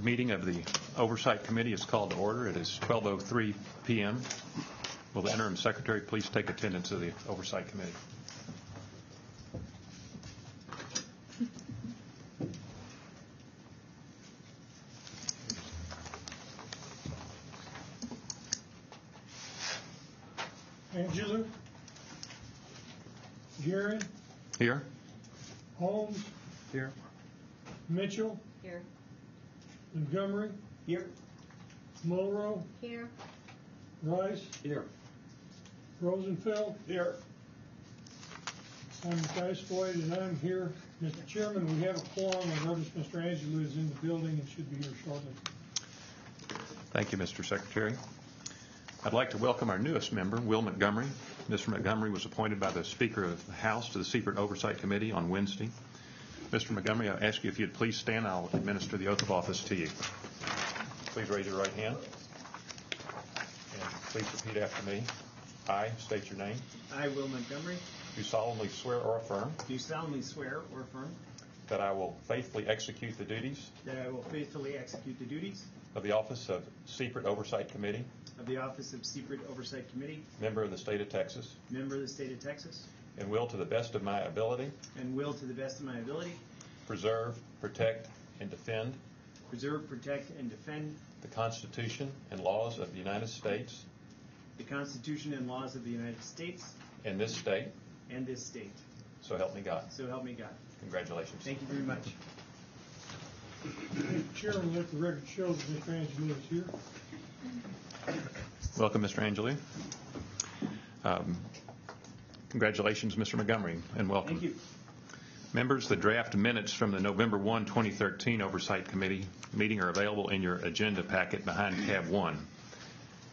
The meeting of the Oversight Committee is called to order. It is 12:03 p.m. Will the Interim Secretary please take attendance of the Oversight Committee? Angela, Gary, Here. Holmes, Here. Mitchell, Here. Montgomery, Here. Mulrow, Here. Rice, Here. Rosenfeld. Here. I'm Geisboyd, and I'm here. Mr. Chairman, we have a quorum. I notice Mr. Angelo is in the building and should be here shortly. Thank you, Mr. Secretary. I'd like to welcome our newest member, Will Montgomery. Mr. Montgomery was appointed by the Speaker of the House to the Secret Oversight Committee on Wednesday. Mr. Montgomery, I'll ask you if you'd please stand. I'll administer the oath of office to you. Please raise your right hand. And please repeat after me. I state your name. I, Will Montgomery, Do solemnly swear or affirm do solemnly swear or affirm that I will faithfully execute the duties that I will faithfully execute the duties of the office of Secret Oversight Committee, of the Office of Secret Oversight Committee, member of the State of Texas, member of the State of Texas, and will, to the best of my ability, and will, to the best of my ability, preserve, protect, and defend preserve, protect, and defend the Constitution and laws of the United States the Constitution and laws of the United States and this state. and this state. So help me God. So help me God. Congratulations. Thank you very much. Mr. Chairman, let the record show that Mr. Angelo is here. Welcome, Mr. Angeli. Congratulations, Mr. Montgomery, and welcome. Thank you. Members, the draft minutes from the November 1, 2013 Oversight Committee meeting are available in your agenda packet behind tab 1.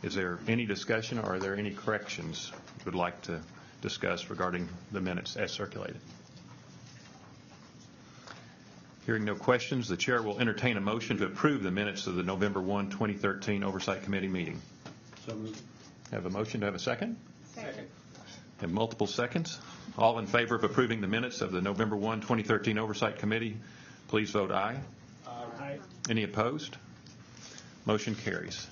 Is there any discussion or are there any corrections you would like to discuss regarding the minutes as circulated? Hearing no questions, the Chair will entertain a motion to approve the minutes of the November 1, 2013 Oversight Committee meeting. So moved. Have a motion to have a second? Second. Have multiple seconds. All in favor of approving the minutes of the November 1, 2013 Oversight Committee, please vote aye. Aye. Any opposed? Motion carries.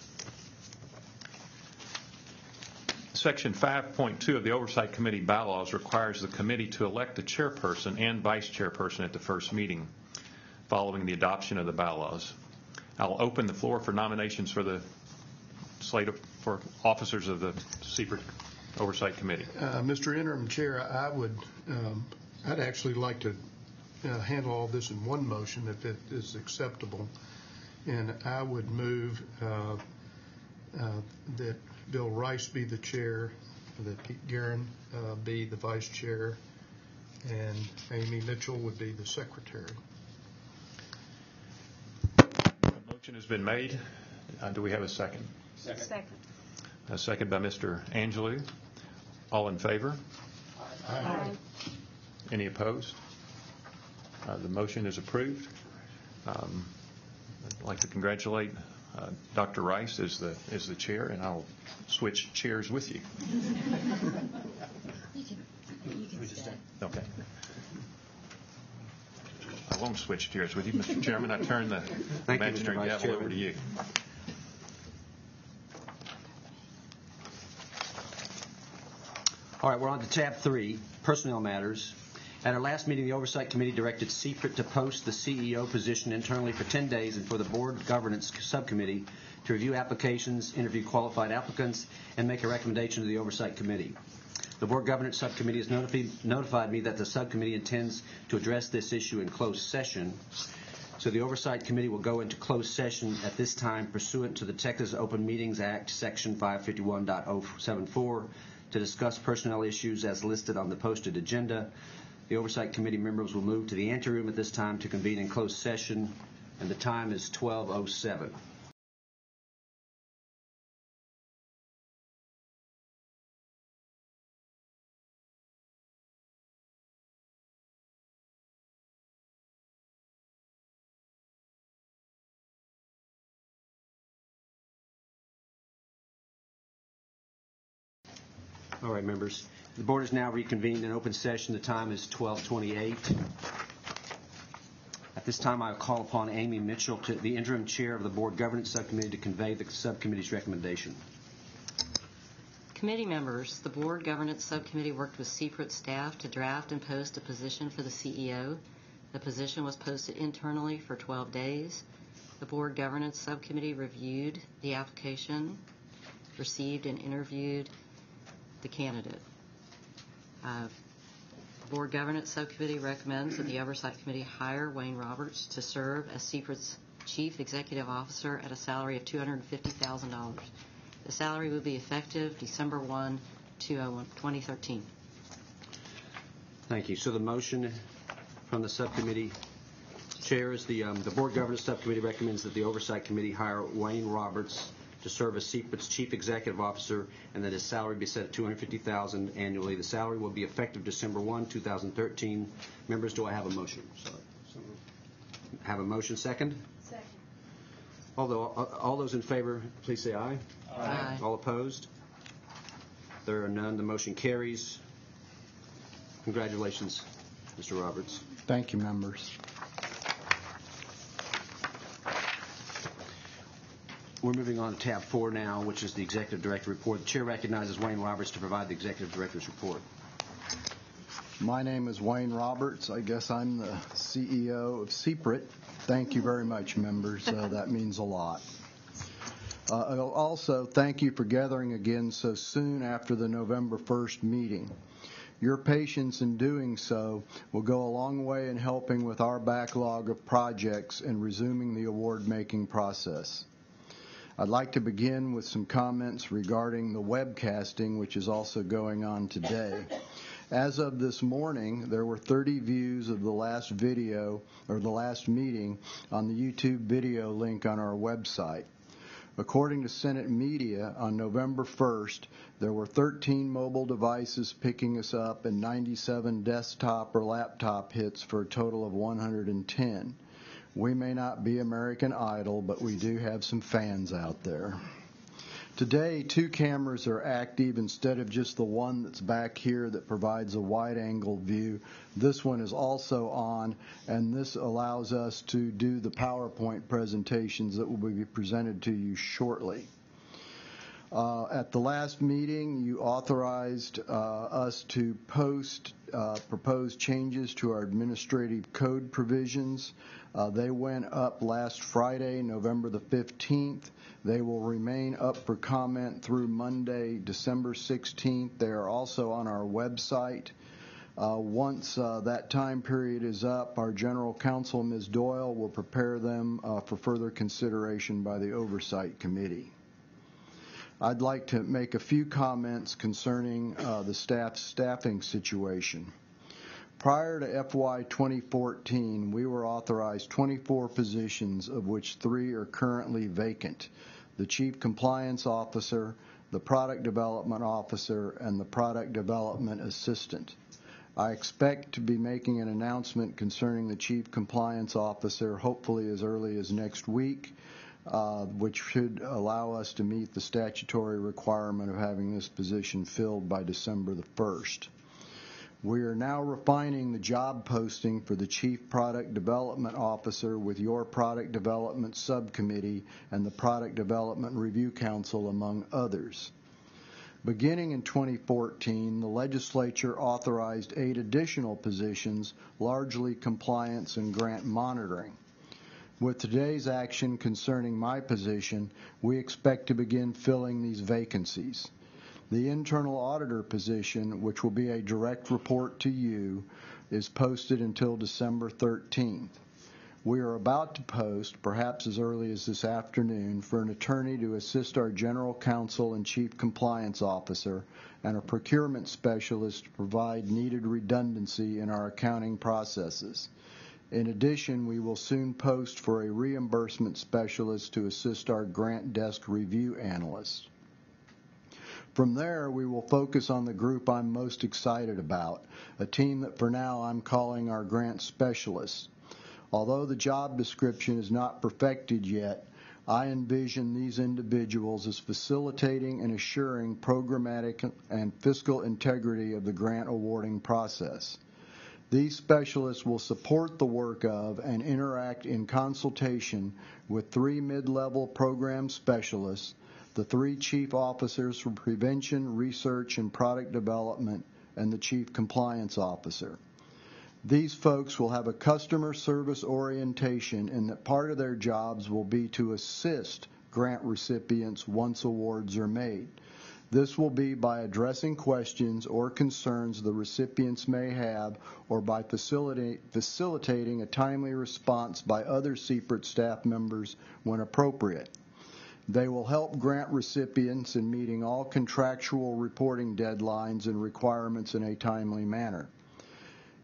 Section 5.2 of the Oversight Committee bylaws requires the committee to elect the chairperson and vice chairperson at the first meeting following the adoption of the bylaws. I'll open the floor for nominations for the slate for officers of the Secret Oversight Committee. Mr. Interim Chair, I'd actually like to handle all this in one motion if it is acceptable, and I would move that Bill Rice be the chair, that Pete Guerin be the vice chair, and Amy Mitchell would be the secretary. A motion has been made. Do we have a second? Second. A second by Mr. Angelu. All in favor? Aye. Any opposed? The motion is approved. I'd like to congratulate Dr. Rice as the chair, and I'll switch chairs with you. You can stay. Okay. I won't switch chairs with you, Mr. Chairman. I turn the imaginary gavel over to you. All right, we're on to tab 3, personnel matters. At our last meeting, the Oversight Committee directed Secret to post the CEO position internally for 10 days and for the Board Governance Subcommittee to review applications, interview qualified applicants, and make a recommendation to the Oversight Committee. The Board Governance Subcommittee has notified me that the subcommittee intends to address this issue in closed session. So the Oversight Committee will go into closed session at this time pursuant to the Texas Open Meetings Act, Section 551.074, to discuss personnel issues as listed on the posted agenda. The Oversight Committee members will move to the anteroom at this time to convene in closed session, and the time is 12:07. All right, members. The board is now reconvened in open session. The time is 12:28. At this time, I call upon Amy Mitchell, the interim chair of the Board Governance Subcommittee, to convey the subcommittee's recommendation. Committee members, the Board Governance Subcommittee worked with CPRIT staff to draft and post a position for the CEO. The position was posted internally for 12 days. The Board Governance Subcommittee reviewed the application, received and interviewed the candidate. The Board Governance Subcommittee recommends that the Oversight Committee hire Wayne Roberts to serve as CPRIT's Chief Executive Officer at a salary of $250,000. The salary will be effective December 1, 2013. Thank you. So the motion from the subcommittee chair is the Board Governance Subcommittee recommends that the Oversight Committee hire Wayne Roberts to serve as CPRIT's Chief Executive Officer and that his salary be set at $250,000 annually. The salary will be effective December 1, 2013. Members, do I have a motion? Have a motion second? Second. All those in favor, please say aye. Aye. All opposed? There are none. The motion carries. Congratulations, Mr. Roberts. Thank you, members. We're moving on to tab 4 now, which is the Executive Director report. The Chair recognizes Wayne Roberts to provide the Executive Director's report. My name is Wayne Roberts. I guess I'm the CEO of CPRIT. Thank you very much, members. That means a lot. Also, thank you for gathering again so soon after the November 1st meeting. Your patience in doing so will go a long way in helping with our backlog of projects and resuming the award-making process. I'd like to begin with some comments regarding the webcasting, which is also going on today. As of this morning, there were 30 views of the last video, or the last meeting, on the YouTube video link on our website. According to Senate Media, on November 1st, there were 13 mobile devices picking us up and 97 desktop or laptop hits for a total of 110. We may not be American Idol, but we do have some fans out there. Today, 2 cameras are active instead of just the one that's back here that provides a wide-angle view. This one is also on, and this allows us to do the PowerPoint presentations that will be presented to you shortly. At the last meeting, you authorized us to post proposed changes to our administrative code provisions. They went up last Friday, November the 15th. They will remain up for comment through Monday, December 16th. They are also on our website. Once that time period is up, our General Counsel, Ms. Doyle, will prepare them for further consideration by the Oversight Committee. I'd like to make a few comments concerning the staffing situation. Prior to FY 2014, we were authorized 24 positions, of which 3 are currently vacant: the Chief Compliance Officer, the Product Development Officer, and the Product Development Assistant. I expect to be making an announcement concerning the Chief Compliance Officer hopefully as early as next week, which should allow us to meet the statutory requirement of having this position filled by December the 1st. We are now refining the job posting for the Chief Product Development Officer with your Product Development Subcommittee and the Product Development Review Council, among others. Beginning in 2014, the legislature authorized 8 additional positions, largely compliance and grant monitoring. With today's action concerning my position, we expect to begin filling these vacancies. The internal auditor position, which will be a direct report to you, is posted until December 13th. We are about to post, perhaps as early as this afternoon, for an attorney to assist our General Counsel and Chief Compliance Officer and a procurement specialist to provide needed redundancy in our accounting processes. In addition, we will soon post for a reimbursement specialist to assist our grant desk review analyst. From there, we will focus on the group I'm most excited about, a team that for now I'm calling our grant specialists. Although the job description is not perfected yet, I envision these individuals as facilitating and assuring programmatic and fiscal integrity of the grant awarding process. These specialists will support the work of and interact in consultation with 3 mid-level program specialists, the 3 chief officers for prevention, research, and product development, and the chief compliance officer. These folks will have a customer service orientation in that part of their jobs will be to assist grant recipients once awards are made. This will be by addressing questions or concerns the recipients may have or by facilitating a timely response by other CPRIT staff members when appropriate. They will help grant recipients in meeting all contractual reporting deadlines and requirements in a timely manner.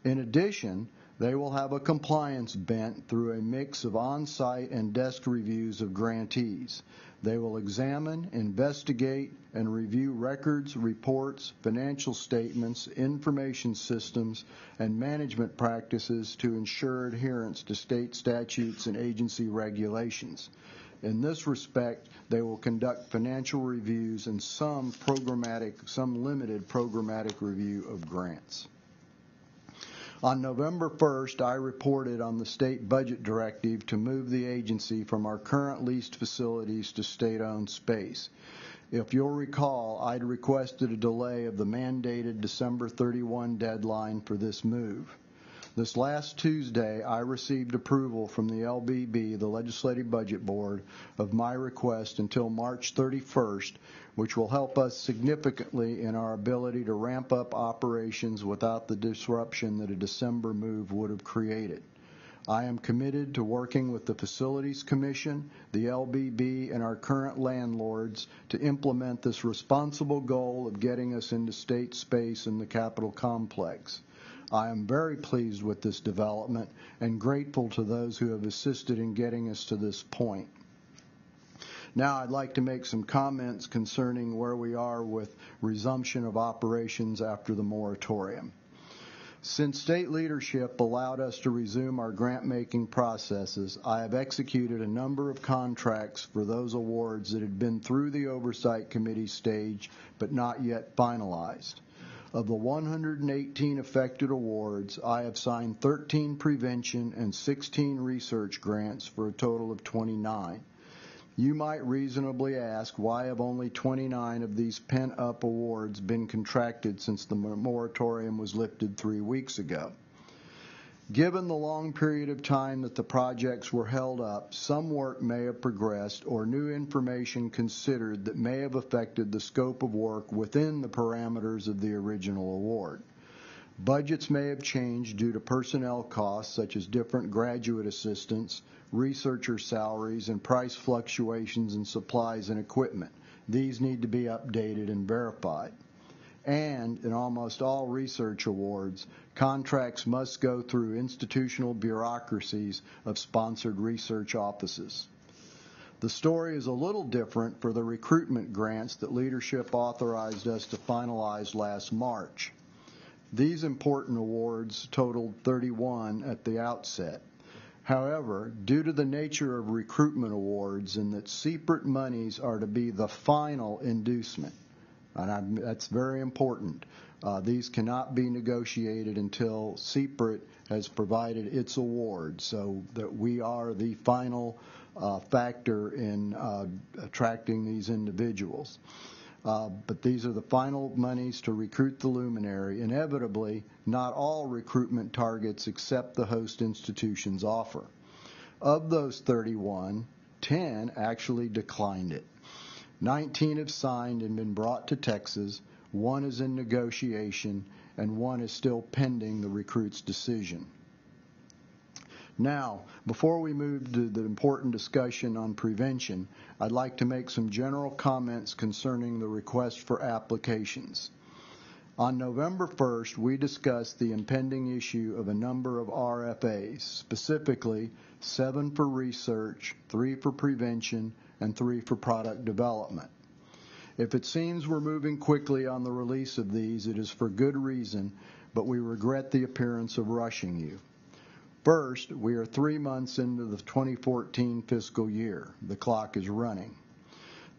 In addition, they will have a compliance bent through a mix of on-site and desk reviews of grantees. They will examine, investigate, and review records, reports, financial statements, information systems, and management practices to ensure adherence to state statutes and agency regulations. In this respect, they will conduct financial reviews and some limited programmatic review of grants. On November 1st, I reported on the state budget directive to move the agency from our current leased facilities to state-owned space. If you'll recall, I'd requested a delay of the mandated December 31 deadline for this move. This last Tuesday, I received approval from the LBB, the Legislative Budget Board, of my request until March 31st, which will help us significantly in our ability to ramp up operations without the disruption that a December move would have created. I am committed to working with the Facilities Commission, the LBB, and our current landlords to implement this responsible goal of getting us into state space in the Capitol complex. I am very pleased with this development and grateful to those who have assisted in getting us to this point. Now I'd like to make some comments concerning where we are with resumption of operations after the moratorium. Since state leadership allowed us to resume our grant-making processes, I have executed a number of contracts for those awards that had been through the Oversight Committee stage but not yet finalized. Of the 118 affected awards, I have signed 13 prevention and 16 research grants for a total of 29. You might reasonably ask, why have only 29 of these pent-up awards been contracted since the moratorium was lifted 3 weeks ago? Given the long period of time that the projects were held up, some work may have progressed or new information considered that may have affected the scope of work within the parameters of the original award. Budgets may have changed due to personnel costs such as different graduate assistants, researcher salaries, and price fluctuations in supplies and equipment. These need to be updated and verified. And in almost all research awards, contracts must go through institutional bureaucracies of sponsored research offices. The story is a little different for the recruitment grants that leadership authorized us to finalize last March. These important awards totaled 31 at the outset. However, due to the nature of recruitment awards and that CPRIT monies are to be the final inducement, and that's very important. These cannot be negotiated until CPRIT has provided its award, so that we are the final factor in attracting these individuals. But these are the final monies to recruit the luminary. Inevitably, not all recruitment targets accept the host institution's offer. Of those 31, 10 actually declined it. 19 have signed and been brought to Texas, 1 is in negotiation, and 1 is still pending the recruit's decision. Now, before we move to the important discussion on prevention, I'd like to make some general comments concerning the request for applications. On November 1st, we discussed the impending issue of a number of RFAs, specifically 7 for research, 3 for prevention, and 3 for product development. If it seems we're moving quickly on the release of these, it is for good reason, but we regret the appearance of rushing you. First, we are 3 months into the 2014 fiscal year. The clock is running.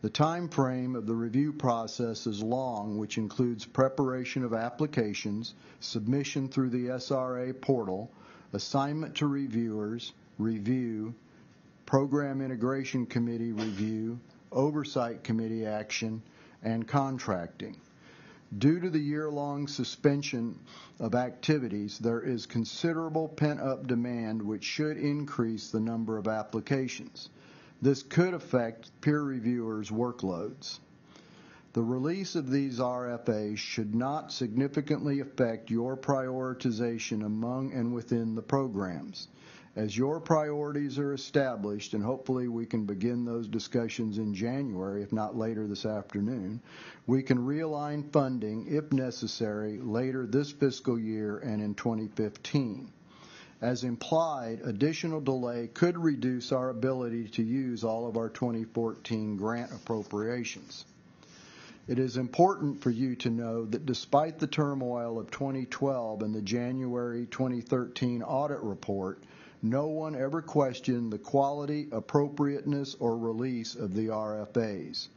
The time frame of the review process is long, which includes preparation of applications, submission through the SRA portal, assignment to reviewers, review, program integration committee review, oversight committee action, and contracting. Due to the year-long suspension of activities, there is considerable pent-up demand which should increase the number of applications. This could affect peer reviewers' workloads. The release of these RFAs should not significantly affect your prioritization among and within the programs. As your priorities are established, and hopefully we can begin those discussions in January, if not later this afternoon, we can realign funding, if necessary, later this fiscal year and in 2015. As implied, additional delay could reduce our ability to use all of our 2014 grant appropriations. It is important for you to know that despite the turmoil of 2012 and the January 2013 audit report, no one ever questioned the quality, appropriateness, or release of the RFAs.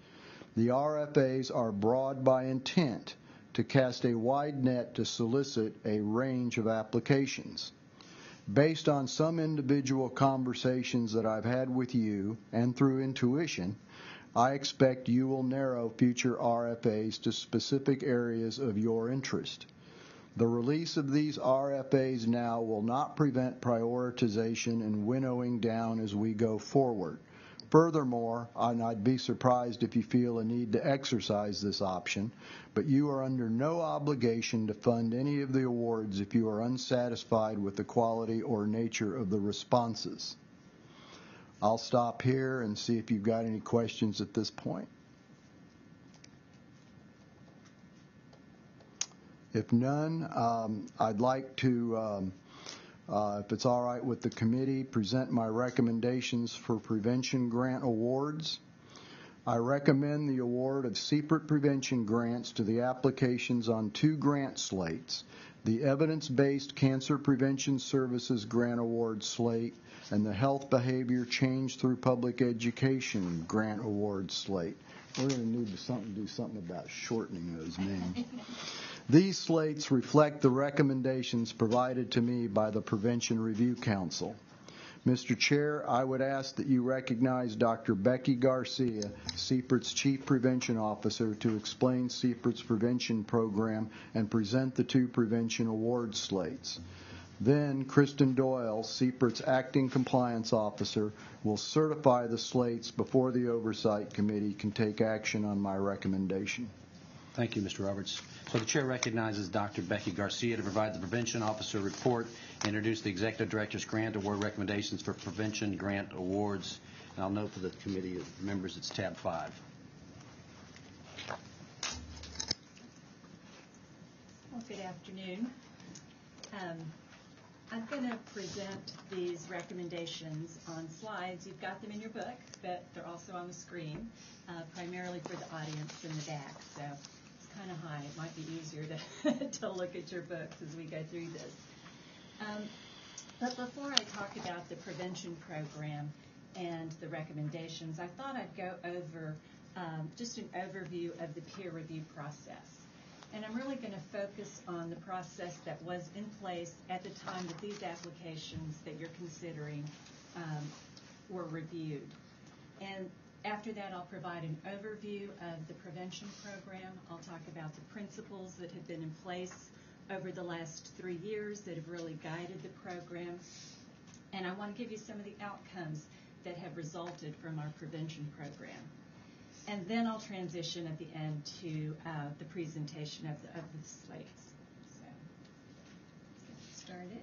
The RFAs are broad by intent to cast a wide net to solicit a range of applications. Based on some individual conversations that I've had with you and through intuition, I expect you will narrow future RFAs to specific areas of your interest. The release of these RFAs now will not prevent prioritization and winnowing down as we go forward. Furthermore, and I'd be surprised if you feel a need to exercise this option, but you are under no obligation to fund any of the awards if you are unsatisfied with the quality or nature of the responses. I'll stop here and see if you've got any questions at this point. If none, I'd like to, if it's all right with the committee, present my recommendations for prevention grant awards. I recommend the award of secret prevention grants to the applications on 2 grant slates, the Evidence-Based Cancer Prevention Services Grant Award slate and the Health Behavior Change Through Public Education Grant Award slate. We're going to need to do something about shortening those names. These slates reflect the recommendations provided to me by the Prevention Review Council. Mr. Chair, I would ask that you recognize Dr. Becky Garcia, CPRIT's Chief Prevention Officer, to explain CPRIT's prevention program and present the 2 prevention award slates. Then, Kristen Doyle, CPRIT's Acting Compliance Officer, will certify the slates before the Oversight Committee can take action on my recommendation. Thank you, Mr. Roberts. So the Chair recognizes Dr. Becky Garcia to provide the Prevention Officer report, introduce the Executive Director's Grant Award recommendations for Prevention Grant Awards. And I'll note for the committee members it's tab 5. Well, good afternoon. I'm going to present these recommendations on slides. You've got them in your book, but they're also on the screen, primarily for the audience in the back. So it's kind of high. It might be easier to look at your books as we go through this. But before I talk about the prevention program and the recommendations, I thought I'd go over just an overview of the peer review process. And I'm really going to focus on the process that was in place at the time that these applications that you're considering were reviewed. And after that, I'll provide an overview of the prevention program. I'll talk about the principles that have been in place over the last 3 years that have really guided the program. And I want to give you some of the outcomes that have resulted from our prevention program. And then I'll transition at the end to the presentation of the slates. So, let's get started.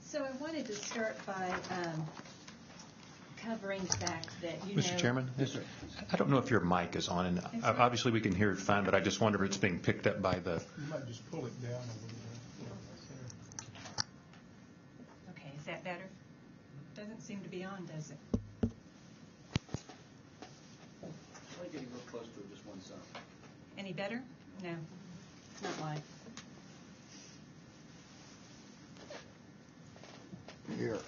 So I wanted to start by covering the fact that, Mr. Chairman, Yes, sir. I don't know if your mic is on, and obviously we can hear it fine, but I just wonder if it's being picked up by the... You might just pull it down a little bit. Okay, is that better? Doesn't seem to be on, does it? I'm getting real close to just one side. Any better? No, it's not live. Here.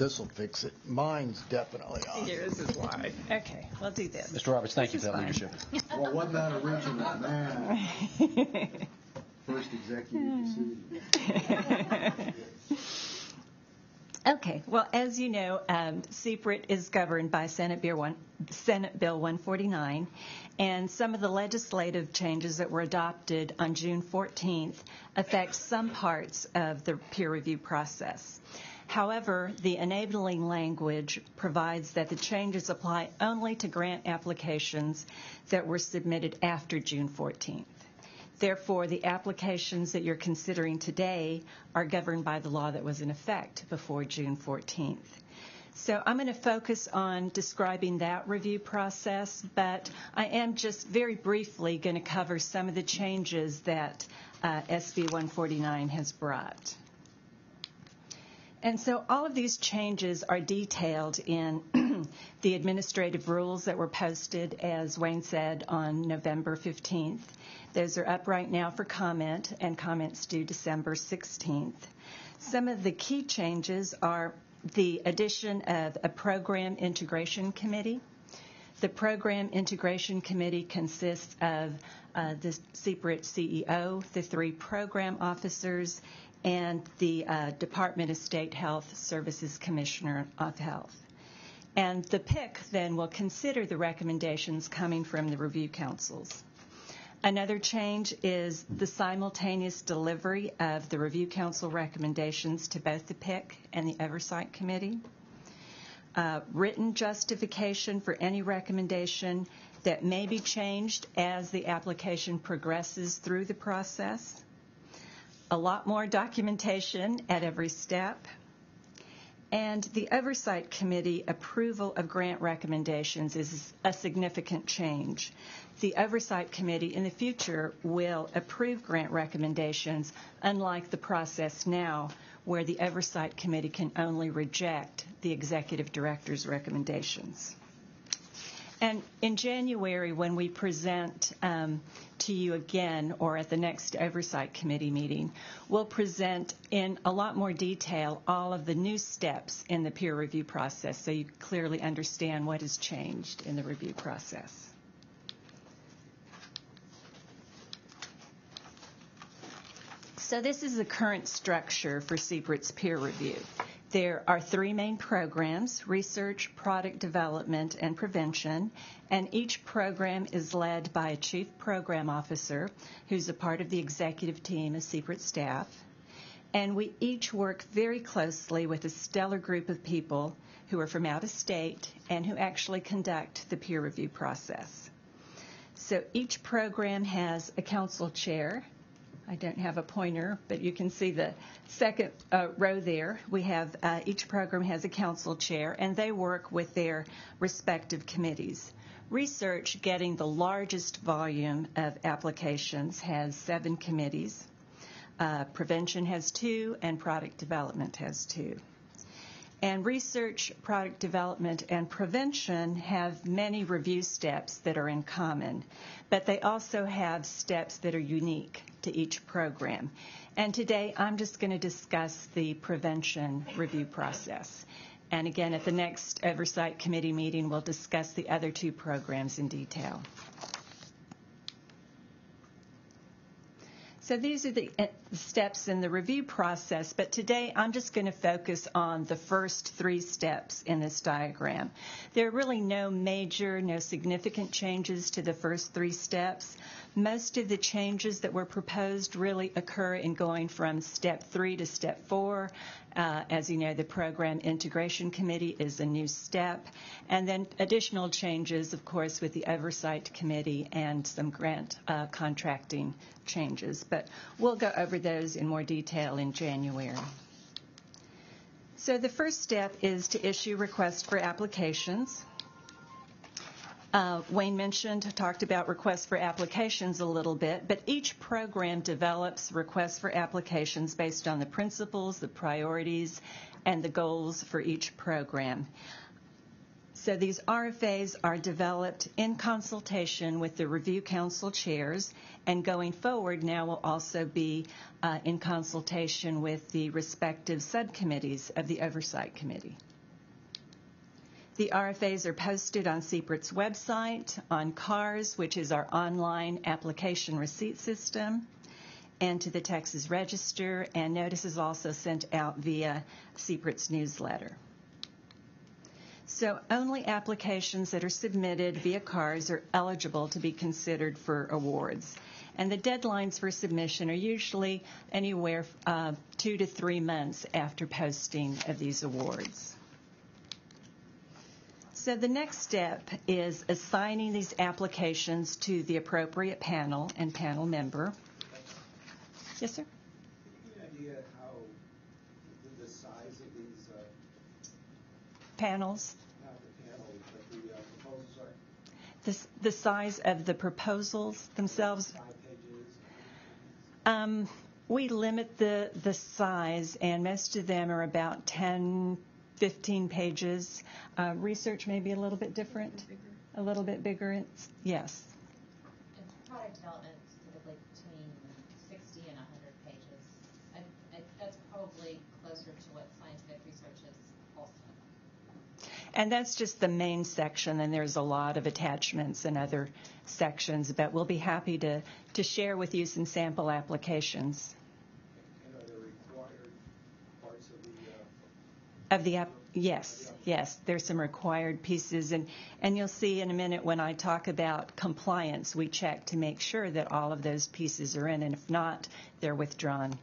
This'll fix it. Mine's definitely on. Yours is live. Okay, we'll do this. Mr. Roberts, thank you This for that is fine. leadership. Well, wasn't that original, man? First executive decision. Okay, well, as you know, CPRIT is governed by Senate Bill 149, and some of the legislative changes that were adopted on June 14th affect some parts of the peer review process. However, the enabling language provides that the changes apply only to grant applications that were submitted after June 14th. Therefore, the applications that you're considering today are governed by the law that was in effect before June 14th. So I'm going to focus on describing that review process, but I am just very briefly going to cover some of the changes that SB 149 has brought. And so all of these changes are detailed in the administrative rules that were posted, as Wayne said, on November 15th. Those are up right now for comment, and comments due December 16th. Some of the key changes are the addition of a program integration committee. The program integration committee consists of the CPRIT CEO, the 3 program officers, and the Department of State Health Services Commissioner of Health. And the PIC then will consider the recommendations coming from the review councils. Another change is the simultaneous delivery of the review council recommendations to both the PIC and the Oversight Committee. Written justification for any recommendation that may be changed as the application progresses through the process. A lot more documentation at every step. And the Oversight Committee approval of grant recommendations is a significant change. The Oversight Committee in the future will approve grant recommendations, unlike the process now, where the Oversight Committee can only reject the Executive Director's recommendations. And in January, when we present to you again, or at the next Oversight Committee meeting, we'll present in a lot more detail all of the new steps in the peer review process, so you clearly understand what has changed in the review process. So this is the current structure for CPRIT's peer review. There are 3 main programs: research, product development, and prevention, and each program is led by a chief program officer who's a part of the executive team of CPRIT staff. And we each work very closely with a stellar group of people who are from out of state and who actually conduct the peer review process. So each program has a council chair. I don't have a pointer, but you can see the second row there. We have each program has a council chair, and they work with their respective committees. Research, getting the largest volume of applications, has 7 committees. Prevention has 2, and product development has 2. And research, product development, and prevention have many review steps that are in common, but they also have steps that are unique to each program. And today I'm just going to discuss the prevention review process. And again, at the next Oversight Committee meeting, we'll discuss the other 2 programs in detail. So these are the steps in the review process, but today I'm just going to focus on the first 3 steps in this diagram. There are really no significant changes to the first 3 steps. Most of the changes that were proposed really occur in going from step 3 to step 4. As you know, the Program Integration Committee is a new step. And then additional changes, of course, with the Oversight Committee and some grant contracting changes. But we'll go over those in more detail in January. So the first step is to issue requests for applications. Wayne talked about requests for applications a little bit, but each program develops requests for applications based on the principles, the priorities, and the goals for each program. So these RFAs are developed in consultation with the review council chairs, and going forward now will also be in consultation with the respective subcommittees of the Oversight Committee. The RFAs are posted on CPRIT's website, on CARS, which is our online application receipt system, and to the Texas Register, and notice is also sent out via CPRIT's newsletter. So only applications that are submitted via CARS are eligible to be considered for awards. And the deadlines for submission are usually anywhere 2 to 3 months after posting of these awards. So the next step is assigning these applications to the appropriate panel and panel member. Yes, sir? Can you give me an idea how the size of these Panels. not the panels, but the proposals are? The size of the proposals themselves. 5 pages? We limit the size, and most of them are about 10, 15 pages. Research may be a little bit different, a little bit bigger. Yes. And product development is typically between 60 and 100 pages. That's probably closer to what scientific research is also. And that's just the main section, and there's a lot of attachments and other sections, but we'll be happy to share with you some sample applications. And are there required parts Of the app, yes. There's some required pieces, and you'll see in a minute when I talk about compliance, we check to make sure that all of those pieces are in, and if not, they're withdrawn.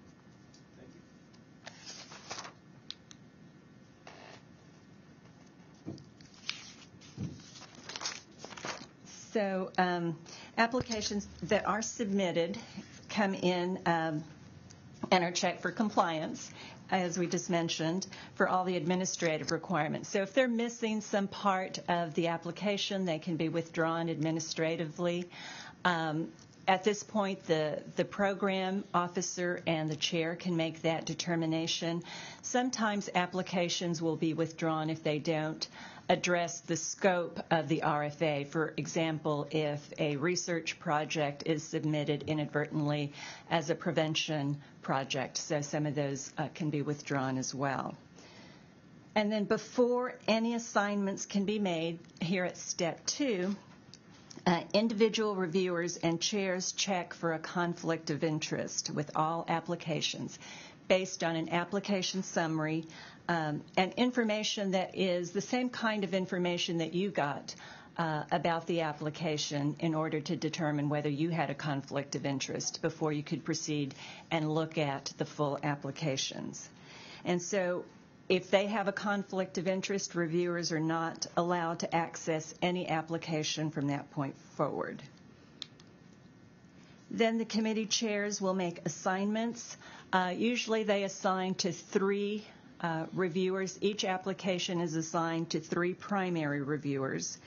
So applications that are submitted come in and are checked for compliance, as we just mentioned, for all the administrative requirements. So if they're missing some part of the application, they can be withdrawn administratively. At this point, the program officer and the chair can make that determination. Sometimes applications will be withdrawn if they don't address the scope of the RFA. For example, if a research project is submitted inadvertently as a prevention project. So some of those can be withdrawn as well. And then before any assignments can be made, here at step 2, individual reviewers and chairs check for a conflict of interest with all applications based on an application summary and information that is the same kind of information that you got about the application in order to determine whether you had a conflict of interest before you could proceed and look at the full applications. And so if they have a conflict of interest, reviewers are not allowed to access any application from that point forward. Then the committee chairs will make assignments. Usually they assign to 3 reviewers. Each application is assigned to 3 primary reviewers.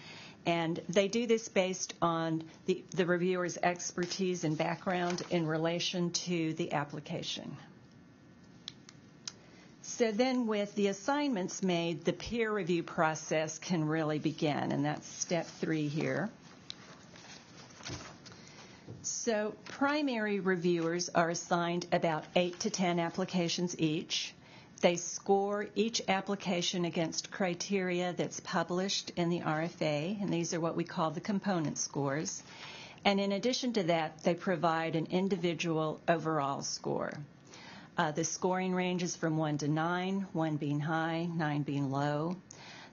And they do this based on the reviewer's expertise and background in relation to the application. So then with the assignments made, the peer review process can really begin, and that's step 3 here. So primary reviewers are assigned about 8 to 10 applications each. They score each application against criteria that's published in the RFA, and these are what we call the component scores. And in addition to that, they provide an individual overall score. The scoring ranges from 1 to 9, 1 being high, 9 being low.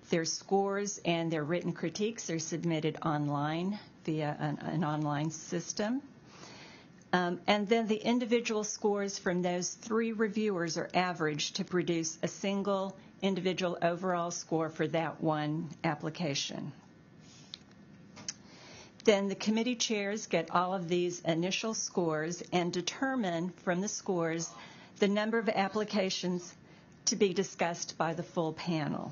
Their scores and their written critiques are submitted online via an online system. And then the individual scores from those 3 reviewers are averaged to produce a single individual overall score for that one application. Then the committee chairs get all of these initial scores and determine from the scores the number of applications to be discussed by the full panel.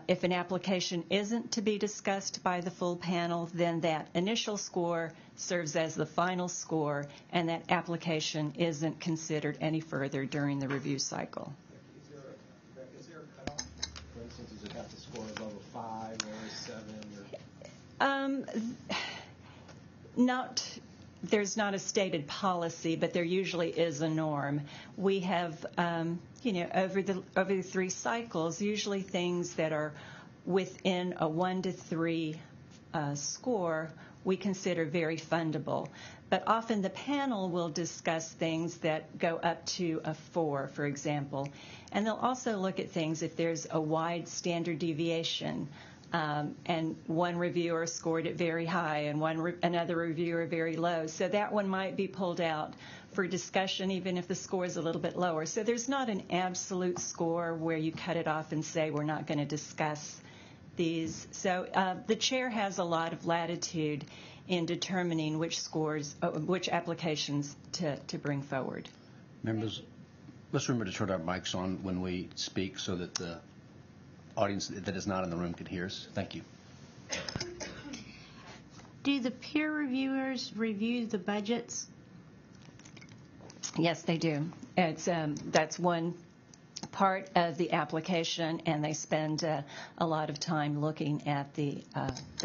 If an application isn't to be discussed by the full panel, then that initial score serves as the final score, and that application isn't considered any further during the review cycle. Is there a cutoff? For instance, does it have to score above a 5 or a 7? There's not a stated policy, but there usually is a norm. We have, over the 3 cycles, usually things that are within a 1 to 3 score we consider very fundable. But often the panel will discuss things that go up to a 4, for example. And they'll also look at things if there's a wide standard deviation. And one reviewer scored it very high and another reviewer very low. So that one might be pulled out for discussion even if the score is a little bit lower. So there's not an absolute score where you cut it off and say we're not going to discuss these. So the chair has a lot of latitude in determining which applications to bring forward. Members, let's remember to turn our mics on when we speak so that the audience that is not in the room can hear us. Thank you. Do the peer reviewers review the budgets? Yes, they do. It's that's one part of the application, and they spend a lot of time looking at the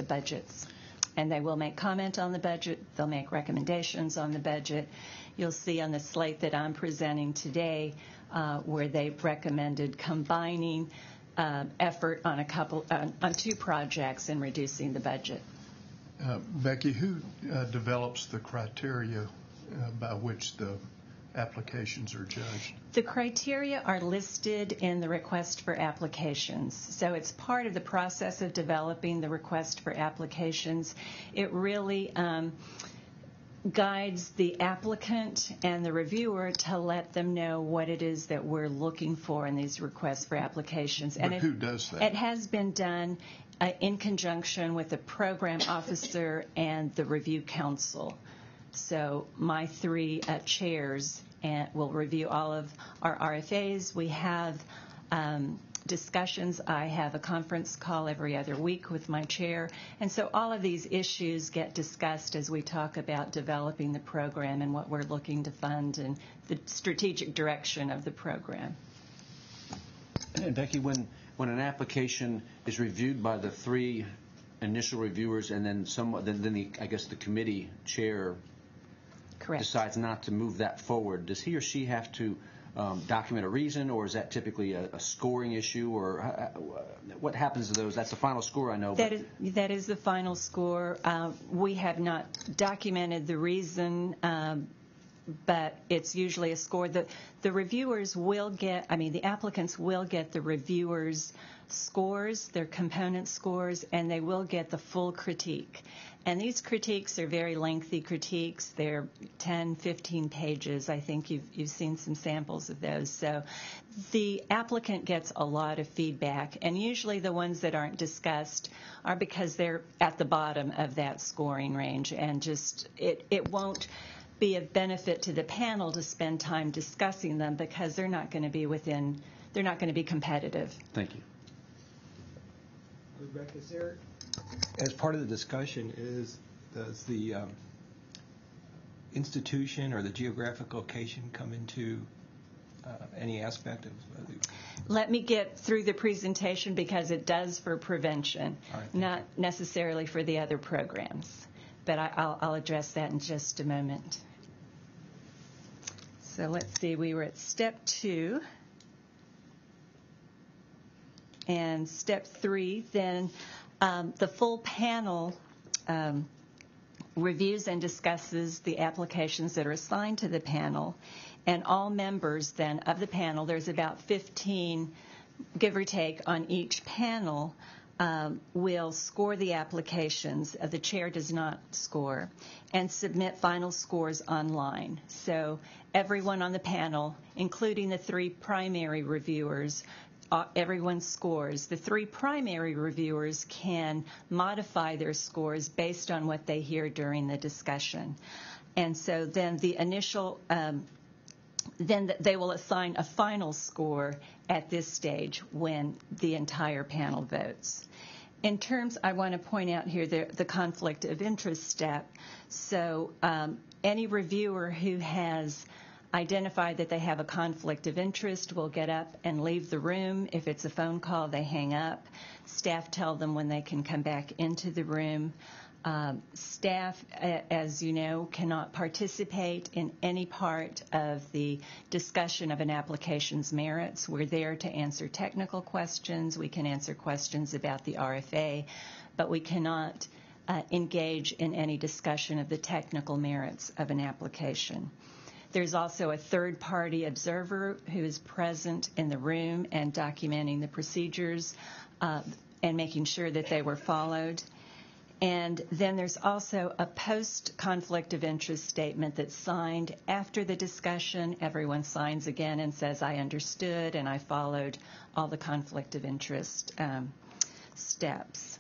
budgets. And they will make comment on the budget. They'll make recommendations on the budget. You'll see on the slate that I'm presenting today where they recommended combining effort on on 2 projects and reducing the budget. Becky, who develops the criteria by which the applications are judged? The criteria are listed in the request for applications. So it's part of the process of developing the request for applications. It really guides the applicant and the reviewer to let them know what it is that we're looking for in these requests for applications. But who does that? It has been done in conjunction with the program officer and the review council. So my 3 chairs will review all of our RFAs. We have discussions. I have a conference call every other week with my chair. And so all of these issues get discussed as we talk about developing the program and what we're looking to fund and the strategic direction of the program. And Becky, when an application is reviewed by the 3 initial reviewers and then the committee chair Correct. decides not to move that forward, does he or she have to document a reason, or is that typically a scoring issue, or what happens to those? That's the final score, I know. That is the final score. We have not documented the reason, but it's usually a score. The reviewers will get, the applicants will get the reviewers' scores, their component scores, and they will get the full critique. And these critiques are very lengthy critiques. They're 10, 15 pages. I think you've seen some samples of those. So the applicant gets a lot of feedback, and usually the ones that aren't discussed are because they're at the bottom of that scoring range, and just it won't be a benefit to the panel to spend time discussing them because they're not going to be competitive. Thank you. Rebecca, is there, as part of the discussion, does the institution or the geographic location come into any aspect of Let me get through the presentation because it does for prevention, not necessarily for the other programs. But I'll address that in just a moment. So let's see, we were at step 2. And step 3, then the full panel reviews and discusses the applications that are assigned to the panel. And all members then of the panel, there's about 15, give or take, on each panel, will score the applications. The chair does not score, and submit final scores online. So everyone on the panel, including the 3 primary reviewers, everyone scores. The 3 primary reviewers can modify their scores based on what they hear during the discussion. And so then the initial, then they will assign a final score at this stage when the entire panel votes. In terms, I want to point out here the conflict of interest step. So any reviewer who has identify that they have a conflict of interest, will get up and leave the room. If it's a phone call, they hang up. Staff tell them when they can come back into the room. Staff, as you know, cannot participate in any part of the discussion of an application's merits. We're there to answer technical questions. We can answer questions about the RFA, but we cannot engage in any discussion of the technical merits of an application. There's also a third-party observer who is present in the room and documenting the procedures and making sure that they were followed. And then there's also a post-conflict of interest statement that's signed after the discussion. Everyone signs again and says, I understood and I followed all the conflict of interest steps.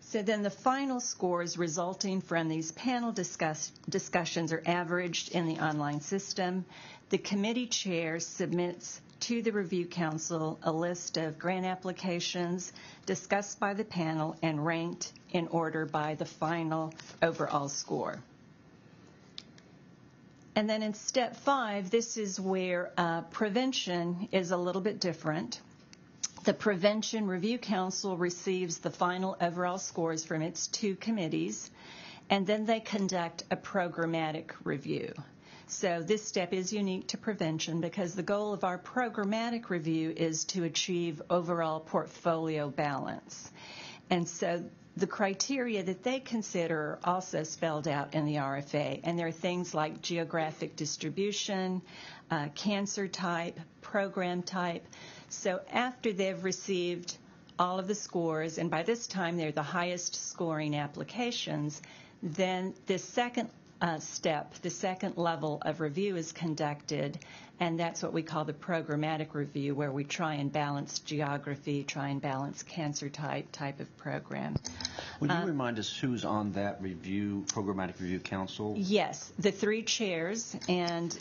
So then the final scores resulting from these panel discussions are averaged in the online system. The committee chair submits to the Review Council a list of grant applications discussed by the panel and ranked in order by the final overall score. And then in step 5, this is where prevention is a little bit different. The Prevention Review Council receives the final overall scores from its 2 committees, and then they conduct a programmatic review. So this step is unique to prevention because the goal of our programmatic review is to achieve overall portfolio balance. And so the criteria that they consider are also spelled out in the RFA, and there are things like geographic distribution, cancer type, program type. So after they've received all of the scores, and by this time they're the highest scoring applications, then the second step, the second level of review is conducted, and that's what we call the programmatic review, where we try and balance geography, try and balance cancer type of program. Would you remind us who's on that programmatic review council? Yes, the 3 chairs, and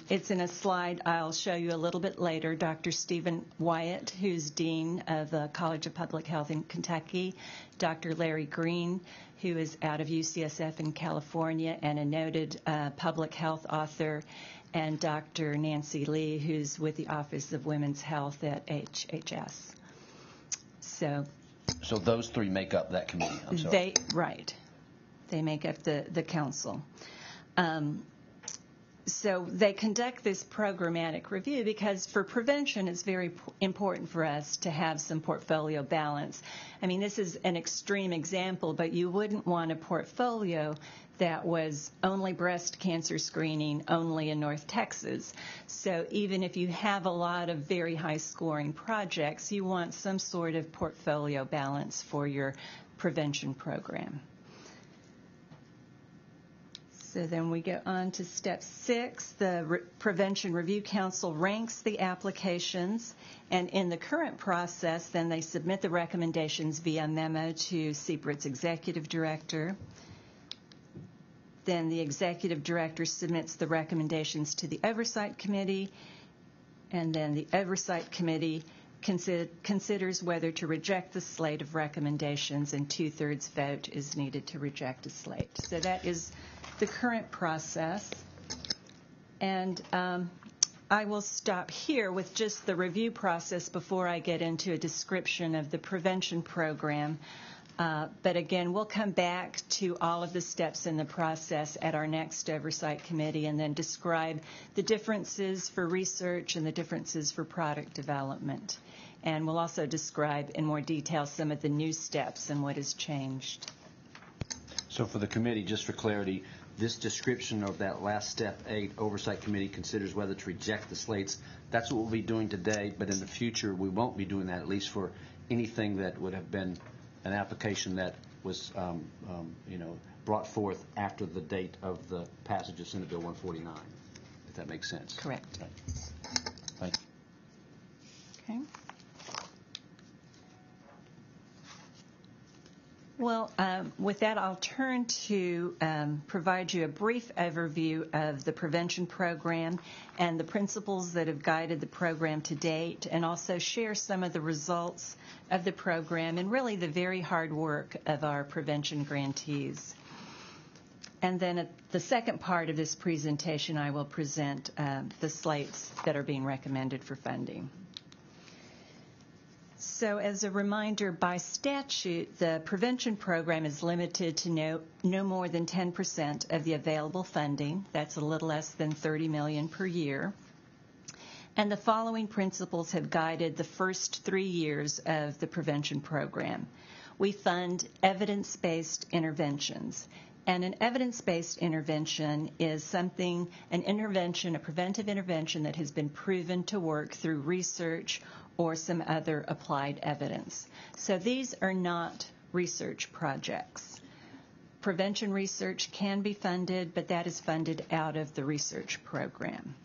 it's in a slide I'll show you a little bit later. Dr. Stephen Wyatt, who's Dean of the College of Public Health in Kentucky, Dr. Larry Green, who is out of UCSF in California and a noted public health author, and Dr. Nancy Lee, who's with the Office of Women's Health at HHS. So those 3 make up that committee. I'm sorry. They make up the council. So they conduct this programmatic review because for prevention it's very important for us to have some portfolio balance. I mean, this is an extreme example, but you wouldn't want a portfolio that was only breast cancer screening only in North Texas. So even if you have a lot of very high scoring projects, you want some sort of portfolio balance for your prevention program. So then we go on to step 6. The Prevention Review Council ranks the applications, and in the current process, then they submit the recommendations via memo to CPRIT's executive director. Then the executive director submits the recommendations to the Oversight Committee, and then the Oversight Committee considers whether to reject the slate of recommendations, and 2/3 vote is needed to reject a slate. So that is the current process. And I will stop here with just the review process before I get into a description of the prevention program. But again, we'll come back to all of the steps in the process at our next Oversight Committee and then describe the differences for research and the differences for product development. And we'll also describe in more detail some of the new steps and what has changed. So for the committee, just for clarity, this description of that last step 8, Oversight Committee considers whether to reject the slates. That's what we'll be doing today, but in the future we won't be doing that, at least for anything that would have been an application that was brought forth after the date of the passage of Senate Bill 149, if that makes sense. Correct. Right. Thank you. Okay. Well, with that, I'll turn to provide you a brief overview of the prevention program and the principles that have guided the program to date, and also share some of the results of the program and really the very hard work of our prevention grantees. And then at the second part of this presentation, I will present the slates that are being recommended for funding. So as a reminder, by statute, the prevention program is limited to no more than 10% of the available funding. That's a little less than $30 million per year. And the following principles have guided the first 3 years of the prevention program. We fund evidence-based interventions. And an evidence-based intervention is an intervention, a preventive intervention that has been proven to work through research or some other applied evidence. So these are not research projects. Prevention research can be funded, but that is funded out of the research program.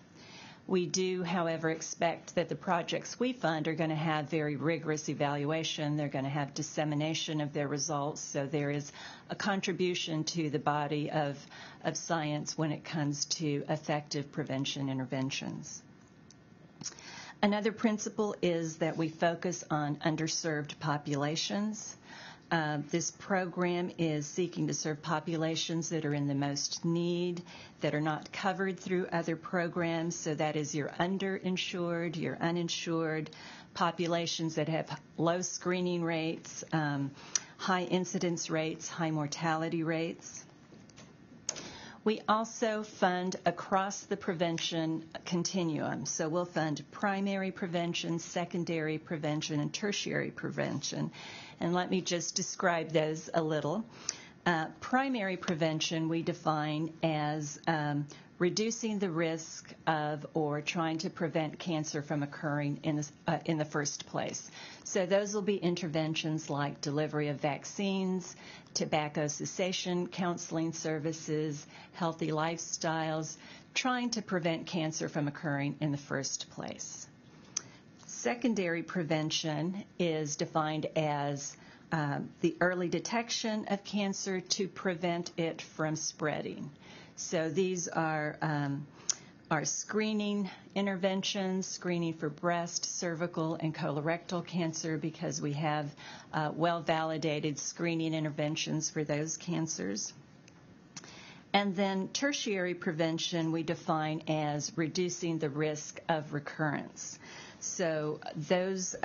We do, however, expect that the projects we fund are going to have very rigorous evaluation. They're going to have dissemination of their results, so there is a contribution to the body of science when it comes to effective prevention interventions. Another principle is that we focus on underserved populations. This program is seeking to serve populations that are in the most need, that are not covered through other programs. So that is your underinsured, your uninsured, populations that have low screening rates, high incidence rates, high mortality rates. We also fund across the prevention continuum. So we'll fund primary prevention, secondary prevention, and tertiary prevention. And let me just describe those a little. Primary prevention we define as reducing the risk of or trying to prevent cancer from occurring in the first place. So those will be interventions like delivery of vaccines, tobacco cessation counseling services, healthy lifestyles, trying to prevent cancer from occurring in the first place. Secondary prevention is defined as the early detection of cancer to prevent it from spreading. So these are screening interventions, screening for breast, cervical, and colorectal cancer, because we have well-validated screening interventions for those cancers. And then tertiary prevention we define as reducing the risk of recurrence. So those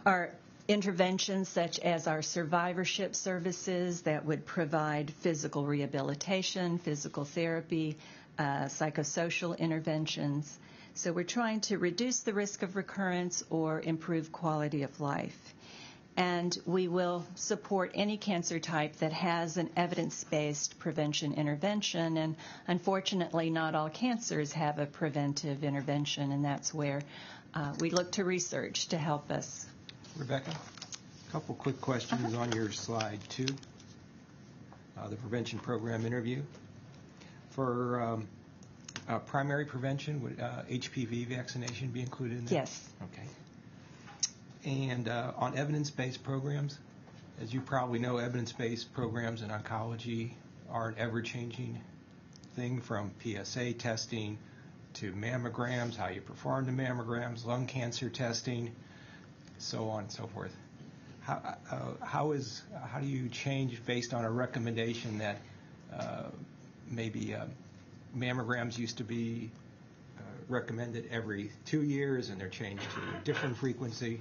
are interventions such as our survivorship services that would provide physical rehabilitation, physical therapy, psychosocial interventions. So we're trying to reduce the risk of recurrence or improve quality of life. And we will support any cancer type that has an evidence-based prevention intervention. And unfortunately, not all cancers have a preventive intervention, and that's where we look to research to help us. Rebecca, a couple quick questions on your slide 2, the prevention program interview. For primary prevention, would HPV vaccination be included in that? Yes. Okay. And on evidence-based programs, as you probably know, evidence-based programs in oncology are an ever-changing thing, from PSA testing to mammograms, how you perform the mammograms, lung cancer testing, so on and so forth. How do you change based on a recommendation that maybe mammograms used to be recommended every 2 years and they're changed to a different frequency?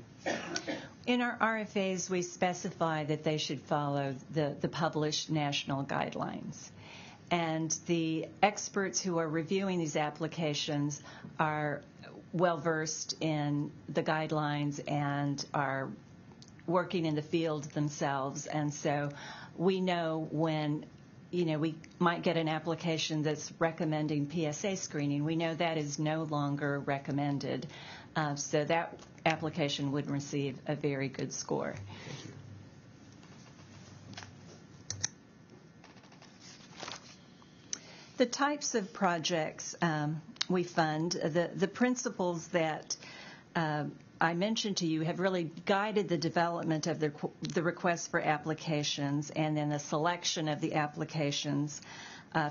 In our RFAs, we specify that they should follow the published national guidelines. And the experts who are reviewing these applications are well-versed in the guidelines and are working in the field themselves. And so we know when, we might get an application that's recommending PSA screening. We know that is no longer recommended. So that application would receive a very good score. Thank you. The types of projects we fund, the principles that I mentioned to you have really guided the development of the requests for applications and then the selection of the applications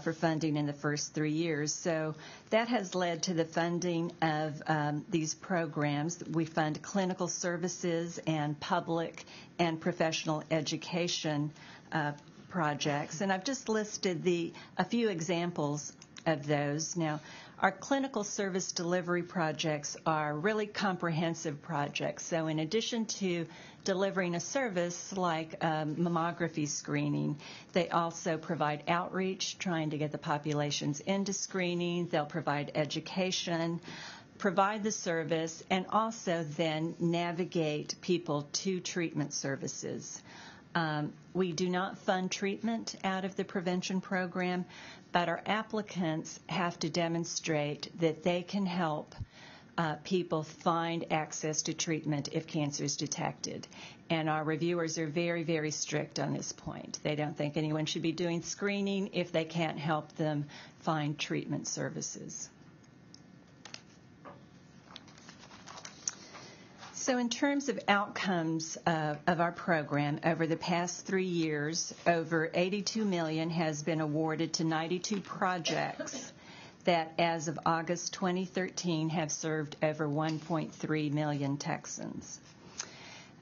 for funding in the first 3 years. So that has led to the funding of these programs. We fund clinical services and public and professional education projects, and I've just listed a few examples of those. Now, our clinical service delivery projects are really comprehensive projects. So in addition to delivering a service like mammography screening, they also provide outreach, trying to get the populations into screening. They'll provide education, provide the service, and also then navigate people to treatment services. We do not fund treatment out of the prevention program, but our applicants have to demonstrate that they can help people find access to treatment if cancer is detected. And our reviewers are very, very strict on this point. They don't think anyone should be doing screening if they can't help them find treatment services. So in terms of outcomes of our program, over the past 3 years, over $82 million has been awarded to 92 projects that, as of August 2013, have served over 1.3 million Texans.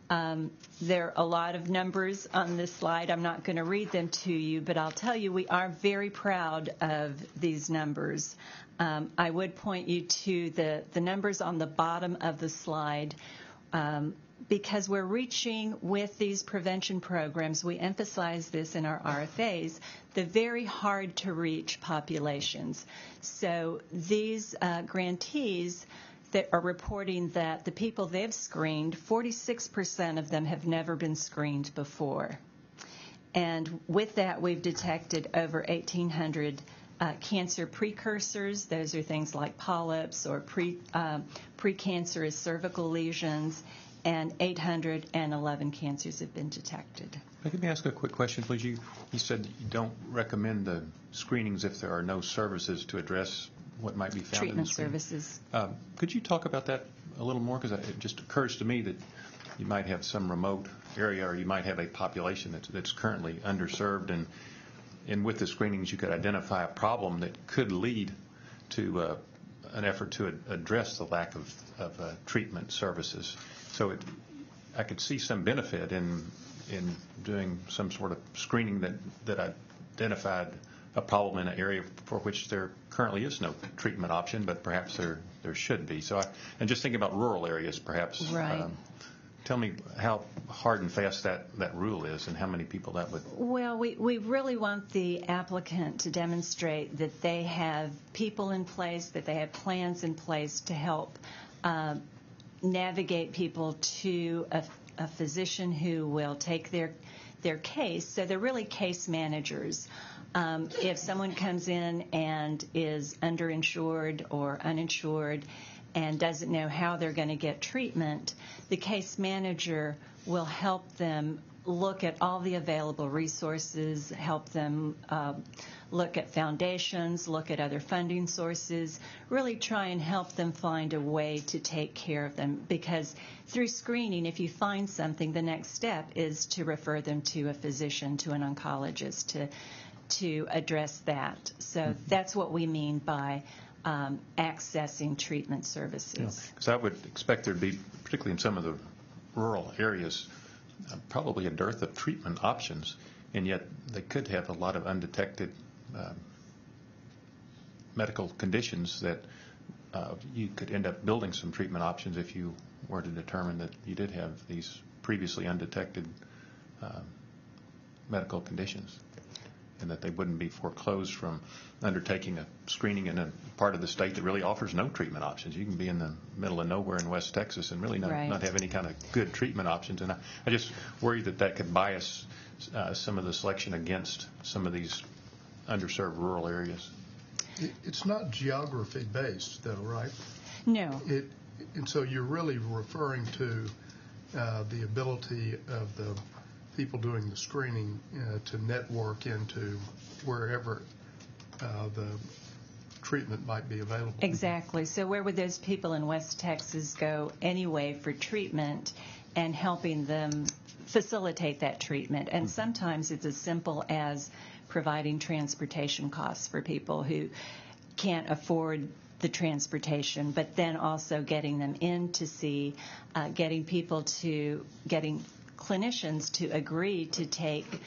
There are a lot of numbers on this slide. I'm not going to read them to you, but I'll tell you we are very proud of these numbers. I would point you to the numbers on the bottom of the slide. Because we're reaching with these prevention programs, we emphasize this in our RFAs, the very hard to reach populations. So these grantees that are reporting that the people they've screened, 46% of them have never been screened before. And with that, we've detected over 1,800 cancer precursors. Those are things like polyps or precancerous cervical lesions, and 811 cancers have been detected. Let me ask a quick question, please. You said you don't recommend the screenings if there are no services to address what might be found Treatment in the screening. services. Could you talk about that a little more? Because it just occurs to me that you might have some remote area, or you might have a population that's currently underserved, and with the screenings, you could identify a problem that could lead to an effort to address the lack of treatment services. So I could see some benefit in doing some sort of screening that identified a problem in an area for which there currently is no treatment option, but perhaps there should be. So and just thinking about rural areas, perhaps. Right. Tell me how hard and fast that rule is and how many people that would... Well, we really want the applicant to demonstrate that they have people in place, that they have plans in place to help navigate people to a physician who will take their case. So they're really case managers. If someone comes in and is underinsured or uninsured and doesn't know how they're going to get treatment, the case manager will help them look at all the available resources, help them look at foundations, look at other funding sources, really try and help them find a way to take care of them. Because through screening, if you find something, the next step is to refer them to a physician, to an oncologist, to address that. So that's what we mean by accessing treatment services. Because I would expect there'd be, particularly in some of the rural areas, probably a dearth of treatment options, and yet they could have a lot of undetected medical conditions that you could end up building some treatment options if you were to determine that you did have these previously undetected medical conditions, and that they wouldn't be foreclosed from undertaking a screening in a part of the state that really offers no treatment options. You can be in the middle of nowhere in West Texas and really not have any kind of good treatment options. And I just worry that could bias some of the selection against some of these underserved rural areas. It's not geography based, though, right? No. And so you're really referring to the ability of the people doing the screening to network into wherever the treatment might be available. Exactly. So where would those people in West Texas go anyway for treatment, and helping them facilitate that treatment? And sometimes it's as simple as providing transportation costs for people who can't afford the transportation, but then also getting them in to see, getting clinicians to agree to take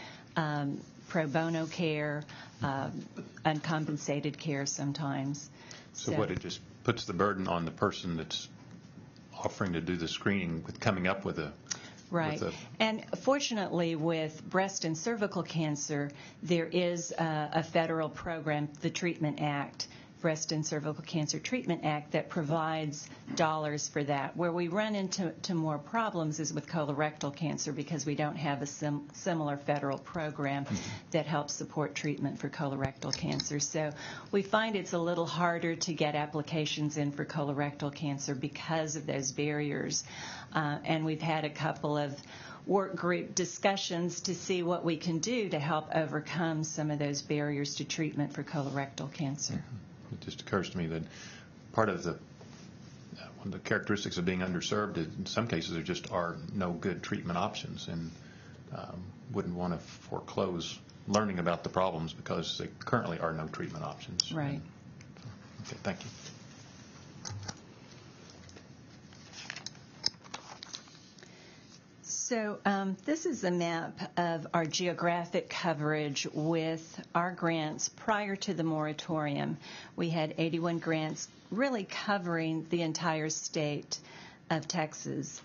pro bono care, uncompensated care sometimes. So what, it just puts the burden on the person that's offering to do the screening with coming up with a... Right. And fortunately, with breast and cervical cancer, there is a federal program, the Treatment Act, Breast and Cervical Cancer Treatment Act, that provides dollars for that. Where we run into more problems is with colorectal cancer, because we don't have a similar federal program that helps support treatment for colorectal cancer. So we find it's a little harder to get applications in for colorectal cancer because of those barriers. And we've had a couple of work group discussions to see what we can do to help overcome some of those barriers to treatment for colorectal cancer. It just occurs to me that part of one of the characteristics of being underserved is in some cases there just are no good treatment options, and wouldn't want to foreclose learning about the problems because there currently are no treatment options. Right. Okay, thank you. So this is a map of our geographic coverage with our grants prior to the moratorium. We had 81 grants really covering the entire state of Texas.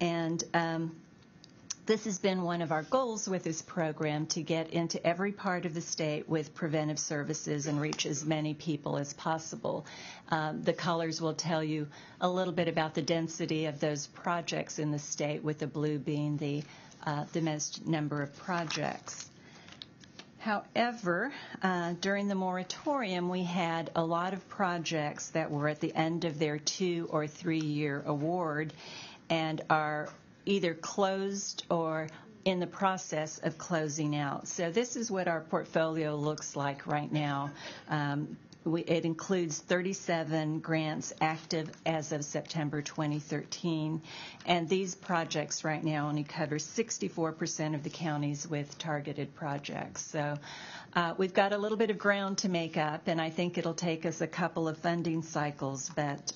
And this has been one of our goals with this program, to get into every part of the state with preventive services and reach as many people as possible. The colors will tell you a little bit about the density of those projects in the state, with the blue being the most number of projects. However, during the moratorium, we had a lot of projects that were at the end of their 2 or 3 year award and are either closed or in the process of closing out. So this is what our portfolio looks like right now. It includes 37 grants active as of September 2013, and these projects right now only cover 64% of the counties with targeted projects. So we've got a little bit of ground to make up, and I think it'll take us a couple of funding cycles, but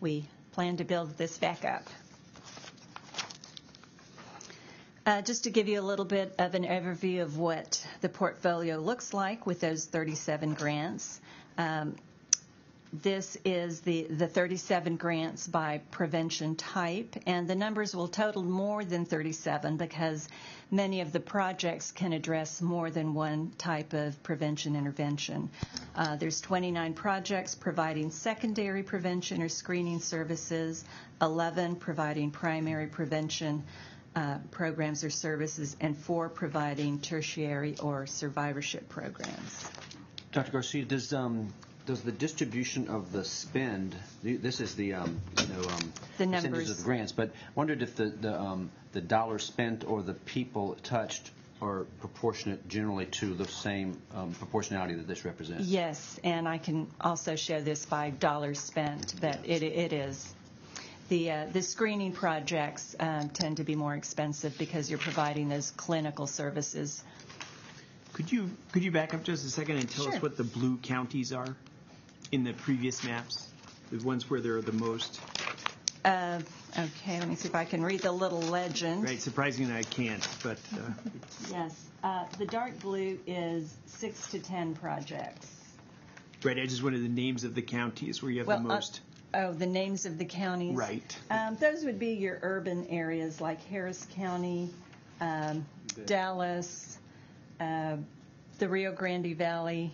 we plan to build this back up. Just to give you a little bit of an overview of what the portfolio looks like with those 37 grants. This is the 37 grants by prevention type, and the numbers will total more than 37 because many of the projects can address more than one type of prevention intervention. There's 29 projects providing secondary prevention or screening services, 11 providing primary prevention programs or services, and 4 providing tertiary or survivorship programs. Dr. Garcia, does the distribution of the spend, this is the the percentages numbers of the grants, but wondered if the dollars spent or the people touched are proportionate generally to the same proportionality that this represents? Yes, and I can also show this by dollars spent, but it is. The screening projects tend to be more expensive because you're providing those clinical services. Could you back up just a second and tell us what the blue counties are in the previous maps? The ones where there are the most. Okay, let me see if I can read the little legend. Right, surprisingly I can't, but. Yes, the dark blue is 6 to 10 projects. Right, I just wanted the names of the counties where you have the most. The names of the counties? Right. Those would be your urban areas like Harris County, Dallas, the Rio Grande Valley.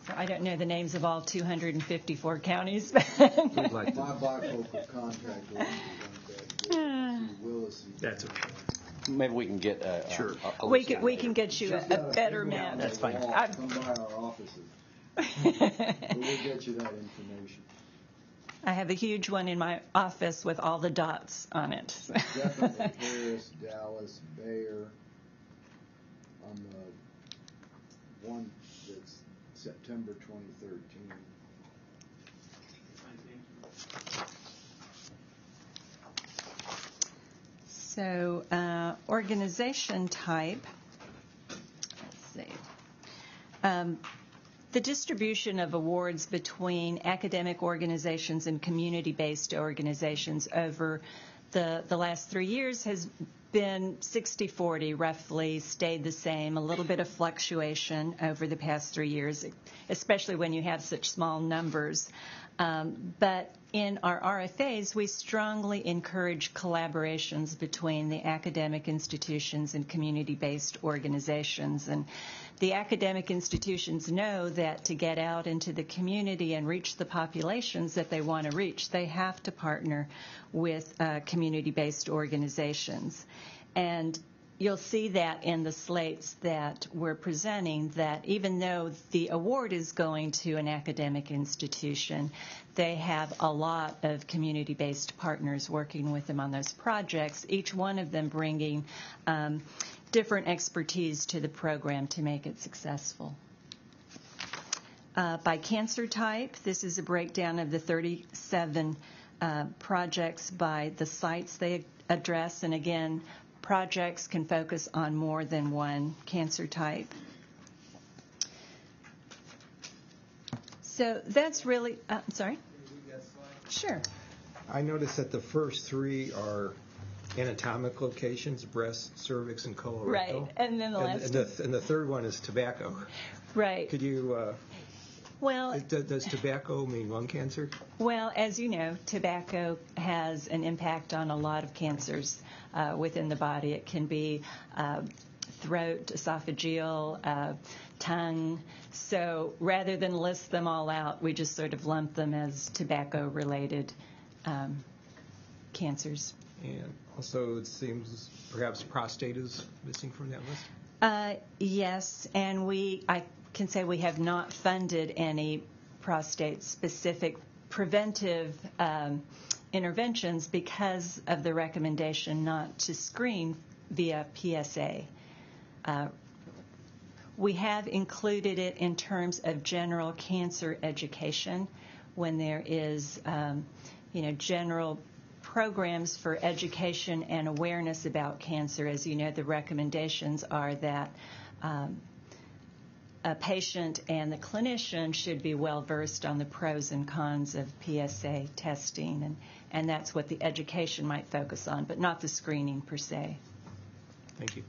So I don't know the names of all 254 counties. My bifocal contact lenses. That's okay. Maybe we can get Sure. We can get you a better map. That's fine. Come by our offices. We'll get you that information. I have a huge one in my office with all the dots on it. Definitely Harris, Dallas, Bayer. On the one that's September 2013. So organization type, let's see. The distribution of awards between academic organizations and community-based organizations over the last 3 years has been 60-40, roughly, stayed the same, a little bit of fluctuation over the past 3 years, especially when you have such small numbers. But in our RFAs, we strongly encourage collaborations between the academic institutions and community-based organizations. And the academic institutions know that to get out into the community and reach the populations that they want to reach, they have to partner with community-based organizations. And you'll see that in the slates that we're presenting, that even though the award is going to an academic institution, they have a lot of community-based partners working with them on those projects, each one of them bringing different expertise to the program to make it successful. By cancer type, this is a breakdown of the 37 projects by the sites they address, and again, projects can focus on more than one cancer type. So that's really, sorry? Sure. I noticed that the first three are anatomic locations: breast, cervix, and colorectal. Right, and then the last and the third one is tobacco. Right. Could you, well, does tobacco mean lung cancer? Well, as you know, tobacco has an impact on a lot of cancers within the body. It can be throat, esophageal, tongue. So rather than list them all out, we just sort of lump them as tobacco-related cancers. And also, it seems perhaps prostate is missing from that list? Yes, and I can say we have not funded any prostate-specific preventive interventions because of the recommendation not to screen via PSA. We have included it in terms of general cancer education when there is, general programs for education and awareness about cancer. As you know, the recommendations are that a patient and the clinician should be well versed on the pros and cons of PSA testing, and that's what the education might focus on, but not the screening per se. Thank you.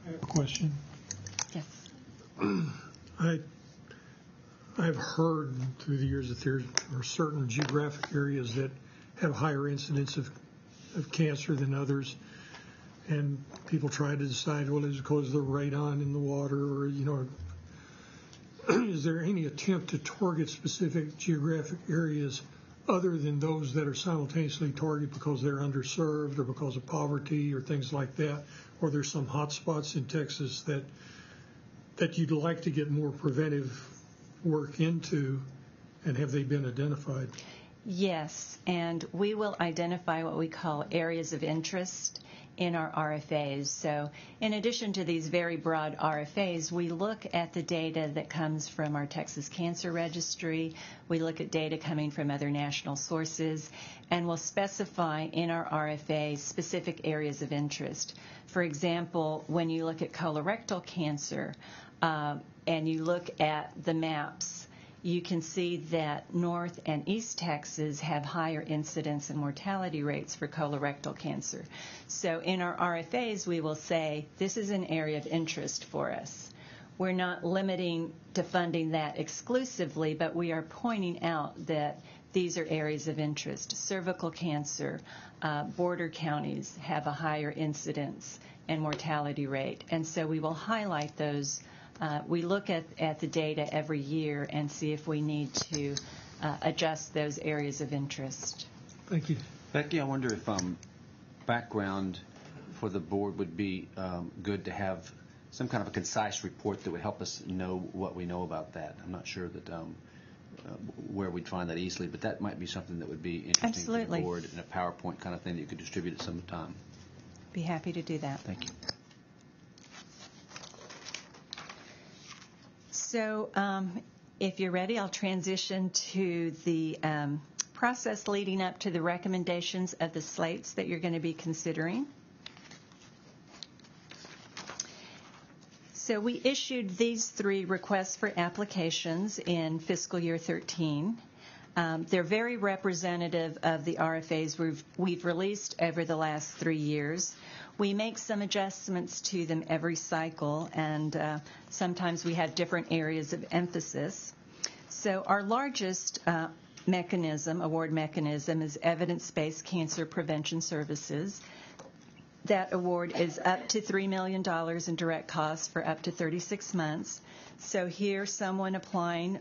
I have a question. Yes. I've heard through the years that there are certain geographic areas that have higher incidence of cancer than others, and people try to decide, well, is it because of the radon in the water, or, is there any attempt to target specific geographic areas other than those that are simultaneously targeted because they're underserved or because of poverty or things like that? Or there's some hot spots in Texas that you'd like to get more preventive work into, and have they been identified? Yes, and we will identify what we call areas of interest in our RFAs. So in addition to these very broad RFAs, we look at the data that comes from our Texas Cancer Registry. We look at data coming from other national sources, and we'll specify in our RFA specific areas of interest. For example, when you look at colorectal cancer and you look at the maps, you can see that North and East Texas have higher incidence and mortality rates for colorectal cancer. So in our RFAs, we will say, this is an area of interest for us. We're not limiting to funding that exclusively, but we are pointing out that these are areas of interest. Cervical cancer, border counties have a higher incidence and mortality rate, and so we will highlight those. We look at the data every year and see if we need to adjust those areas of interest. Thank you. Becky, I wonder if background for the board would be good to have some kind of a concise report that would help us know what we know about that. I'm not sure that where we'd find that easily, but that might be something that would be interesting Absolutely. to the board, in a PowerPoint kind of thing that you could distribute at some time. Be happy to do that. Thank you. So if you're ready, I'll transition to the process leading up to the recommendations of the slates that you're going to be considering. So we issued these 3 requests for applications in fiscal year 13. They're very representative of the RFAs we've released over the last 3 years. We make some adjustments to them every cycle, and sometimes we have different areas of emphasis. So our largest award mechanism, is Evidence-Based Cancer Prevention Services. That award is up to $3 million in direct costs for up to 36 months. So here, someone applying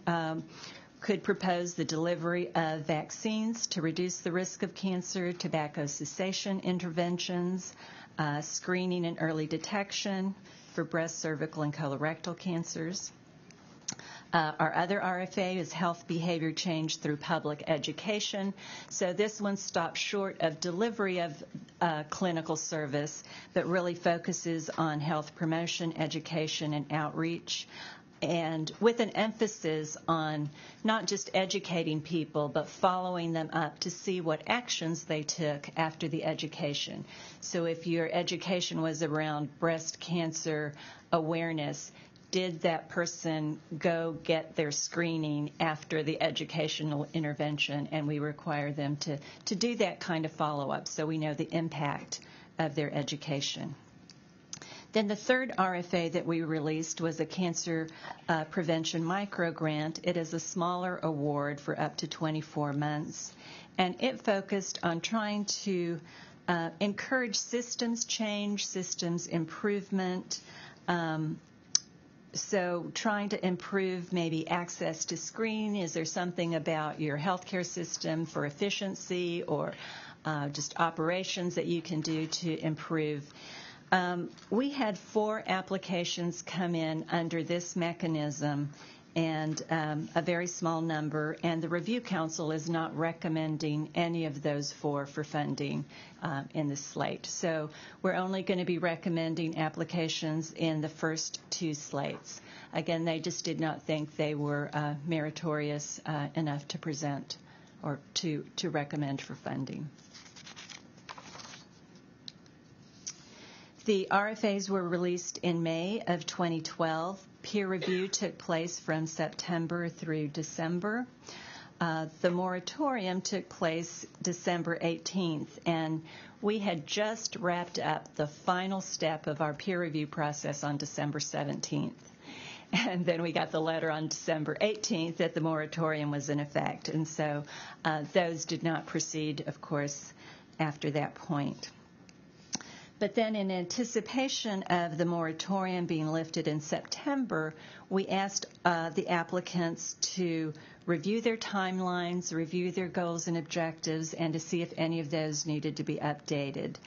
could propose the delivery of vaccines to reduce the risk of cancer, tobacco cessation interventions, screening and early detection for breast, cervical, and colorectal cancers. Our other RFA is health behavior change through public education. So this one stops short of delivery of clinical service, but really focuses on health promotion, education, and outreach, and with an emphasis on not just educating people, but following them up to see what actions they took after the education. So if your education was around breast cancer awareness, did that person go get their screening after the educational intervention? And we require them to do that kind of follow-up so we know the impact of their education. Then the third RFA that we released was a Cancer Prevention Micro Grant. It is a smaller award for up to 24 months, and it focused on trying to encourage systems change, systems improvement, so trying to improve maybe access to screening. Is there something about your healthcare system for efficiency or just operations that you can do to improve? We had 4 applications come in under this mechanism, and a very small number, and the Review Council is not recommending any of those 4 for funding in the slate. So we're only going to be recommending applications in the first 2 slates. Again, they just did not think they were meritorious enough to present or to recommend for funding. The RFAs were released in May of 2012. Peer review took place from September through December. The moratorium took place December 18th, and we had just wrapped up the final step of our peer review process on December 17th. And then we got the letter on December 18th that the moratorium was in effect. And so those did not proceed, of course, after that point. But then in anticipation of the moratorium being lifted in September, we asked the applicants to review their timelines, review their goals and objectives, and to see if any of those needed to be updated.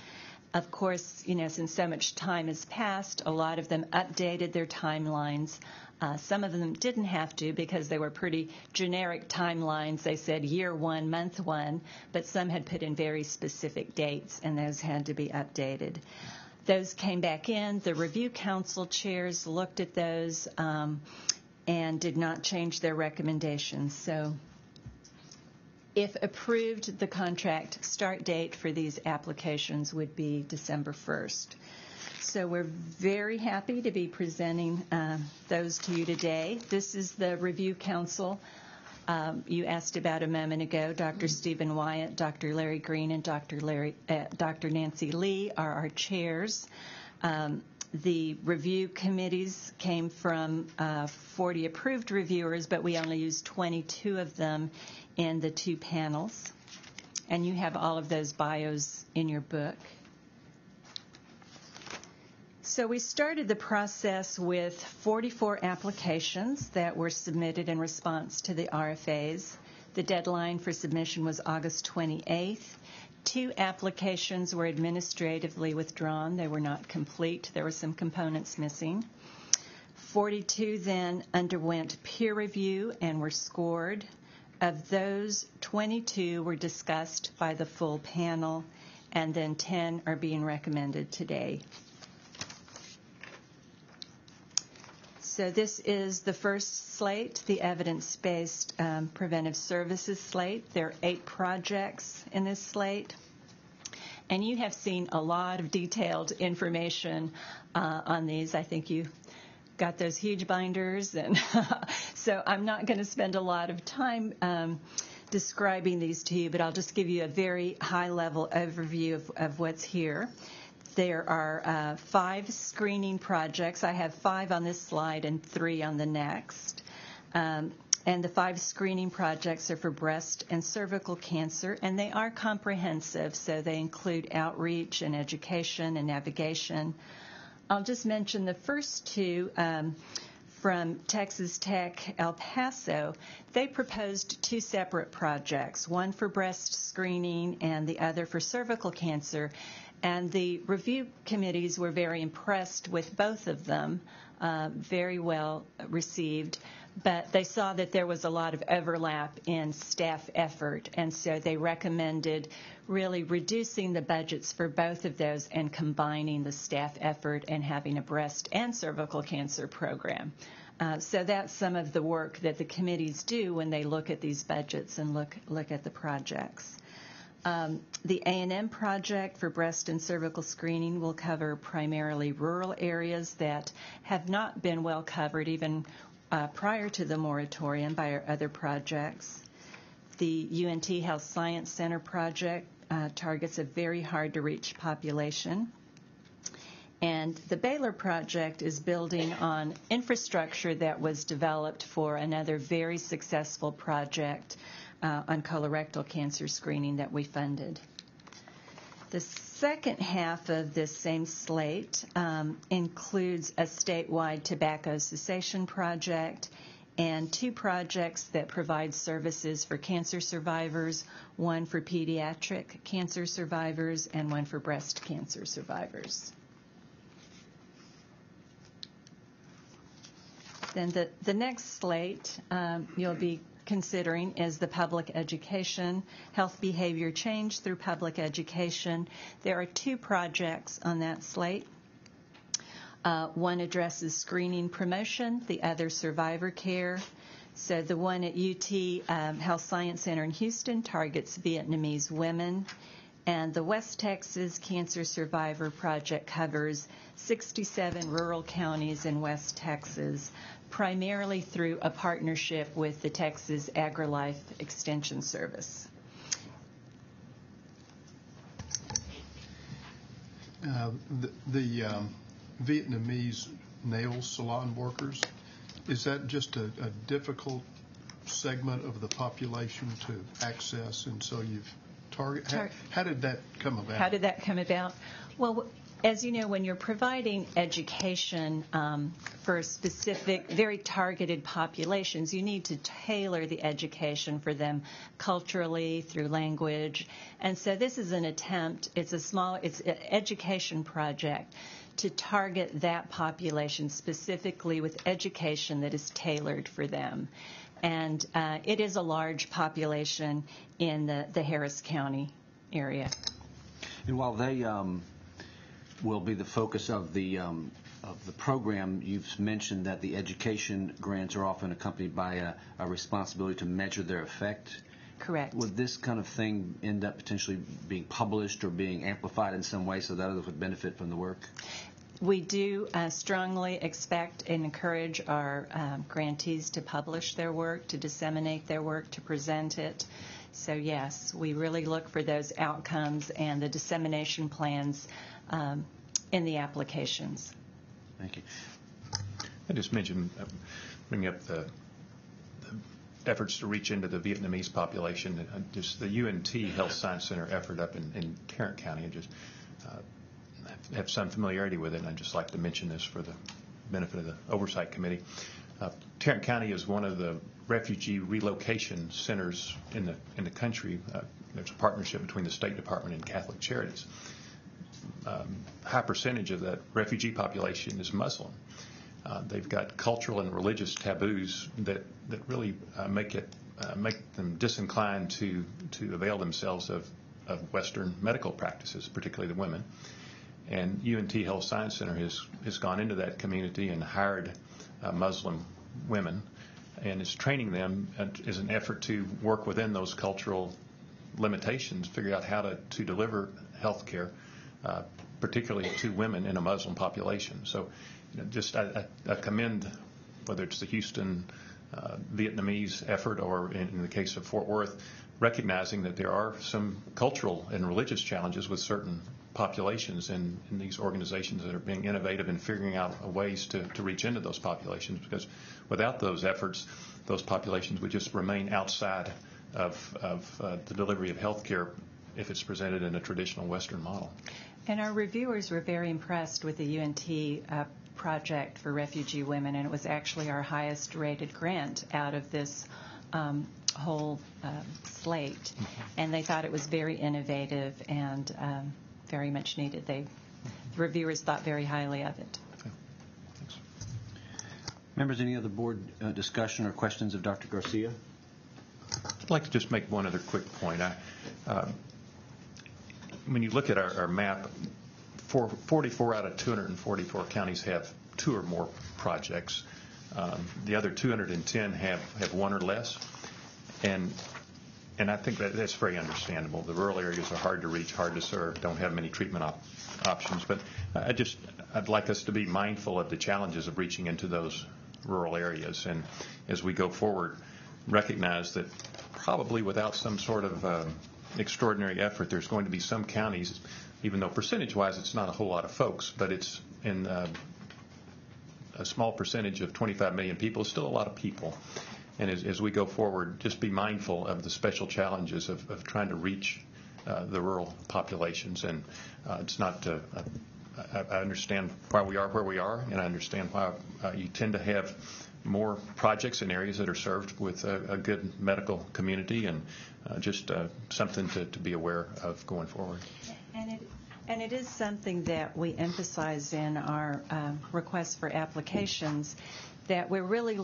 Of course, since so much time has passed, a lot of them updated their timelines. Some of them didn't have to because they were pretty generic timelines. They said year 1, month 1, but some had put in very specific dates, and those had to be updated. Those came back in. The Review Council chairs looked at those and did not change their recommendations. So if approved, the contract start date for these applications would be December 1st. So we're very happy to be presenting those to you today. This is the Review Council you asked about a moment ago. Dr. Stephen Wyatt, Dr. Larry Green, and Dr. Nancy Lee are our chairs. The review committees came from 40 approved reviewers, but we only used 22 of them in the 2 panels. And you have all of those bios in your book. So we started the process with 44 applications that were submitted in response to the RFAs. The deadline for submission was August 28th. 2 applications were administratively withdrawn. They were not complete. There were some components missing. 42 then underwent peer review and were scored. Of those, 22 were discussed by the full panel, and then 10 are being recommended today. So this is the first slate, the evidence-based preventive services slate. There are 8 projects in this slate. And you have seen a lot of detailed information on these. I think you got those huge binders. And so I'm not going to spend a lot of time describing these to you, but I'll just give you a very high-level overview of what's here. There are 5 screening projects. I have 5 on this slide and 3 on the next. And the 5 screening projects are for breast and cervical cancer, and they are comprehensive, so they include outreach and education and navigation. I'll just mention the first 2 from Texas Tech El Paso. They proposed 2 separate projects, one for breast screening and the other for cervical cancer. And the review committees were very impressed with both of them, very well received. But they saw that there was a lot of overlap in staff effort, and so they recommended really reducing the budgets for both of those and combining the staff effort and having a breast and cervical cancer program. So that's some of the work that the committees do when they look at these budgets and look at the projects. The A&M project for breast and cervical screening will cover primarily rural areas that have not been well covered even prior to the moratorium by our other projects. The UNT Health Science Center project targets a very hard-to-reach population. And the Baylor project is building on infrastructure that was developed for another very successful project on colorectal cancer screening that we funded. The second half of this same slate includes a statewide tobacco cessation project and 2 projects that provide services for cancer survivors, one for pediatric cancer survivors and one for breast cancer survivors. Then the next slate you'll be considering is the public education, health behavior change through public education. There are 2 projects on that slate. One addresses screening promotion, the other survivor care. So the one at UT Health Science Center in Houston targets Vietnamese women, and the West Texas Cancer Survivor Project covers 67 rural counties in West Texas, primarily through a partnership with the Texas AgriLife Extension Service. The Vietnamese nail salon workers, is that just a difficult segment of the population to access, and so you've targeted? How did that come about? How did that come about? Well, as you know, when you're providing education for specific, very targeted populations, you need to tailor the education for them culturally, through language. And so this is an attempt, it's an education project to target that population specifically with education that is tailored for them. And it is a large population in the Harris County area. And while they will be the focus of the program, you've mentioned that the education grants are often accompanied by a responsibility to measure their effect. Correct. Would this kind of thing end up potentially being published or being amplified in some way so that others would benefit from the work? We do strongly expect and encourage our grantees to publish their work, to disseminate their work, to present it. So yes, we really look for those outcomes and the dissemination plans in the applications. Thank you. I just mentioned, bring up the efforts to reach into the Vietnamese population. Just the UNT Health Science Center effort up in Tarrant County, and just have some familiarity with it, and I'd just like to mention this for the benefit of the Oversight Committee. Tarrant County is one of the refugee relocation centers in the country. There's a partnership between the State Department and Catholic Charities. High percentage of that refugee population is Muslim. They've got cultural and religious taboos that really make them disinclined to avail themselves of Western medical practices, particularly the women. And UNT Health Science Center has gone into that community and hired Muslim women, and is training them as an effort to work within those cultural limitations, figure out how to deliver health care, particularly to women in a Muslim population. So just I commend, whether it's the Houston Vietnamese effort, or in the case of Fort Worth, recognizing that there are some cultural and religious challenges with certain populations in these organizations that are being innovative and figuring out ways to reach into those populations, because without those efforts, those populations would just remain outside of the delivery of health care if it's presented in a traditional Western model. And our reviewers were very impressed with the UNT project for refugee women, and it was actually our highest rated grant out of this whole slate. Mm-hmm. And they thought it was very innovative and very much needed. The reviewers thought very highly of it. Okay. Thanks. Members, any other board discussion or questions of Dr. Garcia? I'd like to just make one other quick point. When you look at our map, 44 out of 244 counties have 2 or more projects. The other 210 have 1 or less. And I think that's very understandable. The rural areas are hard to reach, hard to serve, don't have many treatment options. But I'd like us to be mindful of the challenges of reaching into those rural areas. And as we go forward, recognize that probably without some sort of extraordinary effort, there's going to be some counties, even though percentage-wise it's not a whole lot of folks, but it's in a small percentage of 25 million people, is still a lot of people. And as we go forward, just be mindful of the special challenges of trying to reach the rural populations. And it's not I understand why we are where we are, and I understand why you tend to have more projects in areas that are served with a good medical community, and just something to be aware of going forward. And it is something that we emphasize in our requests for applications, that we're really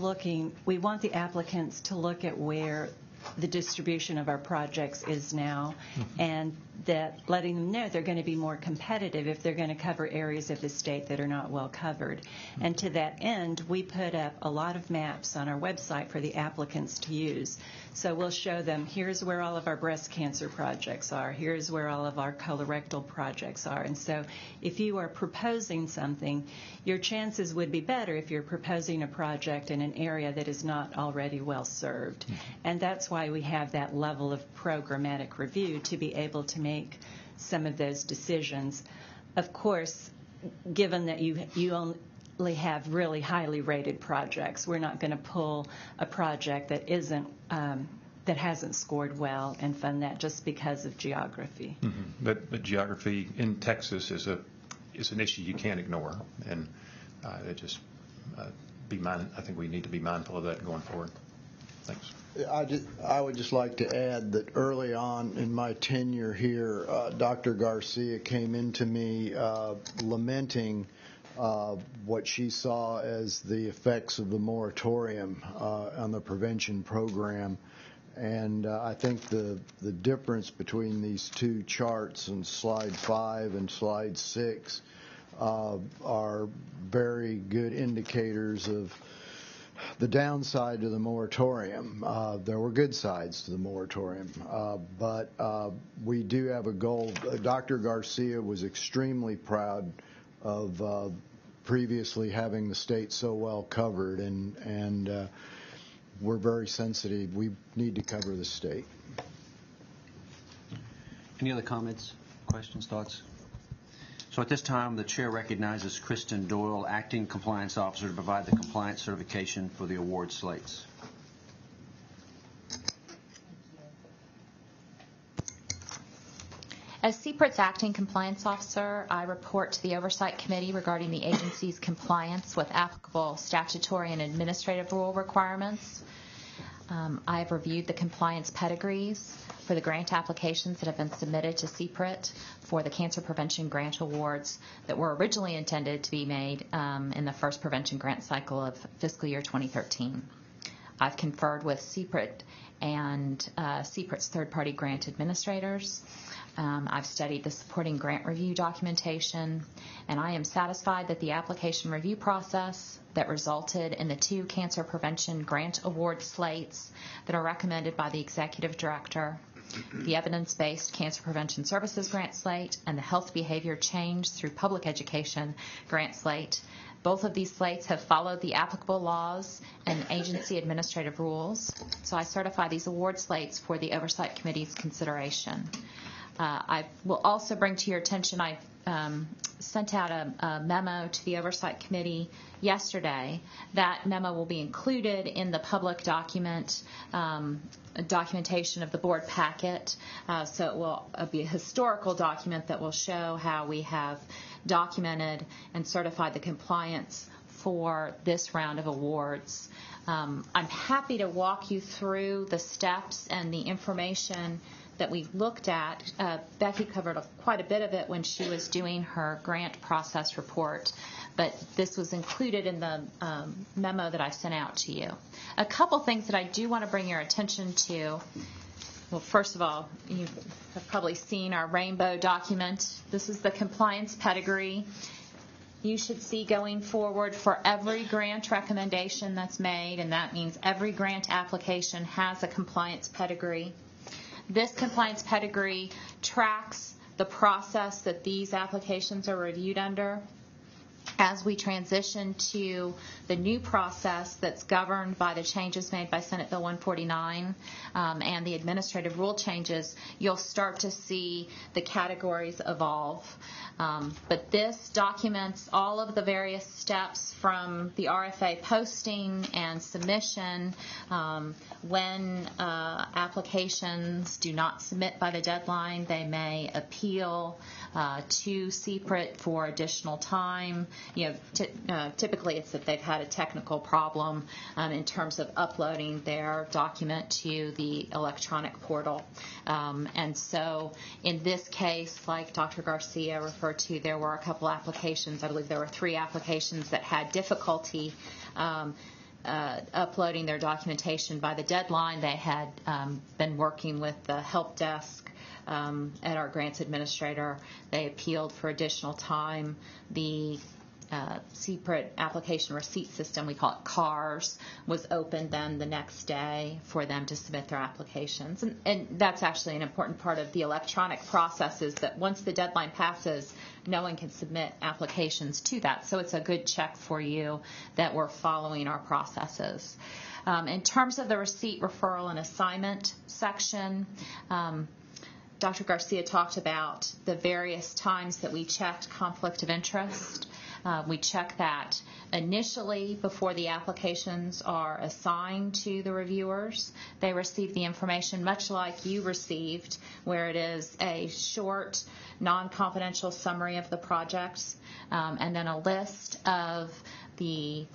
we want the applicants to look at where the distribution of our projects is now, and that letting them know they're going to be more competitive if they're going to cover areas of the state that are not well covered. And to that end, we put up a lot of maps on our website for the applicants to use. So we'll show them, here's where all of our breast cancer projects are, here's where all of our colorectal projects are. And so if you are proposing something, your chances would be better if you're proposing a project in an area that is not already well served. And that's why we have that level of programmatic review, to be able to make some of those decisions. Of course, given that you only have really highly rated projects, we're not going to pull a project that that hasn't scored well and fund that just because of geography. But geography in Texas is an issue you can't ignore, and I think we need to be mindful of that going forward. Thanks. I would just like to add that early on in my tenure here, Dr. Garcia came into me lamenting what she saw as the effects of the moratorium on the prevention program. And I think the difference between these two charts on slide 5 and slide 6 are very good indicators of the downside to the moratorium. There were good sides to the moratorium, but we do have a goal. Dr. Garcia was extremely proud of previously having the state so well covered, and we're very sensitive. We need to cover the state. Any other comments, questions, thoughts? So at this time, the chair recognizes Kristen Doyle, Acting Compliance Officer, to provide the compliance certification for the award slates. As CPRIT's Acting Compliance Officer, I report to the Oversight Committee regarding the agency's compliance with applicable statutory and administrative rule requirements. I have reviewed the compliance pedigrees for the grant applications that have been submitted to CPRIT for the cancer prevention grant awards that were originally intended to be made in the first prevention grant cycle of fiscal year 2013. I've conferred with CPRIT and CPRIT's third-party grant administrators. I've studied the supporting grant review documentation, and I am satisfied that the application review process that resulted in the 2 cancer prevention grant award slates that are recommended by the executive director the Evidence-Based Cancer Prevention Services grant slate, and the Health Behavior Change through Public Education grant slate. Both of these slates have followed the applicable laws and agency administrative rules, so I certify these award slates for the Oversight Committee's consideration. I will also bring to your attention, I sent out a memo to the Oversight Committee yesterday. That memo will be included in the public documentation of the board packet. So it will be a historical document that will show how we have documented and certified the compliance for this round of awards. I'm happy to walk you through the steps and the information that we looked at. Becky covered quite a bit of it when she was doing her grant process report, but this was included in the memo that I sent out to you. A couple things that I do want to bring your attention to. Well, first of all, you have probably seen our rainbow document. This is the compliance pedigree. You should see going forward for every grant recommendation that's made, and that means every grant application has a compliance pedigree. This compliance pedigree tracks the process that these applications are reviewed under. As we transition to the new process that's governed by the changes made by Senate Bill 149 and the administrative rule changes, you'll start to see the categories evolve. But this documents all of the various steps from the RFA posting and submission, when applications do not submit by the deadline, they may appeal to CPRIT for additional time. Typically it's that they've had a technical problem in terms of uploading their document to the electronic portal. And so in this case, like Dr. Garcia referred to, there were a couple applications. I believe there were 3 applications that had difficulty uploading their documentation by the deadline. They had been working with the help desk at our grants administrator. They appealed for additional time. The CPRIT application receipt system, we call it CARS, was opened then the next day for them to submit their applications. And that's actually an important part of the electronic process, is that once the deadline passes, no one can submit applications to that. So it's a good check for you that we're following our processes. In terms of the receipt, referral, and assignment section, Dr. Garcia talked about the various times that we checked conflict of interest. We check that initially before the applications are assigned to the reviewers. They receive the information much like you received, where it is a short, non-confidential summary of the projects, and then a list of the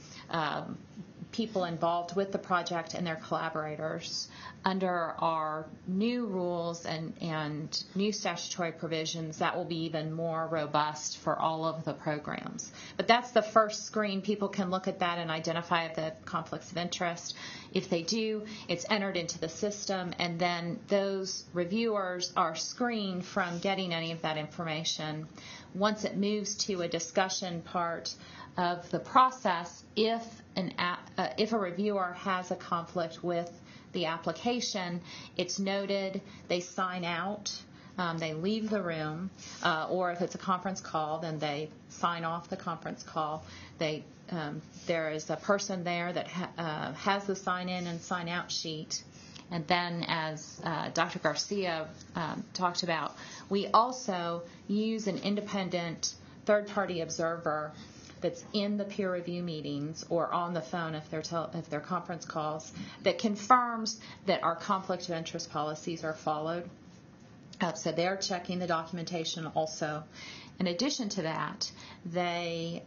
people involved with the project and their collaborators. Under our new rules and new statutory provisions, that will be even more robust for all of the programs. But that's the first screen. People can look at that and identify the conflicts of interest. If they do, it's entered into the system, and then those reviewers are screened from getting any of that information. Once it moves to a discussion part of the process, if a reviewer has a conflict with the application, it's noted, they sign out, they leave the room, or if it's a conference call, then they sign off the conference call. There is a person there that has the sign-in and sign-out sheet. And then, as Dr. Garcia talked about, we also use an independent third-party observer that's in the peer review meetings or on the phone if they're conference calls, that confirms that our conflict of interest policies are followed. So they're checking the documentation also. In addition to that, they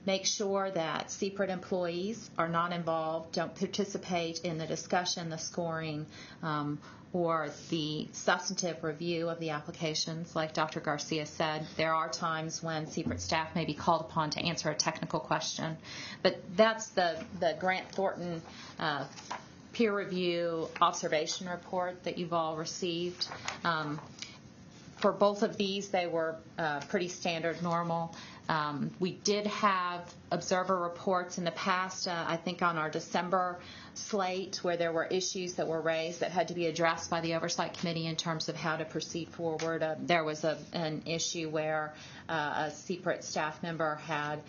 make sure that CPRIT employees are not involved, don't participate in the discussion, the scoring, or the substantive review of the applications. Like Dr. Garcia said, there are times when CPRIT staff may be called upon to answer a technical question. But that's the Grant Thornton peer review observation report that you've all received. For both of these, they were pretty standard, normal. We did have observer reports in the past, I think on our December slate, where there were issues that were raised that had to be addressed by the Oversight Committee in terms of how to proceed forward. There was an issue where a CPRIT staff member had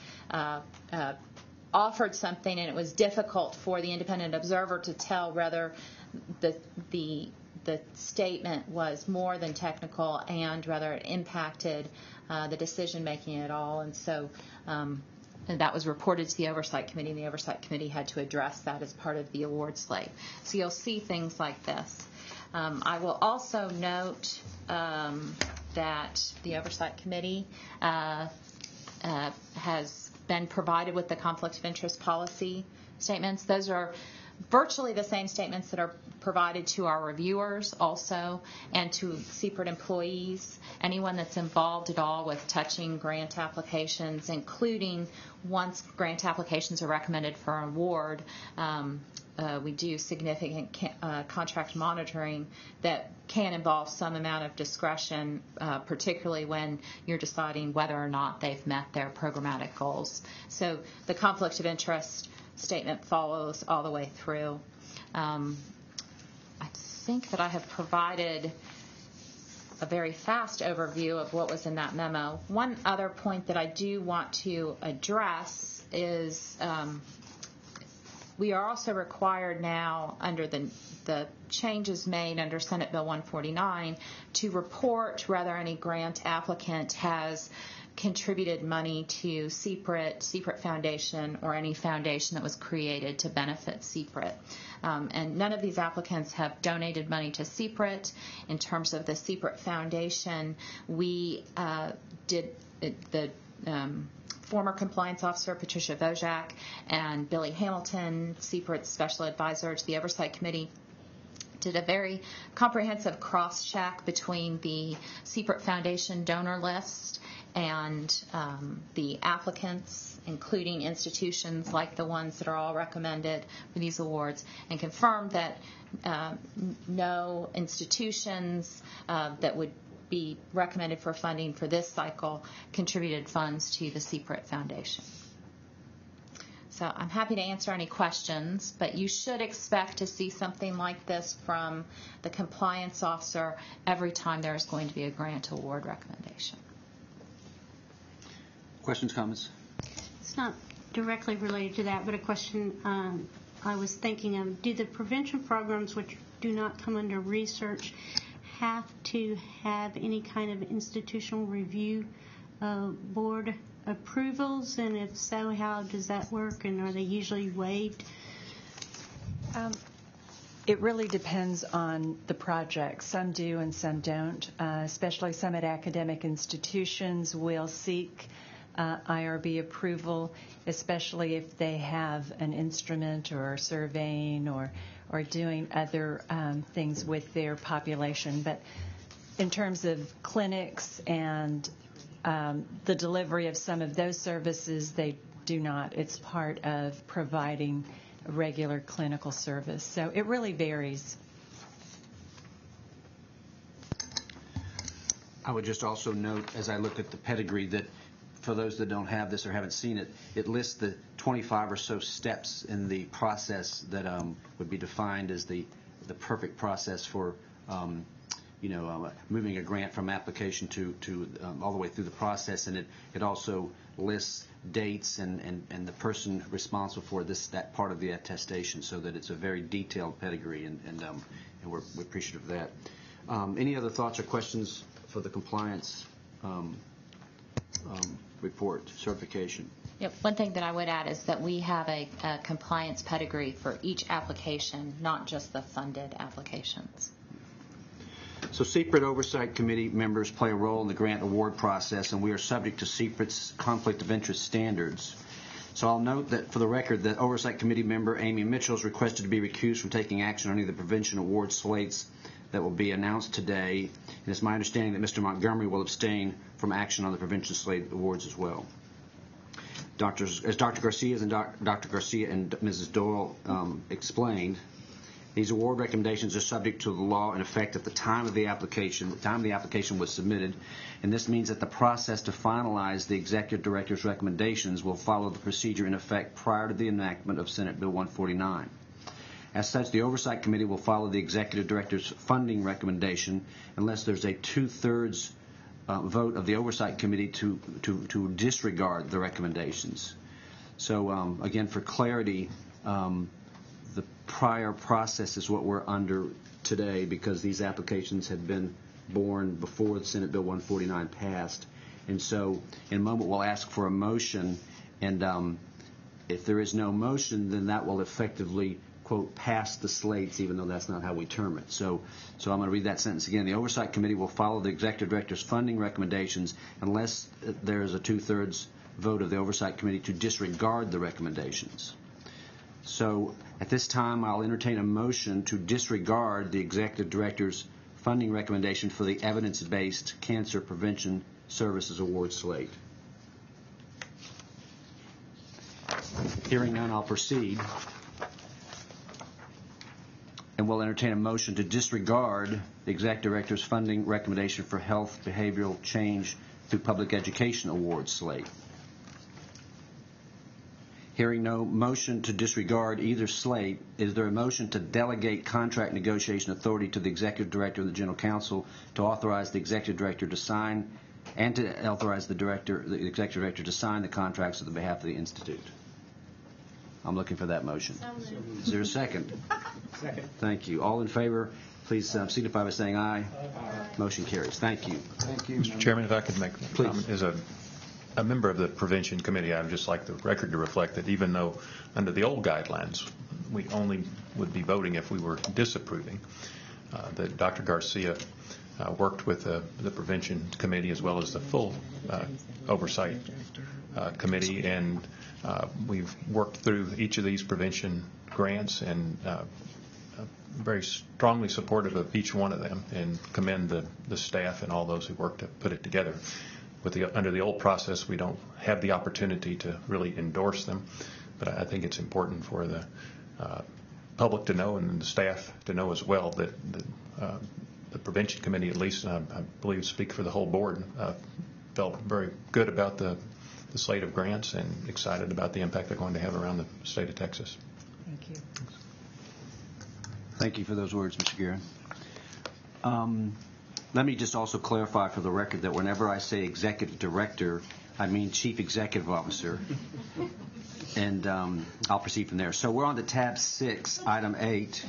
offered something, and it was difficult for the independent observer to tell whether the statement was more than technical and whether it impacted the decision making at all. And so and that was reported to the Oversight Committee, and the Oversight Committee had to address that as part of the award slate. So you'll see things like this. I will also note that the Oversight Committee has been provided with the conflict of interest policy statements. Those are virtually the same statements that are provided to our reviewers also, and to CPRIT employees, anyone that's involved at all with touching grant applications, including once grant applications are recommended for an award. We do significant contract monitoring that can involve some amount of discretion, particularly when you're deciding whether or not they've met their programmatic goals. So the conflict of interest statement follows all the way through. I think that I have provided a very fast overview of what was in that memo. One other point that I do want to address is we are also required now, under the changes made under Senate Bill 149, to report whether any grant applicant has contributed money to CPRIT Foundation, or any foundation that was created to benefit CPRIT. And none of these applicants have donated money to CPRIT. In terms of the CPRIT Foundation, we did the former compliance officer Patricia Vojak and Billy Hamilton, CPRIT's special advisor to the Oversight Committee, did a very comprehensive cross-check between the CPRIT Foundation donor list and the applicants, including institutions like the ones that are all recommended for these awards, and confirmed that no institutions that would be recommended for funding for this cycle contributed funds to the CPRIT Foundation. So I'm happy to answer any questions, but you should expect to see something like this from the compliance officer every time there's going to be a grant award recommendation. Questions, comments? It's not directly related to that, but a question I was thinking of. Do the prevention programs, which do not come under research, have to have any kind of institutional review board approvals? And if so, how does that work? And are they usually waived? It really depends on the project. Some do and some don't, especially some at academic institutions will seek IRB approval, especially if they have an instrument or surveying or doing other things with their population. But in terms of clinics and the delivery of some of those services, they do not. It's part of providing a regular clinical service. So it really varies. I would just also note, as I looked at the pedigree, that for those that don't have this or haven't seen it, it lists the 25 or so steps in the process that would be defined as the perfect process for moving a grant from application to all the way through the process. And it also lists dates and the person responsible for that part of the attestation, so that it's a very detailed pedigree, and we're appreciative of that. Any other thoughts or questions for the compliance report certification? Yep. One thing that I would add is that we have a compliance pedigree for each application, not just the funded applications. So CPRIT Oversight Committee members play a role in the grant award process, and we are subject to CPRIT's conflict of interest standards. So I'll note that for the record that Oversight Committee member Amy Mitchell is requested to be recused from taking action on any of the prevention award slates that will be announced today. And it's my understanding that Mr. Montgomery will abstain from action on the prevention slate awards as well. As Dr. Garcia and Dr. Garcia and Mrs. Doyle explained, These award recommendations are subject to the law in effect at the time of the application was submitted, and this means that the process to finalize the executive director's recommendations will follow the procedure in effect prior to the enactment of Senate Bill 149. As such, the Oversight Committee will follow the executive director's funding recommendation unless there's a two-thirds vote of the Oversight Committee to disregard the recommendations. So, again, for clarity, the prior process is what we're under today because these applications had been born before the Senate Bill 149 passed. And so in a moment we'll ask for a motion, and if there is no motion, then that will effectively, quote, pass the slates, even though that's not how we term it. So I'm going to read that sentence again. The Oversight Committee will follow the Executive Director's funding recommendations unless there is a two-thirds vote of the Oversight Committee to disregard the recommendations. So at this time, I'll entertain a motion to disregard the Executive Director's funding recommendation for the Evidence-Based Cancer Prevention Services Award slate. Hearing none, I'll proceed. And we'll entertain a motion to disregard the Executive Director's funding recommendation for Health Behavioral Change through Public Education Award slate. Hearing no motion to disregard either slate, is there a motion to delegate contract negotiation authority to the Executive Director and the General Counsel to authorize the Executive Director to sign and to authorize the Executive Director to sign the contracts on the behalf of the Institute? I'm looking for that motion. Is there a second? Second. Thank you. All in favor, please signify by saying aye. Aye. Motion carries. Thank you. Thank you. Mr. Chairman, if I could make a comment. As a member of the Prevention Committee, I would just like the record to reflect that even though under the old guidelines we only would be voting if we were disapproving, that Dr. Garcia worked with the Prevention Committee as well as the full Oversight Committee, and we've worked through each of these prevention grants and very strongly supportive of each one of them, and commend the staff and all those who worked to put it together. Under the old process, we don't have the opportunity to really endorse them, but I think it's important for the public to know and the staff to know as well that the Prevention Committee, at least, and I believe speak for the whole board, felt very good about the slate of grants and excited about the impact they're going to have around the state of Texas. Thank you. Thank you for those words, Mr. Guerin. Let me just also clarify for the record that whenever I say Executive Director, I mean Chief Executive Officer. And I'll proceed from there. So we're on to tab 6, item 8,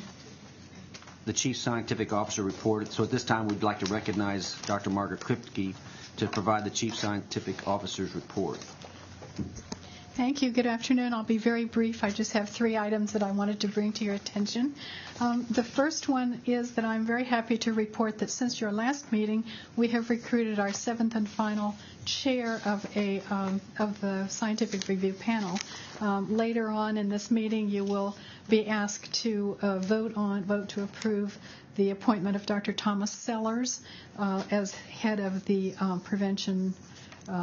the Chief Scientific Officer report. So at this time, we'd like to recognize Dr. Margaret Kripke to provide the Chief Scientific Officer's report. Thank you. Good afternoon. I'll be very brief. I just have 3 items that I wanted to bring to your attention. The first one is that I'm very happy to report that since your last meeting, we have recruited our 7th and final chair of the scientific review panel. Later on in this meeting, you will be asked to vote to approve the appointment of Dr. Thomas Sellers as head of the Prevention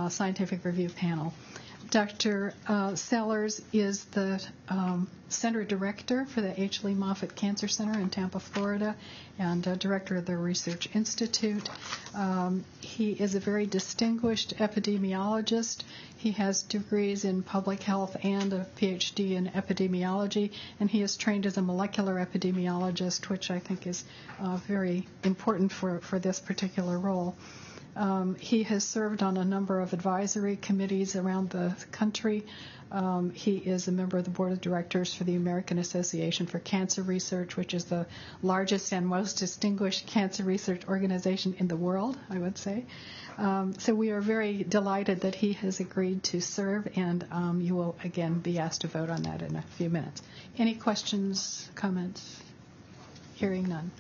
Scientific Review Panel. Dr. Sellers is the Center Director for the H. Lee Moffitt Cancer Center in Tampa, Florida, and Director of the Research Institute. He is a very distinguished epidemiologist. He has degrees in public health and a PhD in epidemiology, and he is trained as a molecular epidemiologist, which I think is very important for this particular role. He has served on a number of advisory committees around the country. He is a member of the board of directors for the American Association for Cancer Research, which is the largest and most distinguished cancer research organization in the world, I would say. So we are very delighted that he has agreed to serve, and you will again be asked to vote on that in a few minutes. Any questions, comments? Hearing none.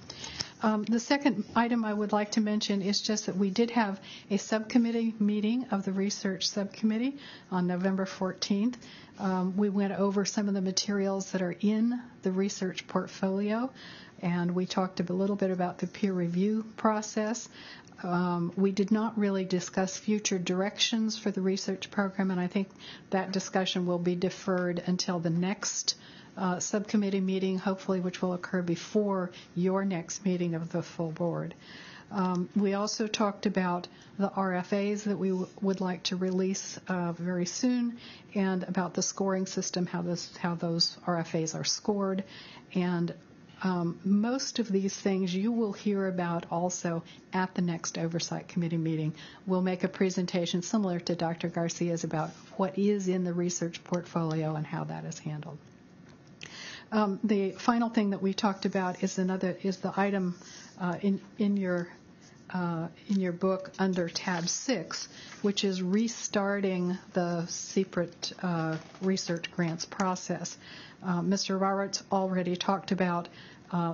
The second item I would like to mention is just that we did have a subcommittee meeting of the research subcommittee on November 14th. We went over some of the materials that are in the research portfolio, and we talked a little bit about the peer review process. We did not really discuss future directions for the research program, and I think that discussion will be deferred until the next subcommittee meeting, hopefully, which will occur before your next meeting of the full board. We also talked about the RFAs that we would like to release very soon, and about the scoring system, how those RFAs are scored. And most of these things you will hear about also at the next Oversight Committee meeting. We'll make a presentation similar to Dr. Garcia's about what is in the research portfolio and how that is handled. The final thing that we talked about is the item in your book under tab 6, which is restarting the CPRIT research grants process. Mr. Roberts already talked about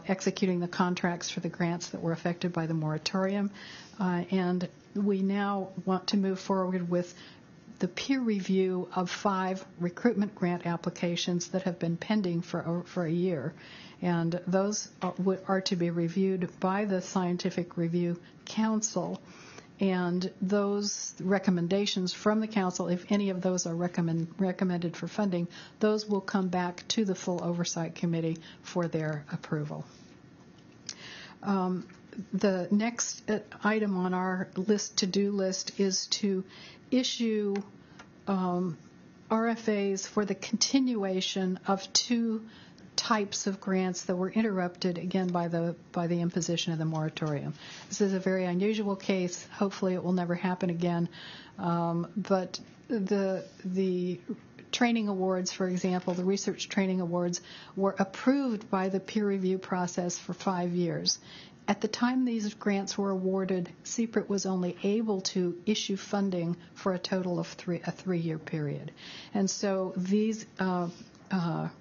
executing the contracts for the grants that were affected by the moratorium, and we now want to move forward with the peer review of 5 recruitment grant applications that have been pending for a year. And those are to be reviewed by the Scientific Review Council. And those recommendations from the council, if any of those are recommended for funding, those will come back to the full Oversight Committee for their approval. The next item on our to-do list is to issue RFAs for the continuation of 2 types of grants that were interrupted again by the imposition of the moratorium. This is a very unusual case. Hopefully it will never happen again. But the training awards, for example, the research training awards, were approved by the peer review process for 5 years. At the time these grants were awarded, CPRIT was only able to issue funding for a total of a 3-year period. And so these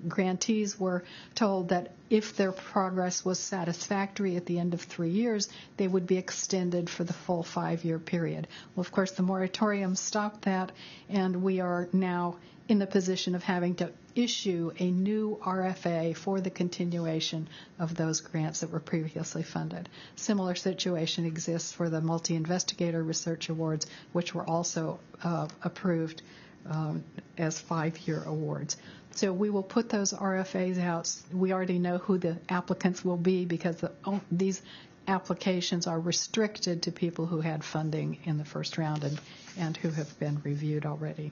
grantees were told that if their progress was satisfactory at the end of 3 years, they would be extended for the full 5-year period. Well, of course, the moratorium stopped that, and we are now in the position of having to issue a new RFA for the continuation of those grants that were previously funded. Similar situation exists for the multi-investigator research awards, which were also approved as 5-year awards. So we will put those RFAs out. We already know who the applicants will be because these applications are restricted to people who had funding in the first round and who have been reviewed already.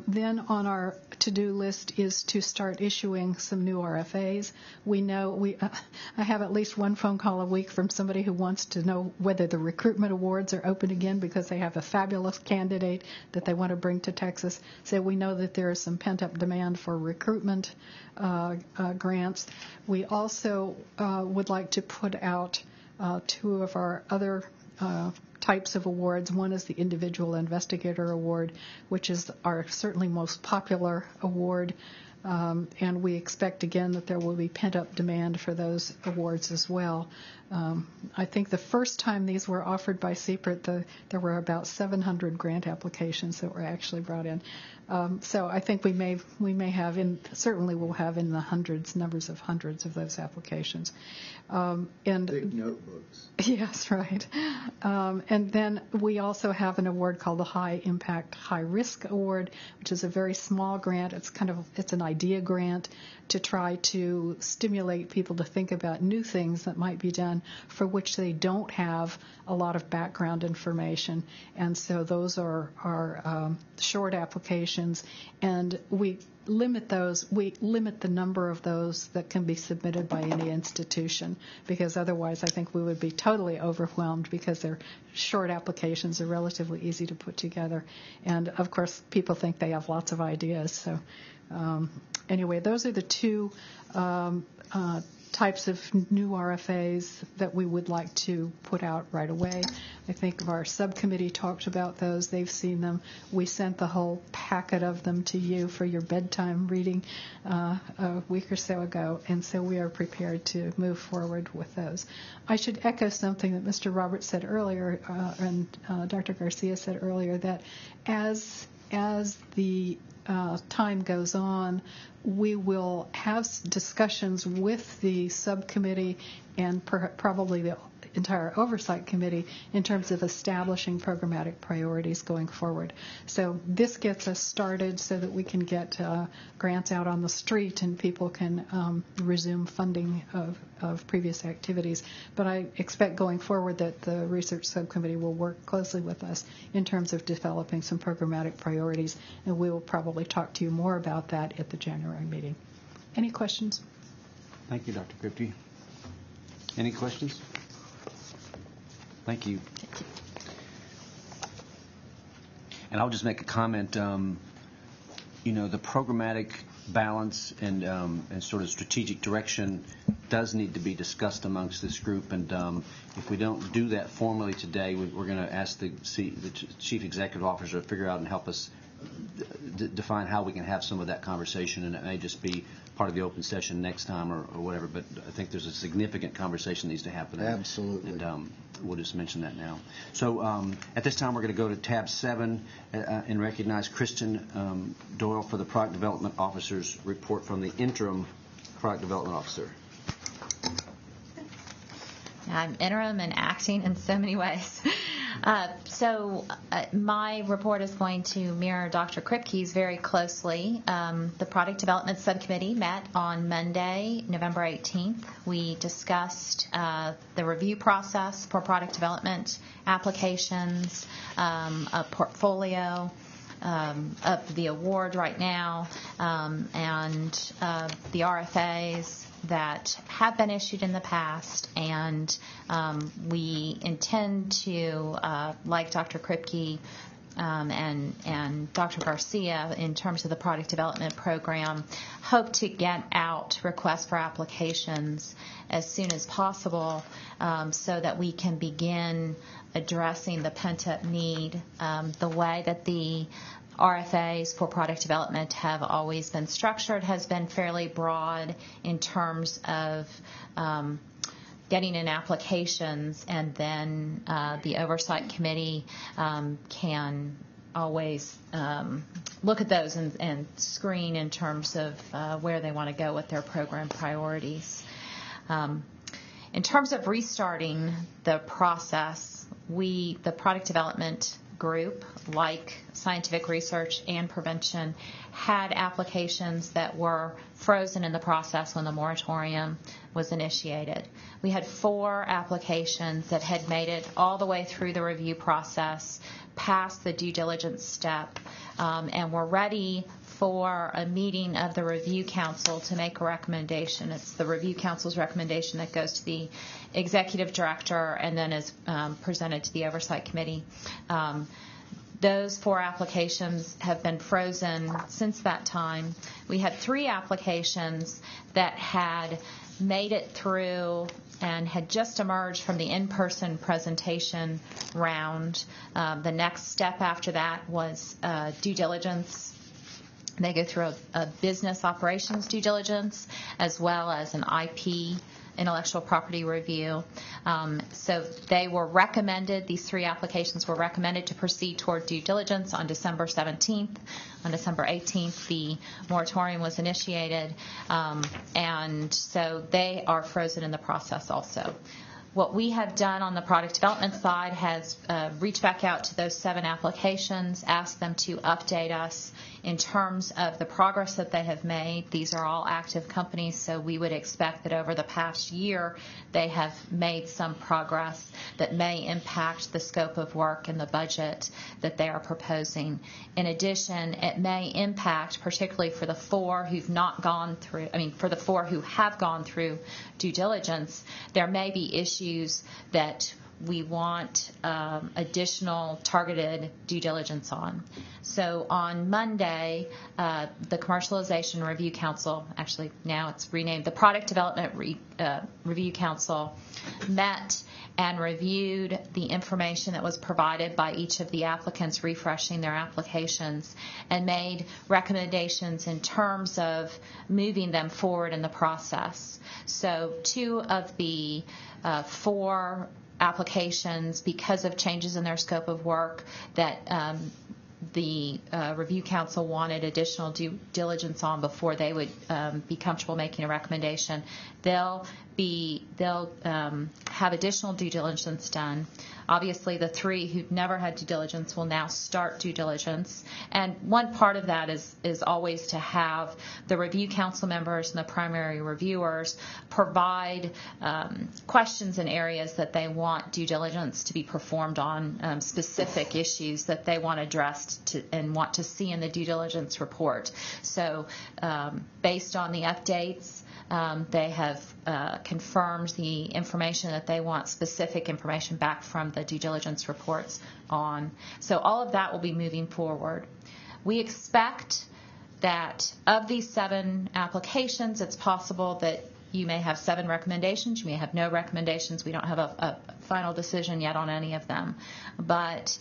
Then on our to-do list is to start issuing some new RFAs. We know I have at least one phone call a week from somebody who wants to know whether the recruitment awards are open again because they have a fabulous candidate that they want to bring to Texas. So we know that there is some pent-up demand for recruitment grants. We also would like to put out 2 of our other types of awards. One is the Individual Investigator Award, which is our certainly most popular award, and we expect again that there will be pent-up demand for those awards as well. I think the first time these were offered by CPRIT, there were about 700 grant applications that were actually brought in. So I think we may have certainly we'll have in the numbers of hundreds of those applications. And big notebooks. Yes, right. And then we also have an award called the High Impact, High Risk Award, which is a very small grant. It's an idea grant to try to stimulate people to think about new things that might be done for which they don't have a lot of background information. And so those are short applications, and we limit the number of those that can be submitted by any institution, because otherwise I think we would be totally overwhelmed because they're short applications are relatively easy to put together. And of course people think they have lots of ideas. So anyway, those are the 2 types of new RFAs that we would like to put out right away. I think our subcommittee talked about those. They've seen them. We sent the whole packet of them to you for your bedtime reading a week or so ago, and so we are prepared to move forward with those. I should echo something that Mr. Roberts said earlier and Dr. Garcia said earlier, that as the time goes on, we will have discussions with the subcommittee and probably entire Oversight Committee in terms of establishing programmatic priorities going forward. So this gets us started so that we can get grants out on the street and people can resume funding of previous activities. But I expect going forward that the research subcommittee will work closely with us in terms of developing some programmatic priorities, and we will probably talk to you more about that at the January meeting. Any questions? Thank you, Dr. Kripke. Any questions? Thank you. And I'll just make a comment. The programmatic balance and sort of strategic direction does need to be discussed amongst this group. And if we don't do that formally today, we're going to ask the chief executive officer to figure out and help us define how we can have some of that conversation. And it may just be part of the open session next time or whatever. But I think there's a significant conversation that needs to happen. Absolutely. And we'll just mention that now. So at this time, we're going to go to tab 7 and recognize Kristen Doyle for the Product Development Officer's report from the interim Product Development Officer. I'm interim and acting in so many ways. So my report is going to mirror Dr. Kripke's very closely. The Product Development Subcommittee met on Monday, November 18th. We discussed the review process for product development applications, a portfolio of the award right now, and the RFAs that have been issued in the past, and we intend to, like Dr. Kripke and Dr. Garcia, in terms of the product development program, hope to get out requests for applications as soon as possible so that we can begin addressing the pent-up need the way that the RFAs for product development have always been structured has been fairly broad in terms of getting in applications, and then the Oversight Committee can always look at those and screen in terms of where they want to go with their program priorities. In terms of restarting the process, the product development group, like scientific research and prevention, had applications that were frozen in the process when the moratorium was initiated. We had 4 applications that had made it all the way through the review process, past the due diligence step, and were ready for a meeting of the Review Council to make a recommendation. It's the Review Council's recommendation that goes to the Executive Director and then is presented to the Oversight Committee. Those 4 applications have been frozen since that time. We had 3 applications that had made it through and had just emerged from the in-person presentation round. The next step after that was due diligence. They go through a business operations due diligence as well as an IP, intellectual property review. So they were recommended, these 3 applications were recommended to proceed toward due diligence on December 17th. On December 18th, the moratorium was initiated, and so they are frozen in the process also. What we have done on the product development side has reached back out to those 7 applications, asked them to update us in terms of the progress that they have made. These are all active companies, so we would expect that over the past year they have made some progress that may impact the scope of work and the budget that they are proposing. In addition, it may impact, particularly for the 4 who've not gone through, for the 4 who have gone through due diligence, there may be issues that we want additional targeted due diligence on. So on Monday, the Commercialization Review Council, actually now it's renamed the Product Development Review Council, met and reviewed the information that was provided by each of the applicants refreshing their applications and made recommendations in terms of moving them forward in the process. So 2 of the 4 applications, because of changes in their scope of work that the Review Council wanted additional due diligence on before they would be comfortable making a recommendation, they'll they'll have additional due diligence done. Obviously, the 3 who've never had due diligence will now start due diligence. And one part of that is always to have the review council members and the primary reviewers provide questions in areas that they want due diligence to be performed on, specific issues that they want addressed and want to see in the due diligence report. So based on the updates, they have confirmed the information that they want, specific information back from the due diligence reports on. So all of that will be moving forward. We expect that of these 7 applications, it's possible that you may have 7 recommendations, you may have no recommendations. We don't have a final decision yet on any of them. But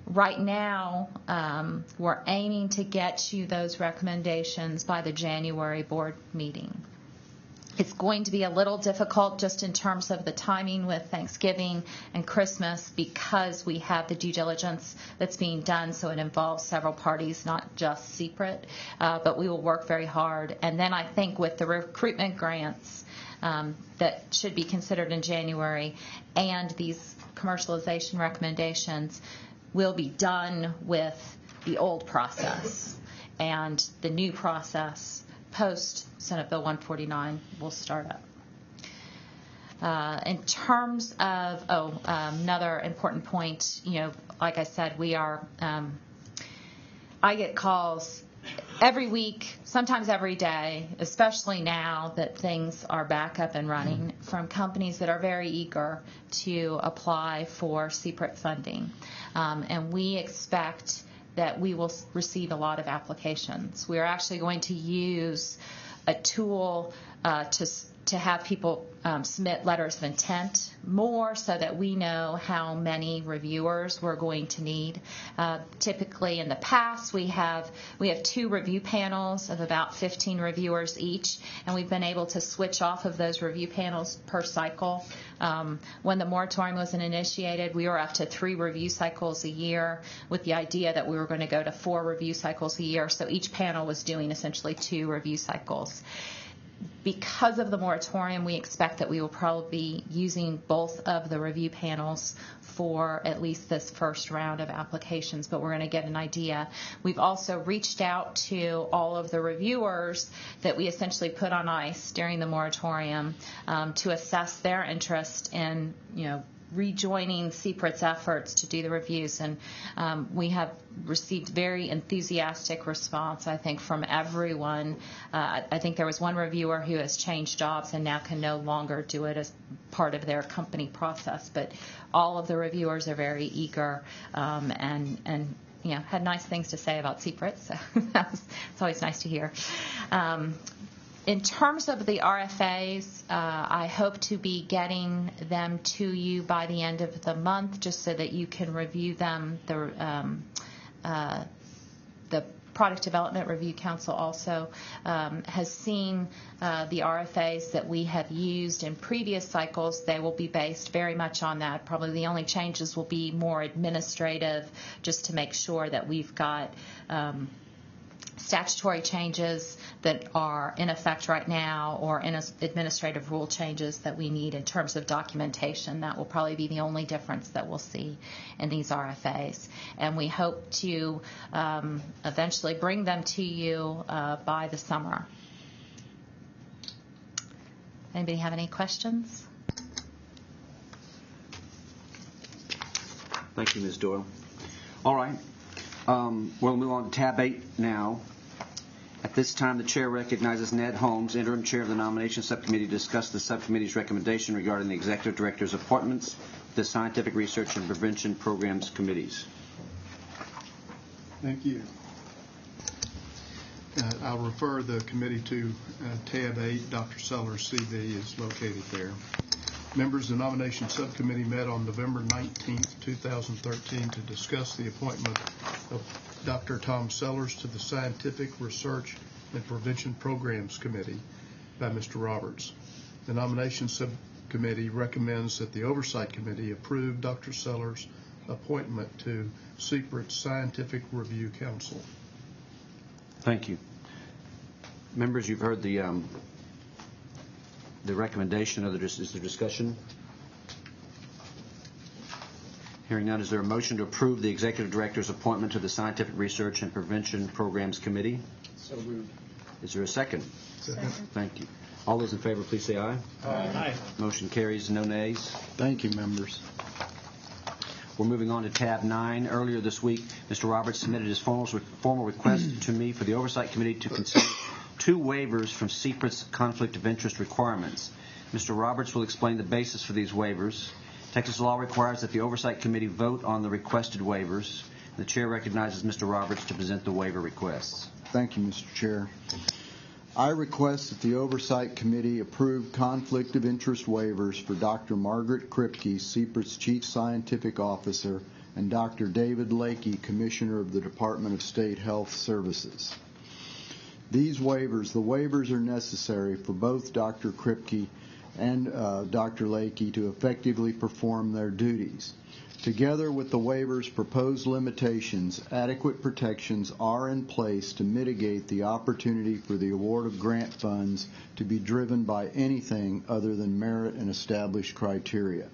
right now, we're aiming to get you those recommendations by the January board meeting. It's going to be a little difficult just in terms of the timing with Thanksgiving and Christmas because we have the due diligence that's being done, so it involves several parties, not just Secret, but we will work very hard. And then I think with the recruitment grants that should be considered in January and these commercialization recommendations, we'll be done with the old process, and the new process post Senate Bill 149 will start up. In terms of, another important point, like I said, we are, I get calls every week, sometimes every day, especially now that things are back up and running, from companies that are very eager to apply for CPRIT funding. And we expect that we will receive a lot of applications. We are actually going to use a tool to have people submit letters of intent more so that we know how many reviewers we're going to need. Typically in the past we have 2 review panels of about 15 reviewers each, and we've been able to switch off of those review panels per cycle. When the moratorium was initiated, we were up to 3 review cycles a year with the idea that we were going to go to 4 review cycles a year, so each panel was doing essentially 2 review cycles. Because of the moratorium, we expect that we will probably be using both of the review panels for at least this first round of applications, but we're going to get an idea. We've also reached out to all of the reviewers that we essentially put on ice during the moratorium to assess their interest in, rejoining CPRIT's efforts to do the reviews, and we have received very enthusiastic response, I think, from everyone. I think there was one reviewer who has changed jobs and now can no longer do it as part of their company process, but all of the reviewers are very eager and had nice things to say about CPRIT, so it's always nice to hear. In terms of the RFAs, I hope to be getting them to you by the end of the month, just so that you can review them. The Product Development Review Council also has seen the RFAs that we have used in previous cycles. They will be based very much on that. Probably the only changes will be more administrative, just to make sure that we've got statutory changes that are in effect right now, or in administrative rule changes that we need in terms of documentation. That will probably be the only difference that we'll see in these RFAs. And we hope to eventually bring them to you by the summer. Anybody have any questions? Thank you, Ms. Doyle. All right. We'll move on to tab 8 now. At this time, the chair recognizes Ned Holmes, interim chair of the nomination subcommittee, to discuss the subcommittee's recommendation regarding the executive director's appointments to the scientific research and prevention programs committees. Thank you. I'll refer the committee to tab 8. Dr. Sellers' CV is located there. Members of the nomination subcommittee met on November 19, 2013 to discuss the appointment of Dr. Tom Sellers to the Scientific Research and Prevention Programs Committee by Mr. Roberts. The nomination subcommittee recommends that the Oversight Committee approve Dr. Sellers' appointment to CPRIT's Scientific Review Council. Thank you. Members, you've heard the the recommendation. Is there discussion? Hearing none, is there a motion to approve the Executive Director's appointment to the Scientific Research and Prevention Programs Committee? So moved. Is there a second? Second. Thank you. All those in favor, please say aye. Aye. Motion carries, no nays. Thank you, members. We're moving on to tab 9. Earlier this week, Mr. Roberts submitted his formal request to me for the Oversight Committee to consider 2 waivers from CPRIT's conflict of interest requirements. Mr. Roberts will explain the basis for these waivers. Texas law requires that the Oversight Committee vote on the requested waivers. The Chair recognizes Mr. Roberts to present the waiver requests. Thank you, Mr. Chair. I request that the Oversight Committee approve conflict of interest waivers for Dr. Margaret Kripke, CPRIT's Chief Scientific Officer, and Dr. David Lakey, Commissioner of the Department of State Health Services. The waivers are necessary for both Dr. Kripke and Dr. Lakey to effectively perform their duties. Together with the waiver's proposed limitations, adequate protections are in place to mitigate the opportunity for the award of grant funds to be driven by anything other than merit and established criteria.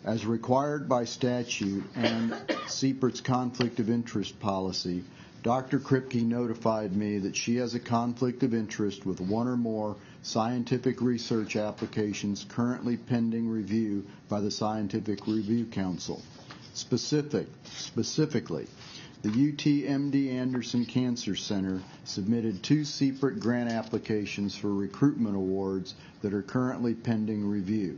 As required by statute and CPRIT's conflict of interest policy, Dr. Kripke notified me that she has a conflict of interest with one or more scientific research applications currently pending review by the Scientific Review Council. Specifically, the UT MD Anderson Cancer Center submitted 2 CPRIT grant applications for recruitment awards that are currently pending review.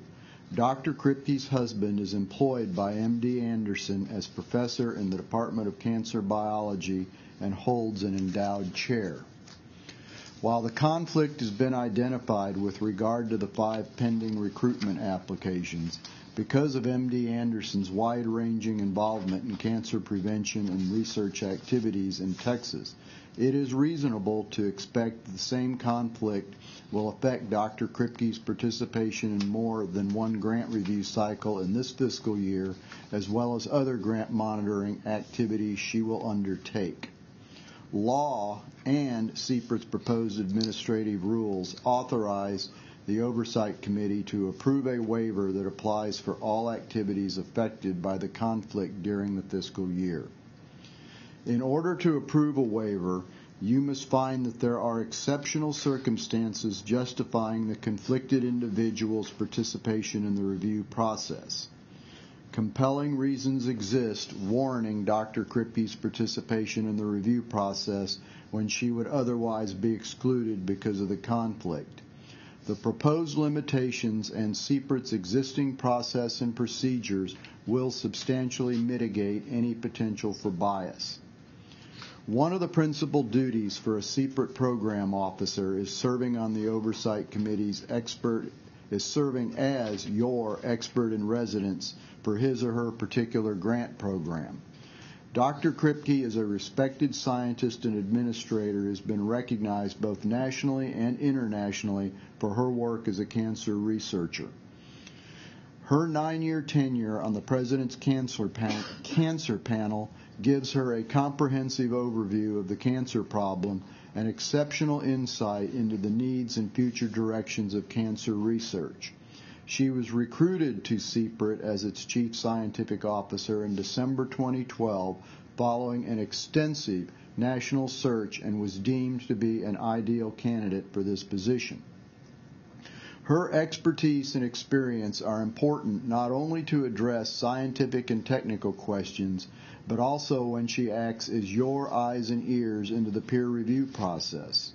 Dr. Kripke's husband is employed by MD Anderson as professor in the Department of Cancer Biology and holds an endowed chair. While the conflict has been identified with regard to the 5 pending recruitment applications, because of MD Anderson's wide-ranging involvement in cancer prevention and research activities in Texas, it is reasonable to expect the same conflict will affect Dr. Kripke's participation in more than one grant review cycle in this fiscal year, as well as other grant monitoring activities she will undertake. Law and CPRIT's proposed administrative rules authorize the Oversight Committee to approve a waiver that applies for all activities affected by the conflict during the fiscal year. In order to approve a waiver, you must find that there are exceptional circumstances justifying the conflicted individual's participation in the review process. Compelling reasons exist warranting Dr. Kripke's participation in the review process when she would otherwise be excluded because of the conflict. The proposed limitations and CPRIT's existing process and procedures will substantially mitigate any potential for bias. One of the principal duties for a CPRIT program officer is serving on the Oversight Committee's serving as your expert in residence for his or her particular grant program. Dr. Kripke is a respected scientist and administrator who has been recognized both nationally and internationally for her work as a cancer researcher. Her 9-year tenure on the President's Cancer Panel gives her a comprehensive overview of the cancer problem and exceptional insight into the needs and future directions of cancer research. She was recruited to CPRIT as its Chief Scientific Officer in December 2012 following an extensive national search and was deemed to be an ideal candidate for this position. Her expertise and experience are important not only to address scientific and technical questions, but also when she acts as your eyes and ears into the peer review process.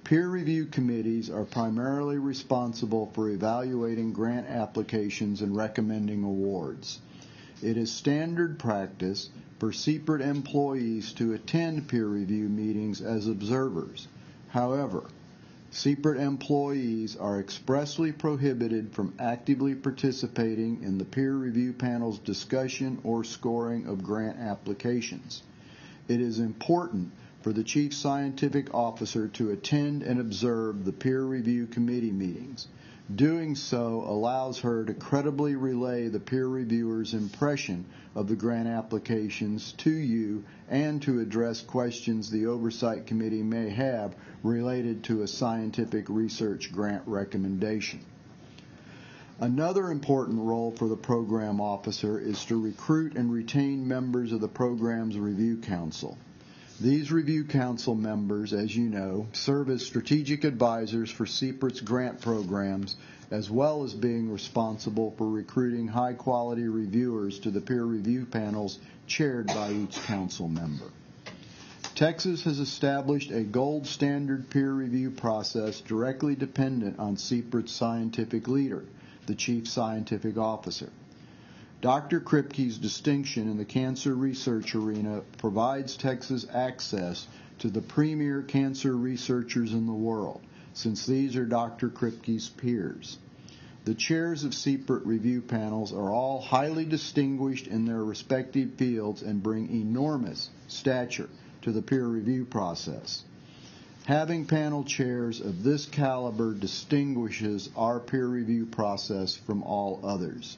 Peer review committees are primarily responsible for evaluating grant applications and recommending awards. It is standard practice for CPRIT employees to attend peer review meetings as observers. However, CPRIT employees are expressly prohibited from actively participating in the peer review panel's discussion or scoring of grant applications. It is important for the Chief Scientific Officer to attend and observe the peer review committee meetings. Doing so allows her to credibly relay the peer reviewer's impression of the grant applications to you and to address questions the Oversight Committee may have related to a scientific research grant recommendation. Another important role for the program officer is to recruit and retain members of the program's review council. These review council members, as you know, serve as strategic advisors for CPRIT's grant programs, as well as being responsible for recruiting high-quality reviewers to the peer review panels chaired by each council member. Texas has established a gold standard peer review process directly dependent on CPRIT's scientific leader, the Chief Scientific Officer. Dr. Kripke's distinction in the cancer research arena provides Texas access to the premier cancer researchers in the world, since these are Dr. Kripke's peers. The chairs of CPRIT review panels are all highly distinguished in their respective fields and bring enormous stature to the peer review process. Having panel chairs of this caliber distinguishes our peer review process from all others.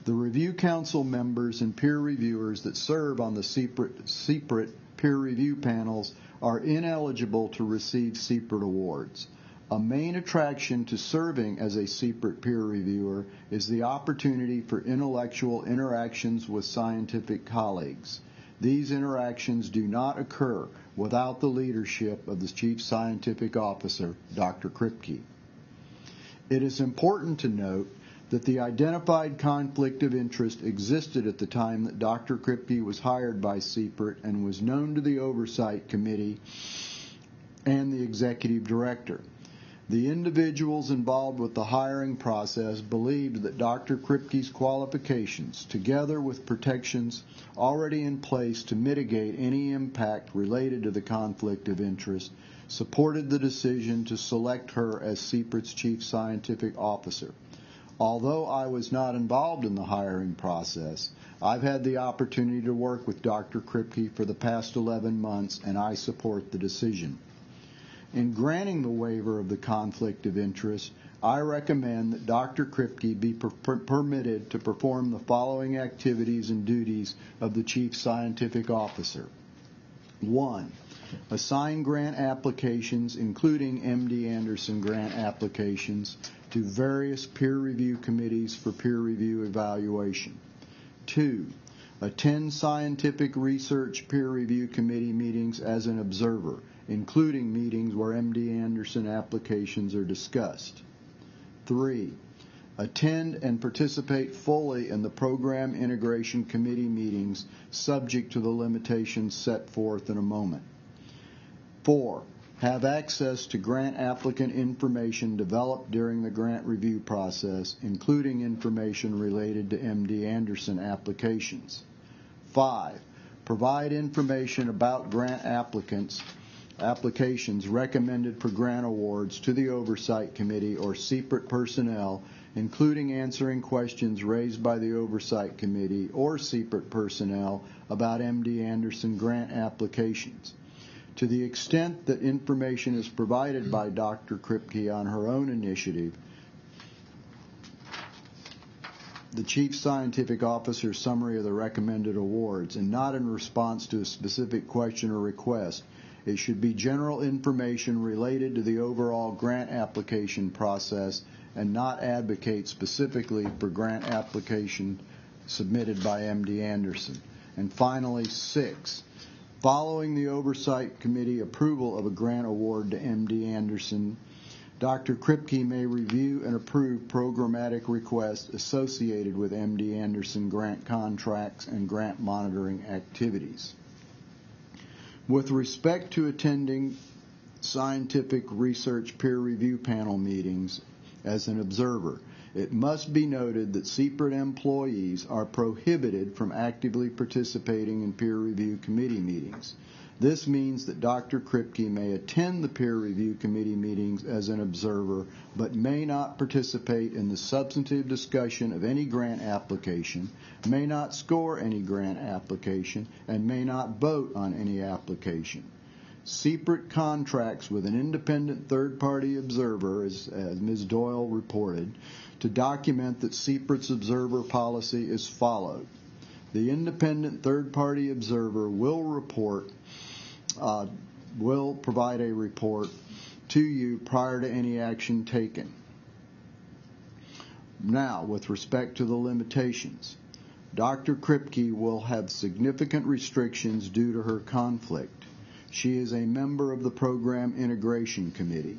The review council members and peer reviewers that serve on the CPRIT peer review panels are ineligible to receive CPRIT awards. A main attraction to serving as a CPRIT peer reviewer is the opportunity for intellectual interactions with scientific colleagues. These interactions do not occur without the leadership of the Chief Scientific Officer, Dr. Kripke. It is important to note that the identified conflict of interest existed at the time that Dr. Kripke was hired by CPRIT and was known to the Oversight Committee and the Executive Director. The individuals involved with the hiring process believed that Dr. Kripke's qualifications, together with protections already in place to mitigate any impact related to the conflict of interest, supported the decision to select her as CPRIT's Chief Scientific Officer. Although I was not involved in the hiring process, I've had the opportunity to work with Dr. Kripke for the past 11 months, and I support the decision. In granting the waiver of the conflict of interest, I recommend that Dr. Kripke be permitted to perform the following activities and duties of the Chief Scientific Officer. 1. Assign grant applications, including MD Anderson grant applications, to various peer review committees for peer review evaluation. 2. Attend scientific research peer review committee meetings as an observer, including meetings where MD Anderson applications are discussed. 3. Attend and participate fully in the Program Integration Committee meetings, subject to the limitations set forth in a moment. 4. Have access to grant applicant information developed during the grant review process, including information related to MD Anderson applications. 5. Provide information about grant applications recommended for grant awards to the Oversight Committee or CPRIT personnel, including answering questions raised by the Oversight Committee or CPRIT personnel about MD Anderson grant applications. To the extent that information is provided by Dr. Kripke on her own initiative, the Chief Scientific Officer's summary of the recommended awards, and not in response to a specific question or request, it should be general information related to the overall grant application process and not advocate specifically for grant application submitted by MD Anderson. And finally, 6. Following the Oversight Committee approval of a grant award to MD Anderson, Dr. Kripke may review and approve programmatic requests associated with MD Anderson grant contracts and grant monitoring activities. With respect to attending scientific research peer review panel meetings as an observer, it must be noted that CPRIT employees are prohibited from actively participating in peer review committee meetings. This means that Dr. Kripke may attend the peer review committee meetings as an observer, but may not participate in the substantive discussion of any grant application, may not score any grant application, and may not vote on any application. CPRIT contracts with an independent third-party observer, as Ms. Doyle reported, to document that CPRIT's observer policy is followed. The independent third-party observer will provide a report to you prior to any action taken. Now, with respect to the limitations, Dr. Kripke will have significant restrictions due to her conflict. She is a member of the Program Integration Committee.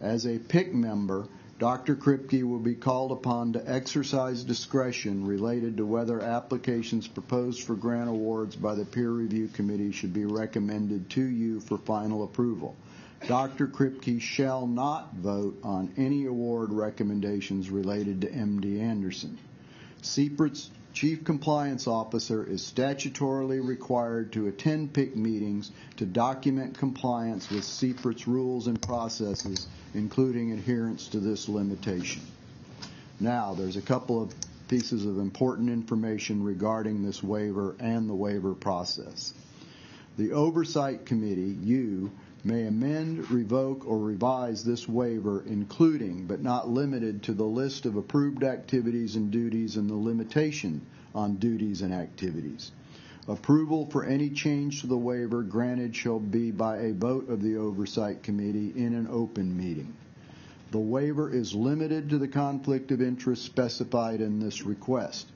As a PIC member, Dr. Kripke will be called upon to exercise discretion related to whether applications proposed for grant awards by the peer review committee should be recommended to you for final approval. Dr. Kripke shall not vote on any award recommendations related to MD Anderson. CPRIT's Chief Compliance Officer is statutorily required to attend PIC meetings to document compliance with CPRIT's rules and processes, including adherence to this limitation. Now, there's a couple of pieces of important information regarding this waiver and the waiver process. The Oversight Committee, you, may amend, revoke, or revise this waiver, including but not limited to the list of approved activities and duties and the limitation on duties and activities. Approval for any change to the waiver granted shall be by a vote of the Oversight Committee in an open meeting. The waiver is limited to the conflict of interest specified in this request.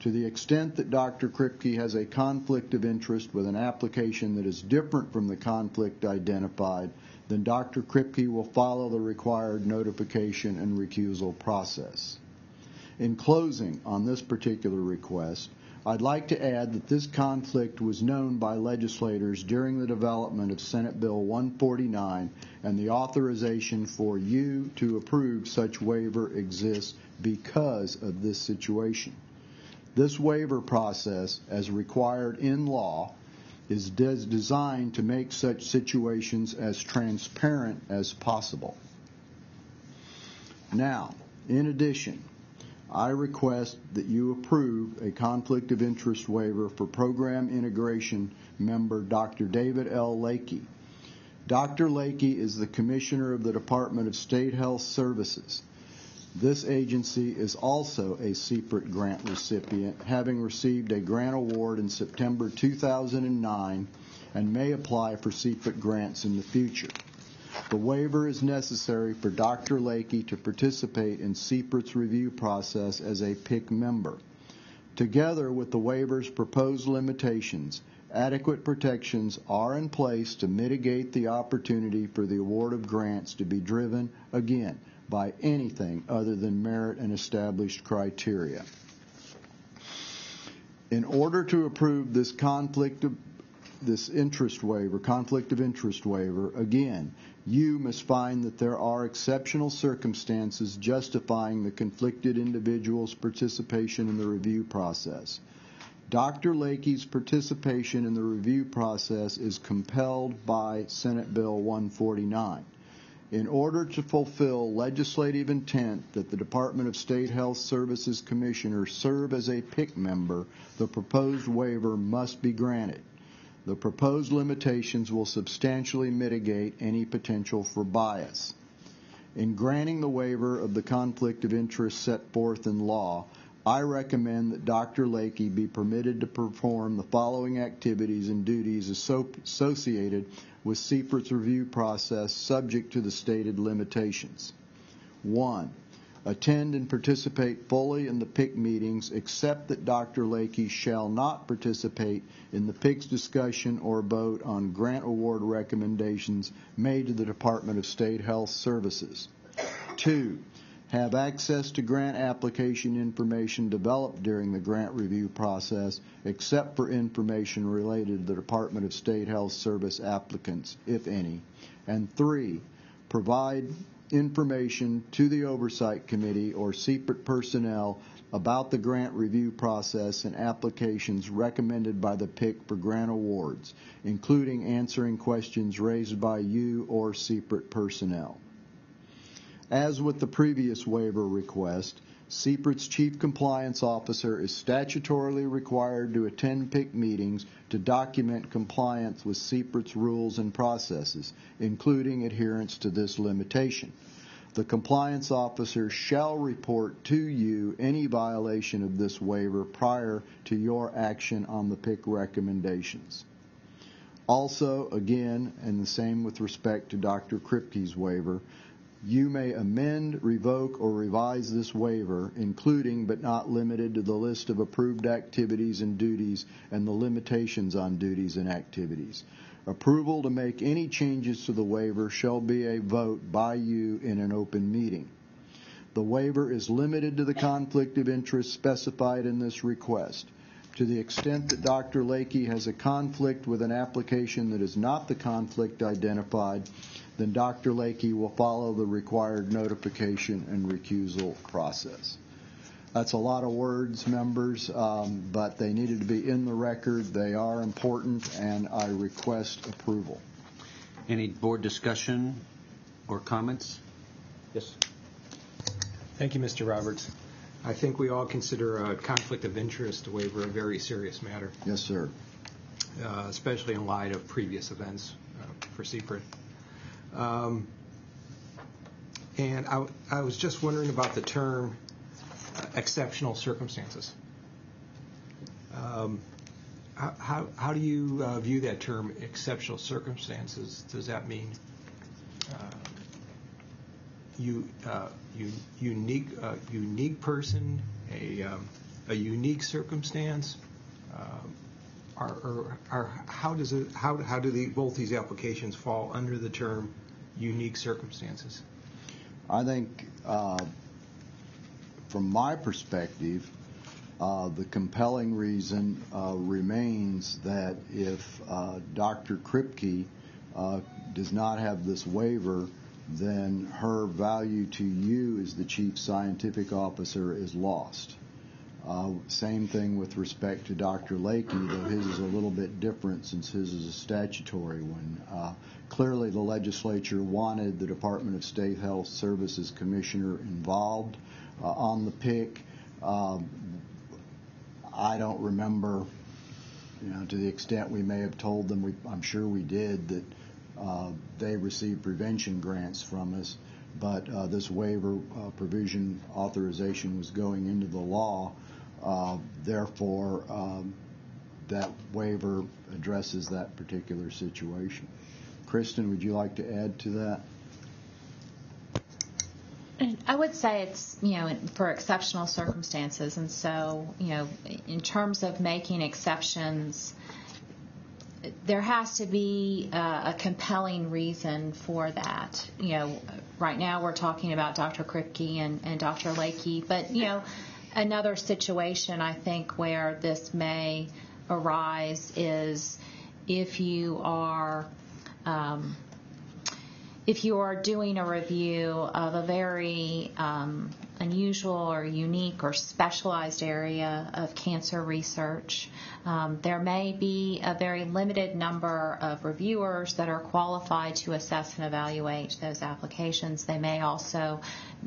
To the extent that Dr. Kripke has a conflict of interest with an application that is different from the conflict identified, then Dr. Kripke will follow the required notification and recusal process. In closing on this particular request, I'd like to add that this conflict was known by legislators during the development of Senate Bill 149, and the authorization for you to approve such waiver exists because of this situation. This waiver process, as required in law, is designed to make such situations as transparent as possible. Now, in addition, I request that you approve a conflict of interest waiver for Program Integration member Dr. David L. Lakey. Dr. Lakey is the Commissioner of the Department of State Health Services. This agency is also a CPRIT grant recipient, having received a grant award in September 2009 and may apply for CPRIT grants in the future. The waiver is necessary for Dr. Lakey to participate in CPRIT's review process as a PIC member. Together with the waiver's proposed limitations, adequate protections are in place to mitigate the opportunity for the award of grants to be driven, again, by anything other than merit and established criteria. In order to approve this conflict of interest waiver, again, you must find that there are exceptional circumstances justifying the conflicted individual's participation in the review process. Dr. Lakey's participation in the review process is compelled by Senate Bill 149. In order to fulfill legislative intent that the Department of State Health Services Commissioner serve as a PIC member, the proposed waiver must be granted. The proposed limitations will substantially mitigate any potential for bias. In granting the waiver of the conflict of interest set forth in law, I recommend that Dr. Lakey be permitted to perform the following activities and duties associated with CPRIT's review process subject to the stated limitations. 1. Attend and participate fully in the PIC meetings, except that Dr. Lakey shall not participate in the PIC's discussion or vote on grant award recommendations made to the Department of State Health Services. 2. Have access to grant application information developed during the grant review process, except for information related to the Department of State Health Service applicants, if any. And 3. Provide information to the Oversight Committee or CPRIT personnel about the grant review process and applications recommended by the PIC for grant awards, including answering questions raised by you or CPRIT personnel. As with the previous waiver request, CPRIT's Chief Compliance Officer is statutorily required to attend PIC meetings to document compliance with CPRIT's rules and processes, including adherence to this limitation. The compliance officer shall report to you any violation of this waiver prior to your action on the PIC recommendations. Also, again, and the same with respect to Dr. Kripke's waiver, you may amend, revoke, or revise this waiver, including but not limited to the list of approved activities and duties and the limitations on duties and activities. Approval to make any changes to the waiver shall be a vote by you in an open meeting. The waiver is limited to the conflict of interest specified in this request. To the extent that Dr. Lakey has a conflict with an application that is not the conflict identified, then Dr. Lakey will follow the required notification and recusal process. That's a lot of words, members, but they needed to be in the record. They are important, and I request approval. Any board discussion or comments? Yes. Thank you, Mr. Roberts. I think we all consider a conflict of interest waiver a very serious matter. Yes, sir. Especially in light of previous events for CPRIT. And I was just wondering about the term exceptional circumstances. How do you view that term, exceptional circumstances? Does that mean unique person, a unique circumstance, or how do both these applications fall under the term unique circumstances? I think, from my perspective, the compelling reason remains that if Dr. Kripke does not have this waiver, then her value to you as the chief scientific officer is lost. Same thing with respect to Dr. Lakey, though his is a little bit different since his is a statutory one. Clearly, the legislature wanted the Department of State Health Services Commissioner involved on the PIC. I don't remember, to the extent we may have told them, I'm sure we did, that they received prevention grants from us, but this waiver provision authorization was going into the law. Therefore, that waiver addresses that particular situation. Kristen, would you like to add to that? I would say it's, for exceptional circumstances. And so, in terms of making exceptions, there has to be a compelling reason for that. Right now we're talking about Dr. Kripke and Dr. Lakey, but, another situation I think where this may arise is if you are doing a review of a very unusual or unique or specialized area of cancer research, there may be a very limited number of reviewers that are qualified to assess and evaluate those applications. They may also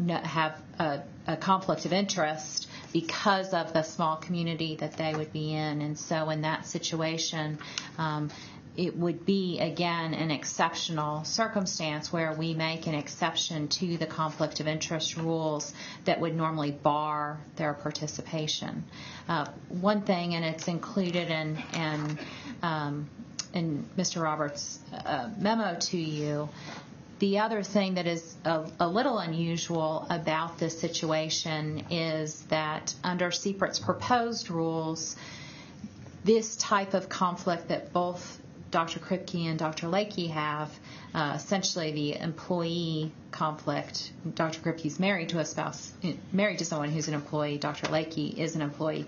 have a conflict of interest because of the small community that they would be in. And so in that situation, it would be, again, an exceptional circumstance where we make an exception to the conflict of interest rules that would normally bar their participation. One thing, and it's included in Mr. Roberts' memo to you, the other thing that is a little unusual about this situation is that under CPRIT's proposed rules, this type of conflict that both Dr. Kripke and Dr. Lakey have, essentially the employee conflict. Dr. Kripke's married to someone who's an employee. Dr. Lakey is an employee.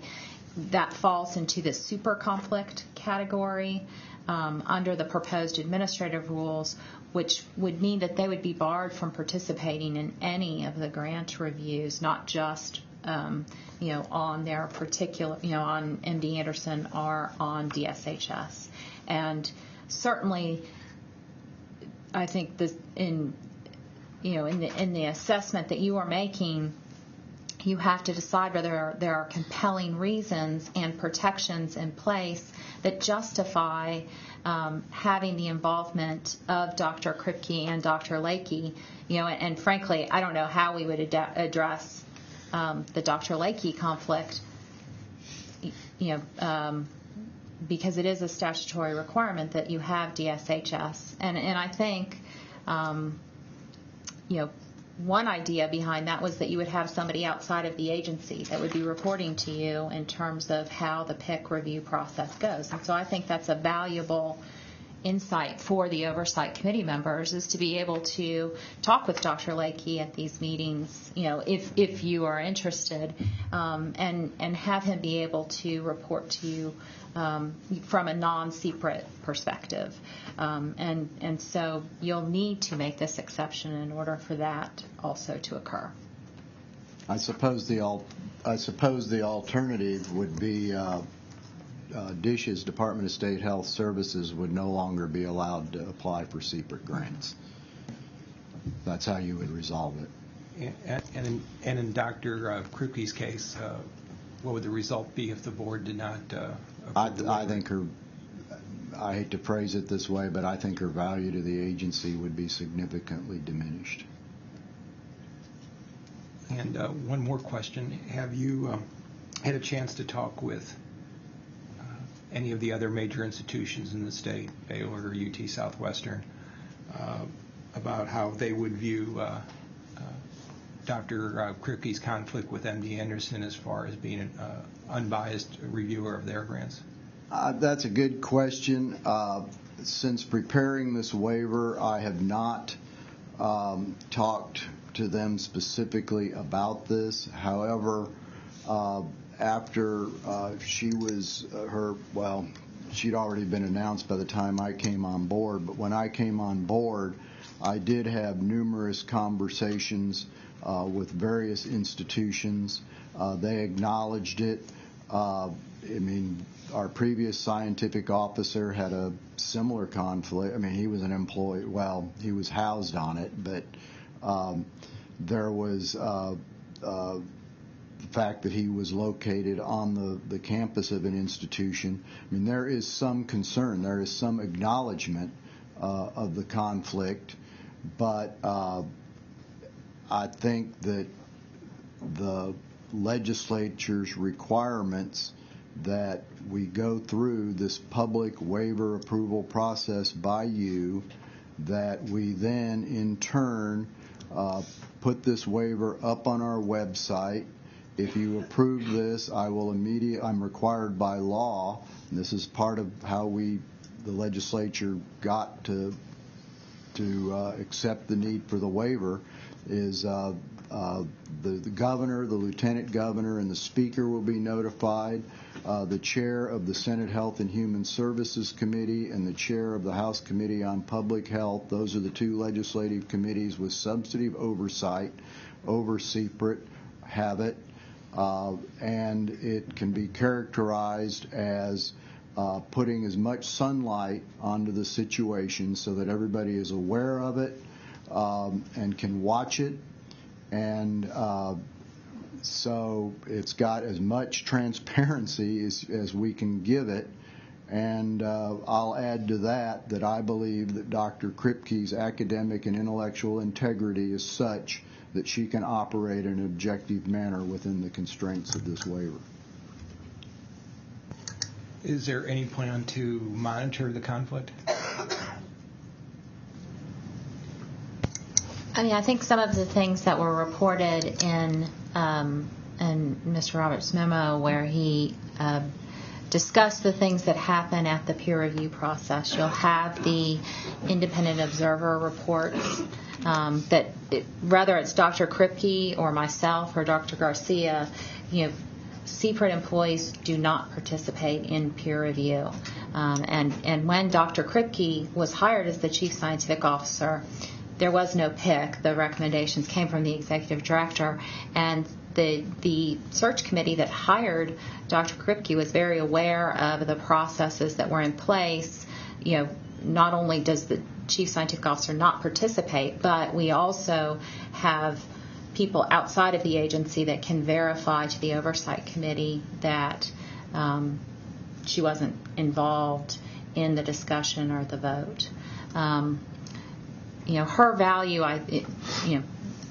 That falls into the super conflict category under the proposed administrative rules, which would mean that they would be barred from participating in any of the grant reviews, not just on their particular, on MD Anderson or on DSHS. And certainly, I think in the assessment that you are making, you have to decide whether there are compelling reasons and protections in place that justify having the involvement of Dr. Kripke and Dr. Lakey. And frankly, I don't know how we would address the Dr. Lakey conflict, because it is a statutory requirement that you have DSHS. And I think, one idea behind that was that you would have somebody outside of the agency that would be reporting to you in terms of how the PIC review process goes. And so I think that's a valuable insight for the Oversight Committee members, is to be able to talk with Dr. Lakey at these meetings, if you are interested, and have him be able to report to you from a non-secret perspective. And so you'll need to make this exception in order for that also to occur. I suppose the alternative would be DSH's Department of State Health Services would no longer be allowed to apply for secret grants. That's how you would resolve it. And in Dr. Kripke's case, what would the result be if the board did not I think I hate to phrase it this way, but I think her value to the agency would be significantly diminished. And one more question. Have you had a chance to talk with any of the other major institutions in the state, Baylor or UT Southwestern, about how they would view Dr. Kripke's conflict with MD Anderson as far as being an unbiased reviewer of their grants? That's a good question. Since preparing this waiver, I have not talked to them specifically about this. However, after she'd already been announced by the time I came on board, but when I came on board, I did have numerous conversations with various institutions. They acknowledged it. Our previous scientific officer had a similar conflict. He was an employee. Well, he was housed on it, but there was the fact that he was located on the campus of an institution. There is some concern. There is some acknowledgement of the conflict, but I think that the legislature's requirements that we go through this public waiver approval process by you, that we then in turn put this waiver up on our website. If you approve this, I'm required by law, and this is part of how the legislature got to accept the need for the waiver, is the governor, the lieutenant governor, and the speaker will be notified. The chair of the Senate Health and Human Services Committee and the chair of the House Committee on Public Health, those are the two legislative committees with substantive oversight over CPRIT, have it. And it can be characterized as putting as much sunlight onto the situation so that everybody is aware of it and can watch it. And so it's got as much transparency as we can give it. And I'll add to that I believe that Dr. Kripke's academic and intellectual integrity is such that she can operate in an objective manner within the constraints of this waiver. Is there any plan to monitor the conflict? I think some of the things that were reported in Mr. Roberts' memo, where he discussed the things that happen at the peer review process. You'll have the independent observer reports that whether it's Dr. Kripke or myself or Dr. Garcia, CPRIT employees do not participate in peer review. And when Dr. Kripke was hired as the chief scientific officer, there was no PIC. The recommendations came from the executive director, and the search committee that hired Dr. Kripke was very aware of the processes that were in place. Not only does the chief scientific officer not participate, but we also have people outside of the agency that can verify to the Oversight Committee that she wasn't involved in the discussion or the vote. Her value,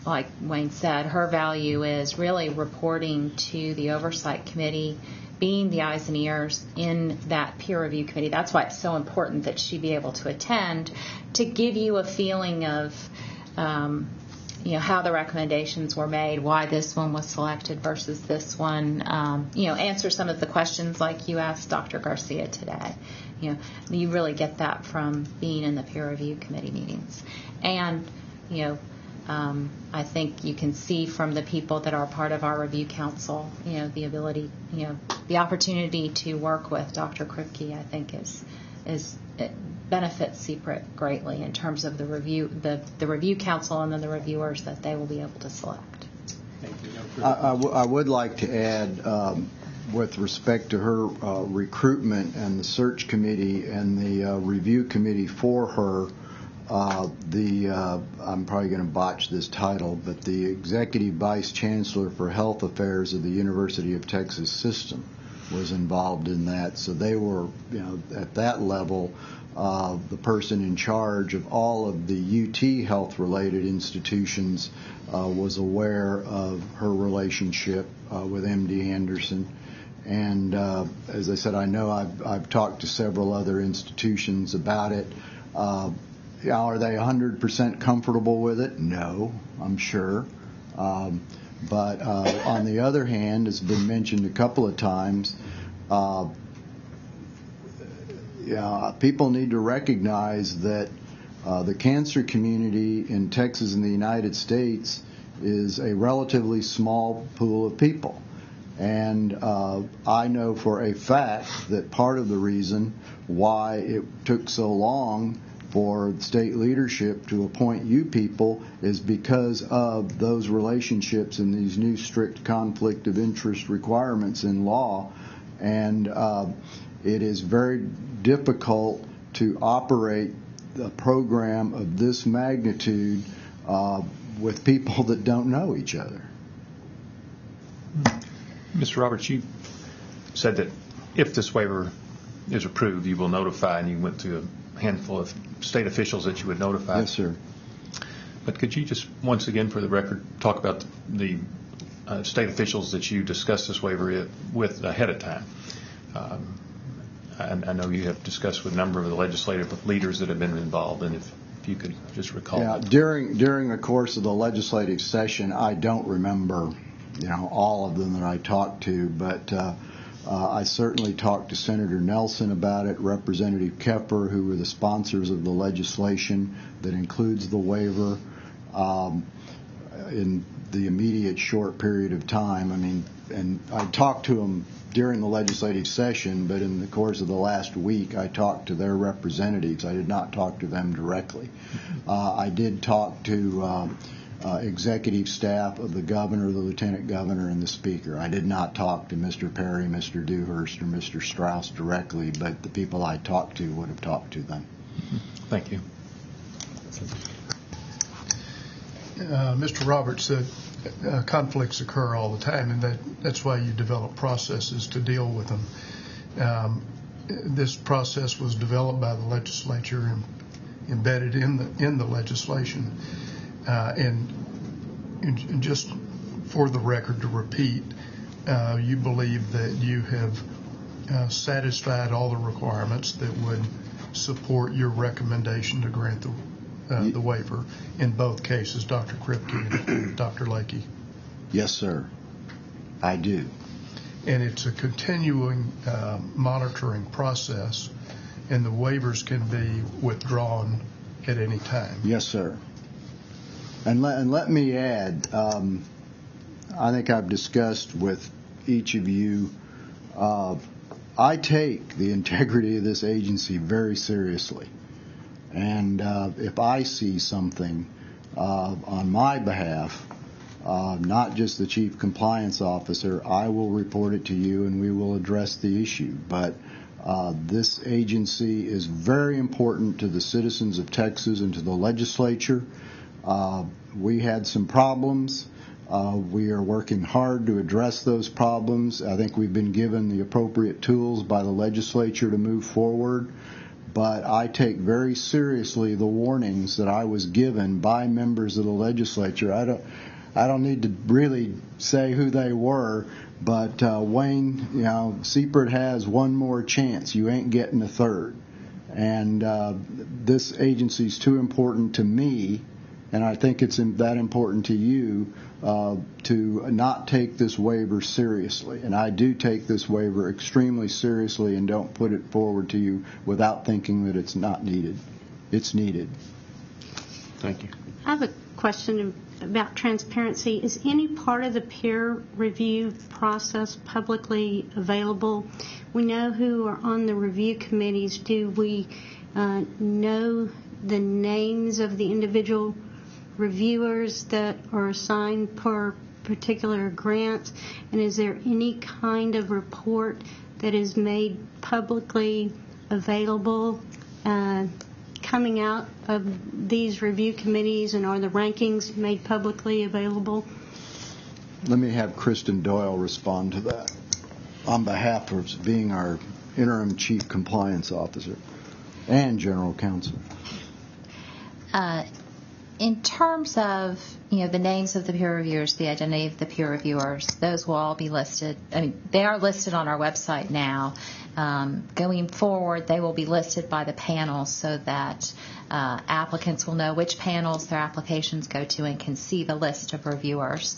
like Wayne said, her value is really reporting to the Oversight Committee, being the eyes and ears in that peer review committee. That's why it's so important that she be able to attend, to give you a feeling of how the recommendations were made, why this one was selected versus this one, answer some of the questions like you asked Dr. Garcia today. You really get that from being in the peer review committee meetings. And, I think you can see from the people that are part of our review council, the ability, the opportunity to work with Dr. Kripke, I think it benefits CPRIT greatly in terms of the review council and then the reviewers that they will be able to select. Thank you. I would like to add, with respect to her recruitment and the search committee and the review committee for her, I'm probably going to botch this title, but the Executive Vice Chancellor for Health Affairs of the University of Texas System was involved in that. So they were, at that level, the person in charge of all of the UT health-related institutions was aware of her relationship with MD Anderson. And as I said, I know I've talked to several other institutions about it. Are they 100% comfortable with it? No, I'm sure. But on the other hand, as has been mentioned a couple of times, people need to recognize that the cancer community in Texas and the United States is a relatively small pool of people. And I know for a fact that part of the reason why it took so long for state leadership to appoint you people is because of those relationships and these new strict conflict of interest requirements in law. And it is very difficult to operate a program of this magnitude with people that don't know each other. Mr. Roberts, you said that if this waiver is approved, you will notify, and you went through a handful of state officials that you would notify. Yes, sir. But could you just, once again, for the record, talk about the state officials that you discussed this waiver with ahead of time? I know you have discussed with a number of the legislative leaders that have been involved, and if you could just recall. Yeah, during the course of the legislative session, I don't remember, all of them that I talked to, but I certainly talked to Senator Nelson about it, Representative Kepper, who were the sponsors of the legislation that includes the waiver in the immediate short period of time. And I talked to them during the legislative session, but in the course of the last week, I talked to their representatives. I did not talk to them directly. I did talk to executive staff of the governor, the lieutenant governor, and the speaker. I did not talk to Mr. Perry, Mr. Dewhurst, or Mr. Strauss directly, but the people I talked to would have talked to them. Thank you. Mr. Roberts said conflicts occur all the time, and that's why you develop processes to deal with them. This process was developed by the legislature and embedded in the legislation. And just for the record to repeat, you believe that you have satisfied all the requirements that would support your recommendation to grant the waiver in both cases, Dr. Kripke and Dr. Lakey? Yes, sir. I do. And it's a continuing monitoring process, and the waivers can be withdrawn at any time. Yes, sir. And let me add, I think I've discussed with each of you, I take the integrity of this agency very seriously. And if I see something on my behalf, not just the Chief Compliance Officer, I will report it to you and we will address the issue. But this agency is very important to the citizens of Texas and to the legislature. We had some problems. We are working hard to address those problems. I think we've been given the appropriate tools by the legislature to move forward. But I take very seriously the warnings that I was given by members of the legislature. I don't need to really say who they were, but Wayne, CPRIT has one more chance. You ain't getting a third. And this agency's too important to me, and I think it's that important to you, to not take this waiver seriously. And I do take this waiver extremely seriously and don't put it forward to you without thinking that it's not needed. It's needed. Thank you. I have a question about transparency. Is any part of the peer review process publicly available? We know who are on the review committees. Do we know the names of the individual reviewers that are assigned per particular grant? And is there any kind of report that is made publicly available coming out of these review committees, and are the rankings made publicly available? Let me have Kristen Doyle respond to that on behalf of being our interim chief compliance officer and general counsel. In terms of, the names of the peer reviewers, the identity of the peer reviewers, those will all be listed. I mean, they are listed on our website now. Going forward, they will be listed by the panels so that applicants will know which panels their applications go to and can see the list of reviewers.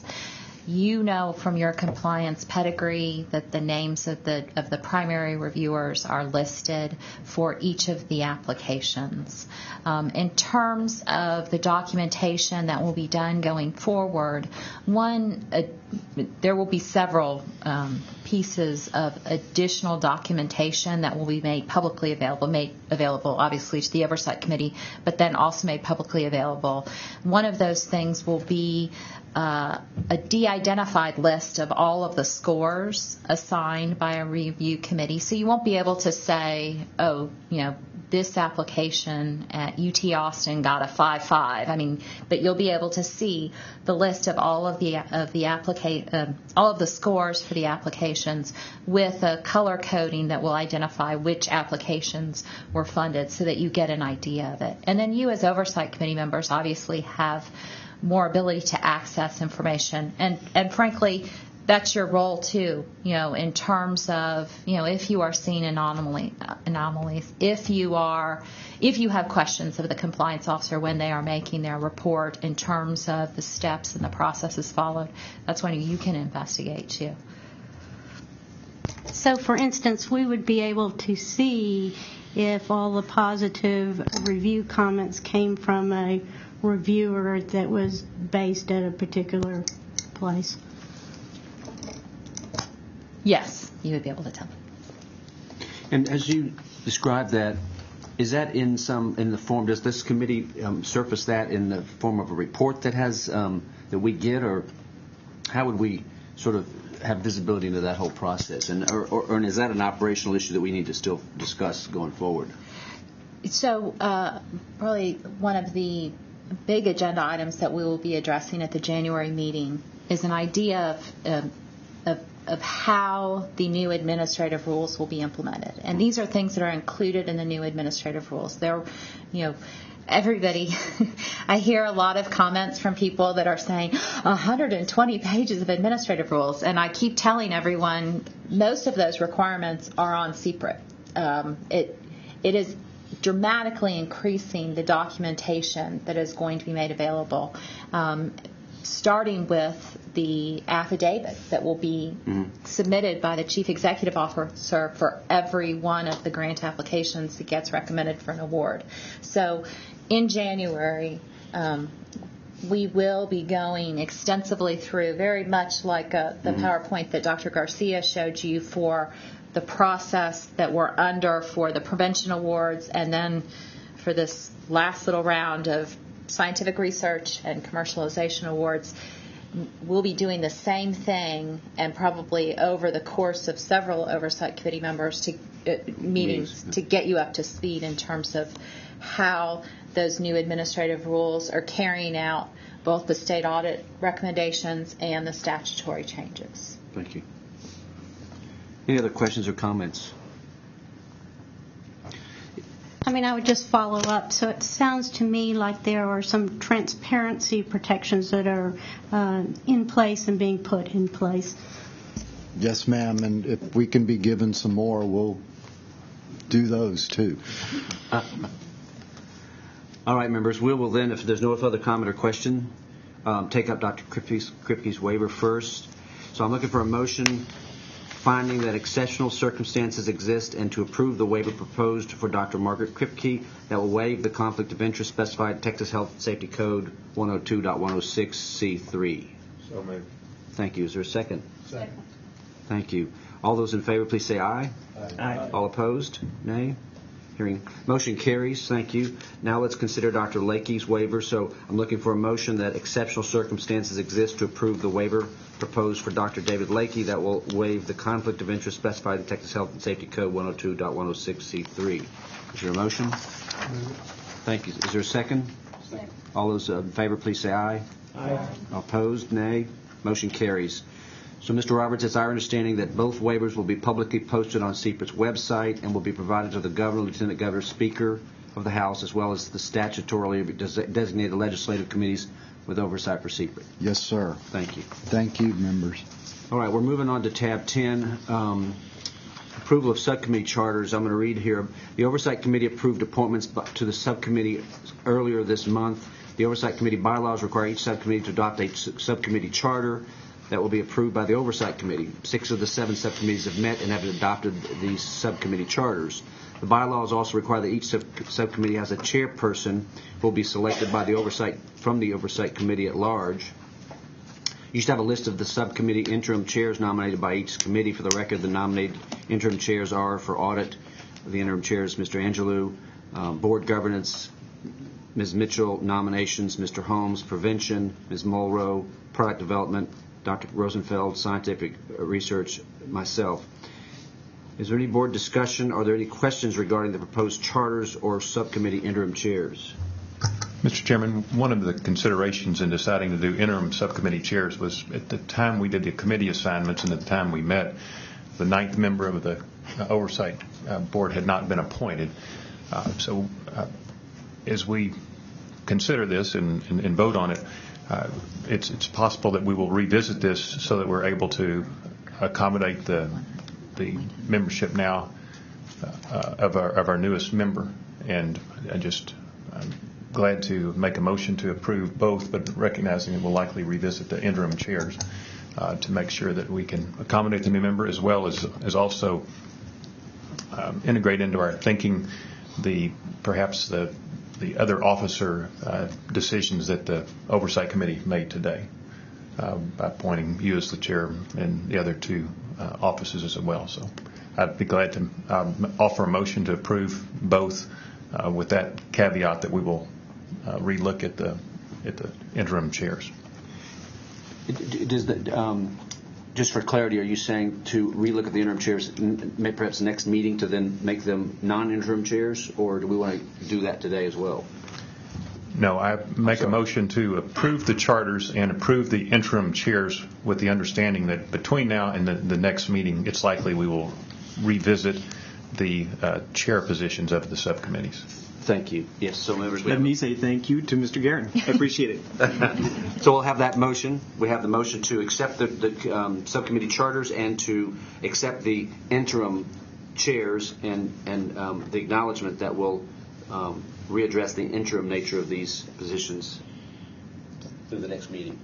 You know from your compliance pedigree that the names of the primary reviewers are listed for each of the applications. In terms of the documentation that will be done going forward, there will be several pieces of additional documentation that will be made publicly available obviously to the Oversight Committee, but then also made publicly available. One of those things will be a de-identified list of all of the scores assigned by a review committee. So you won't be able to say, this application at UT Austin got a 5.5. I mean, but you'll be able to see the list of all of the scores for the applications with a color coding that will identify which applications were funded, so that you get an idea of it. And then you, as Oversight Committee members, obviously have more ability to access information, and frankly, that's your role too, in terms of, if you are seeing anomalies, if you have questions of the compliance officer when they are making their report in terms of the steps and the processes followed, that's when you can investigate too. So, for instance, we would be able to see if all the positive review comments came from a reviewer that was based at a particular place. Yes, you would be able to tell. And as you describe that, is that in the form? Does this committee surface that in the form of a report that has that we get, or how would we sort of have visibility into that whole process? And or is that an operational issue that we need to still discuss going forward? So, probably one of the big agenda items that we will be addressing at the January meeting is an idea of how the new administrative rules will be implemented. And these are things that are included in the new administrative rules. They're, everybody, I hear a lot of comments from people that are saying 120 pages of administrative rules. And I keep telling everyone most of those requirements are on CPRIT. It is dramatically increasing the documentation that is going to be made available, starting with the affidavit that will be submitted by the Chief Executive Officer for every one of the grant applications that gets recommended for an award. So in January, we will be going extensively through, very much like the PowerPoint that Dr. Garcia showed you for the process that we're under for the prevention awards, and then for this last little round of scientific research and commercialization awards. We'll be doing the same thing, and probably over the course of several Oversight Committee members meetings to get you up to speed in terms of how those new administrative rules are carrying out both the state audit recommendations and the statutory changes. Thank you. Any other questions or comments? I mean, I would just follow up. So it sounds to me like there are some transparency protections that are in place and being put in place. Yes, ma'am, and if we can be given some more, we'll do those too. All right, members, we will then, if there's no further comment or question, take up Dr. Kripke's waiver first. So I'm looking for a motion finding that exceptional circumstances exist and to approve the waiver proposed for Dr. Margaret Kripke that will waive the conflict of interest specified in Texas Health and Safety Code 102.106C3. So moved. Thank you. Is there a second? Second. Thank you. All those in favor, please say aye. Aye. All opposed? Nay? Hearing motion carries. Thank you. Now let's consider Dr. Lakey's waiver. So I'm looking for a motion that exceptional circumstances exist to approve the waiver proposed for Dr. David Lakey that will waive the conflict of interest specified in Texas Health and Safety Code 102.106C3. Is there a motion? Thank you. Is there a second? Second. All those in favor, please say aye. Aye. Opposed? Nay? Motion carries. So, Mr. Roberts, it's our understanding that both waivers will be publicly posted on CPRIT's website and will be provided to the Governor, Lieutenant Governor, Speaker of the House, as well as the statutorily designated legislative committees with oversight for CPRIT. Yes, sir. Thank you. Thank you, members. All right, we're moving on to tab 10, approval of subcommittee charters. I'm going to read here. The Oversight Committee approved appointments to the subcommittee earlier this month. The Oversight Committee bylaws require each subcommittee to adopt a subcommittee charter that will be approved by the Oversight Committee. 6 of the 7 subcommittees have met and have adopted these subcommittee charters. The bylaws also require that each subcommittee has a chairperson who will be selected by the from the Oversight Committee at large. You should have a list of the subcommittee interim chairs nominated by each committee. For the record, the nominated interim chairs are for audit. The interim chair is Mr. Angelou. Board governance, Ms. Mitchell. Nominations, Mr. Holmes. Prevention, Ms. Mulrow. Product development, Dr. Rosenfeld. Scientific research, myself. Is there any board discussion? Are there any questions regarding the proposed charters or subcommittee interim chairs? Mr. Chairman, one of the considerations in deciding to do interim subcommittee chairs was at the time we did the committee assignments and at the time we met, the 9th member of the Oversight Board had not been appointed. So as we consider this and vote on it, it's possible that we will revisit this so that we're able to accommodate the membership now of our newest member. And I'm glad to make a motion to approve both, but recognizing that we'll likely revisit the interim chairs to make sure that we can accommodate the new member as well as also integrate into our thinking perhaps the other officer decisions that the Oversight Committee made today by appointing you as the chair and the other 2 offices as well. So I'd be glad to offer a motion to approve both with that caveat that we will relook at the interim chairs. Just for clarity, are you saying to relook at the interim chairs, perhaps the next meeting, to then make them non-interim chairs, or do we want to do that today as well? No, I make a motion to approve the charters and approve the interim chairs with the understanding that between now and the next meeting, it's likely we will revisit the chair positions of the subcommittees. Thank you. Yes, so members, Let me say thank you to Mr. Guerin. I appreciate it. So we'll have that motion. We have the motion to accept the subcommittee charters and to accept the interim chairs and the acknowledgement that will readdress the interim nature of these positions through the next meeting.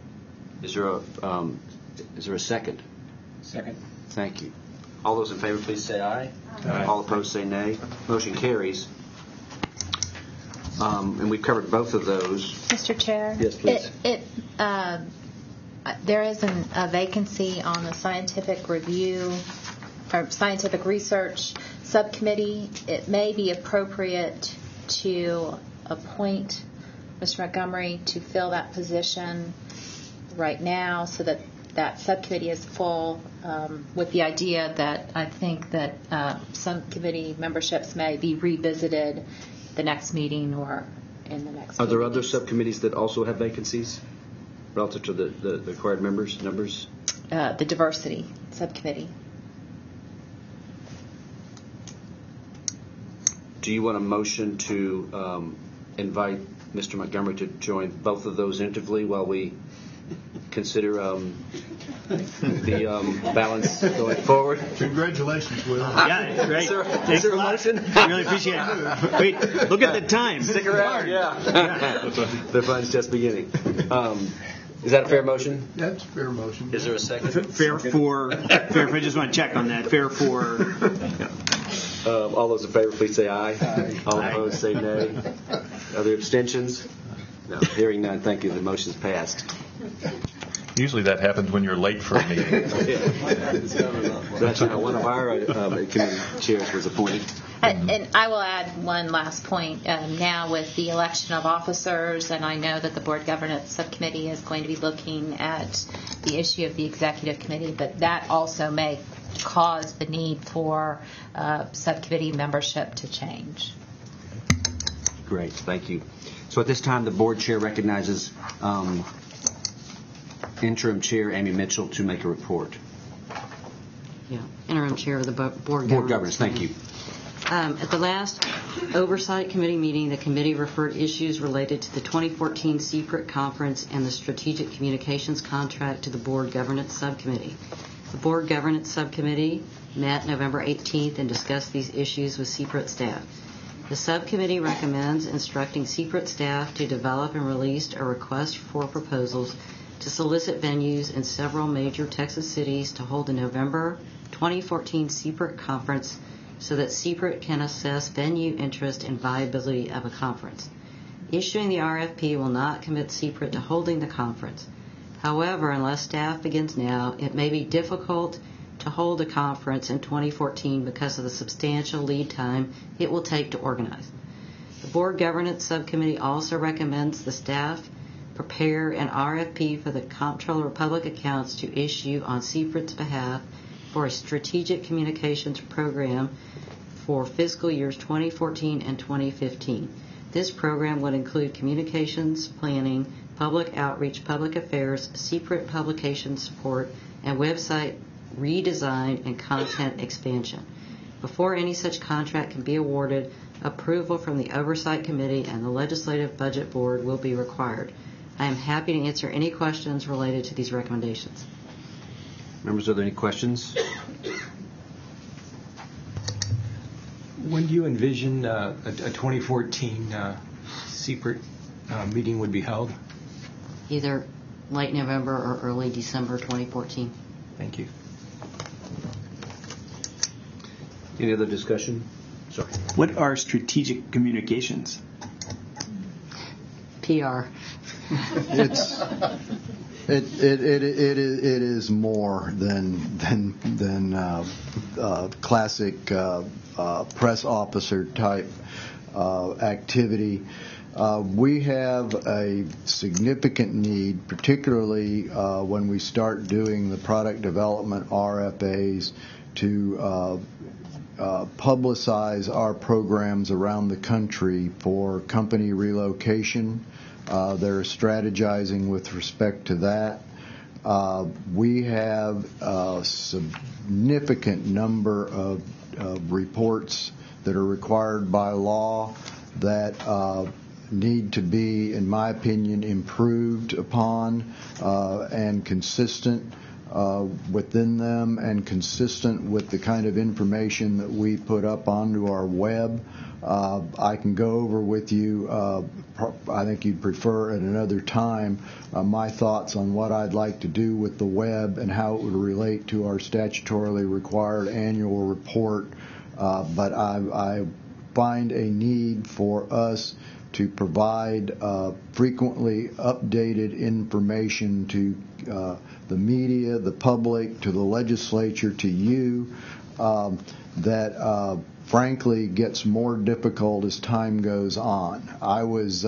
Is there a second? Second. Thank you. All those in favor, please say aye. Aye. All opposed, say nay. Motion carries. And we've covered both of those. Mr. Chair? Yes, please. There is a vacancy on the scientific review or scientific research subcommittee. It may be appropriate to appoint Mr. Montgomery to fill that position right now so that that subcommittee is full, with the idea that I think that subcommittee memberships may be revisited the next meeting or in the next Are there meeting. other subcommittees that also have vacancies? relative to the required numbers? The diversity subcommittee. Do you want a motion to invite Mr. Montgomery to join both of those intervally while we consider the balance going forward? Congratulations, Will. Yeah, it's great. Is there a motion? Really appreciate it. Wait, look at the time. Stick around, yeah. The fun's just beginning. Is that a fair motion? That's a fair motion. Is there a second? Fair for, I just want to check on that. Fair for, all those in favor, please say aye. All Aye. opposed, say nay. Other abstentions? No. Hearing none, thank you. The motion's passed. Usually that happens when you're late for a meeting. That's how one of our committee chairs was appointed. And I will add one last point. Now with the election of officers, and I know that the Board Governance Subcommittee is going to be looking at the issue of the Executive Committee, but that also may cause the need for subcommittee membership to change. Great, thank you. So at this time, the board chair recognizes interim chair Amy Mitchell to make a report. Yeah, interim chair of the board Governance, thank you. At the last Oversight Committee meeting, the committee referred issues related to the 2014 CPRIT conference and the Strategic Communications contract to the Board Governance Subcommittee. The Board Governance Subcommittee met November 18th and discussed these issues with CPRIT staff. The subcommittee recommends instructing CPRIT staff to develop and release a request for proposals to solicit venues in several major Texas cities to hold the November 2014 CPRIT conference so that CPRIT can assess venue interest and viability of a conference. Issuing the RFP will not commit CPRIT to holding the conference. However, unless staff begins now, it may be difficult to hold a conference in 2014 because of the substantial lead time it will take to organize. The Board Governance Subcommittee also recommends the staff prepare an RFP for the Comptroller of Public Accounts to issue on CPRIT's behalf for a strategic communications program for fiscal years 2014 and 2015. This program would include communications planning, public outreach, public affairs, CPRIT publication support, and website redesign and content expansion. Before any such contract can be awarded, approval from the Oversight Committee and the Legislative Budget Board will be required. I am happy to answer any questions related to these recommendations. Members, are there any questions? When do you envision a 2014 CPRIT meeting would be held? Either late November or early December 2014. Thank you. Any other discussion? Sorry. what are strategic communications? PR. It's it is more than classic press officer type activity. We have a significant need, particularly when we start doing the product development RFAs, to publicize our programs around the country for company relocation. They're strategizing with respect to that. We have a significant number of reports that are required by law that need to be, in my opinion, improved upon and consistent within them and consistent with the kind of information that we put up onto our web. I can go over with you, I think you'd prefer at another time, my thoughts on what I'd like to do with the web and how it would relate to our statutorily required annual report. But I find a need for us to provide frequently updated information to the media, the public, to the legislature, to you, that frankly gets more difficult as time goes on. I was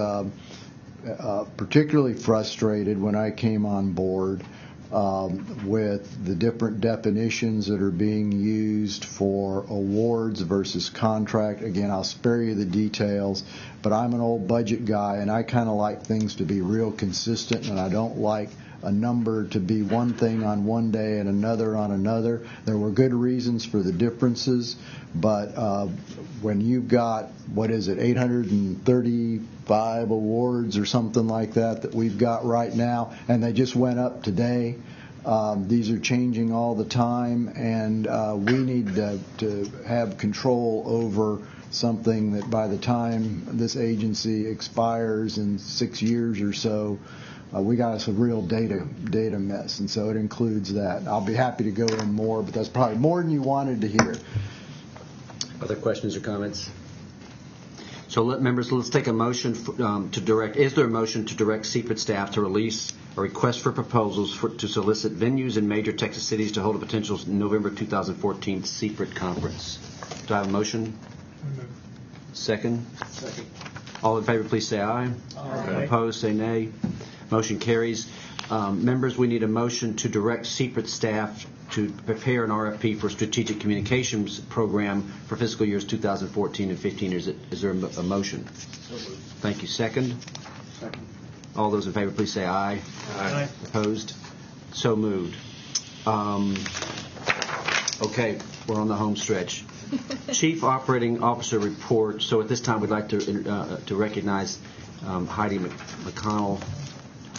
particularly frustrated when I came on board with the different definitions that are being used for awards versus contract. Again, I'll spare you the details, but I'm an old budget guy, and I kind of like things to be real consistent, and I don't like a number to be one thing on one day and another on another. There were good reasons for the differences, but when you've got, 835 awards or something like that we've got right now, and they just went up today. These are changing all the time, and we need to have control over something that by the time this agency expires in 6 years or so, we got us a real data mess, and so it includes that. I'll be happy to go in more, but that's probably more than you wanted to hear. Other questions or comments? So let's take a motion to direct. Is there a motion to direct CPRIT staff to release a request for proposals to solicit venues in major Texas cities to hold a potential November 2014 CPRIT conference? Do I have a motion? Second? Second. All in favor, please say aye. Aye. Opposed, say nay. Motion carries. Members, we need a motion to direct CPRIT staff to prepare an RFP for strategic communications program for fiscal years 2014 and 15. Is there a motion? Thank you. Second? Second. All those in favor, please say aye. Aye. Opposed? So moved. Okay, we're on the home stretch. Chief Operating Officer report. So at this time, we'd like to recognize Heidi McConnell,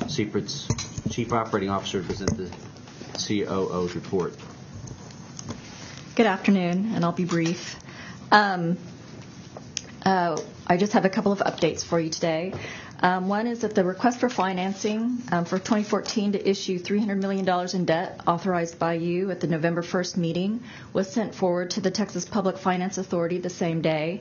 CPRIT's Chief Operating Officer, to present the COO's report. Good afternoon, and I'll be brief. I just have a couple of updates for you today. One is that the request for financing for 2014 to issue $300 million in debt authorized by you at the November 1st meeting was sent forward to the Texas Public Finance Authority the same day.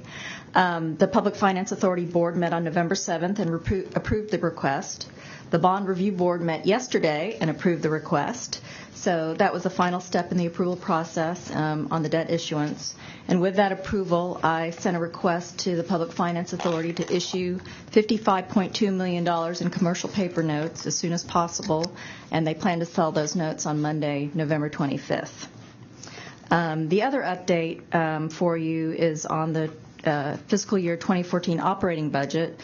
The Public Finance Authority Board met on November 7th and approved the request. The Bond Review Board met yesterday and approved the request. So that was the final step in the approval process on the debt issuance. And with that approval, I sent a request to the Public Finance Authority to issue $55.2 million in commercial paper notes as soon as possible, and they plan to sell those notes on Monday, November 25th. The other update for you is on the fiscal year 2014 operating budget.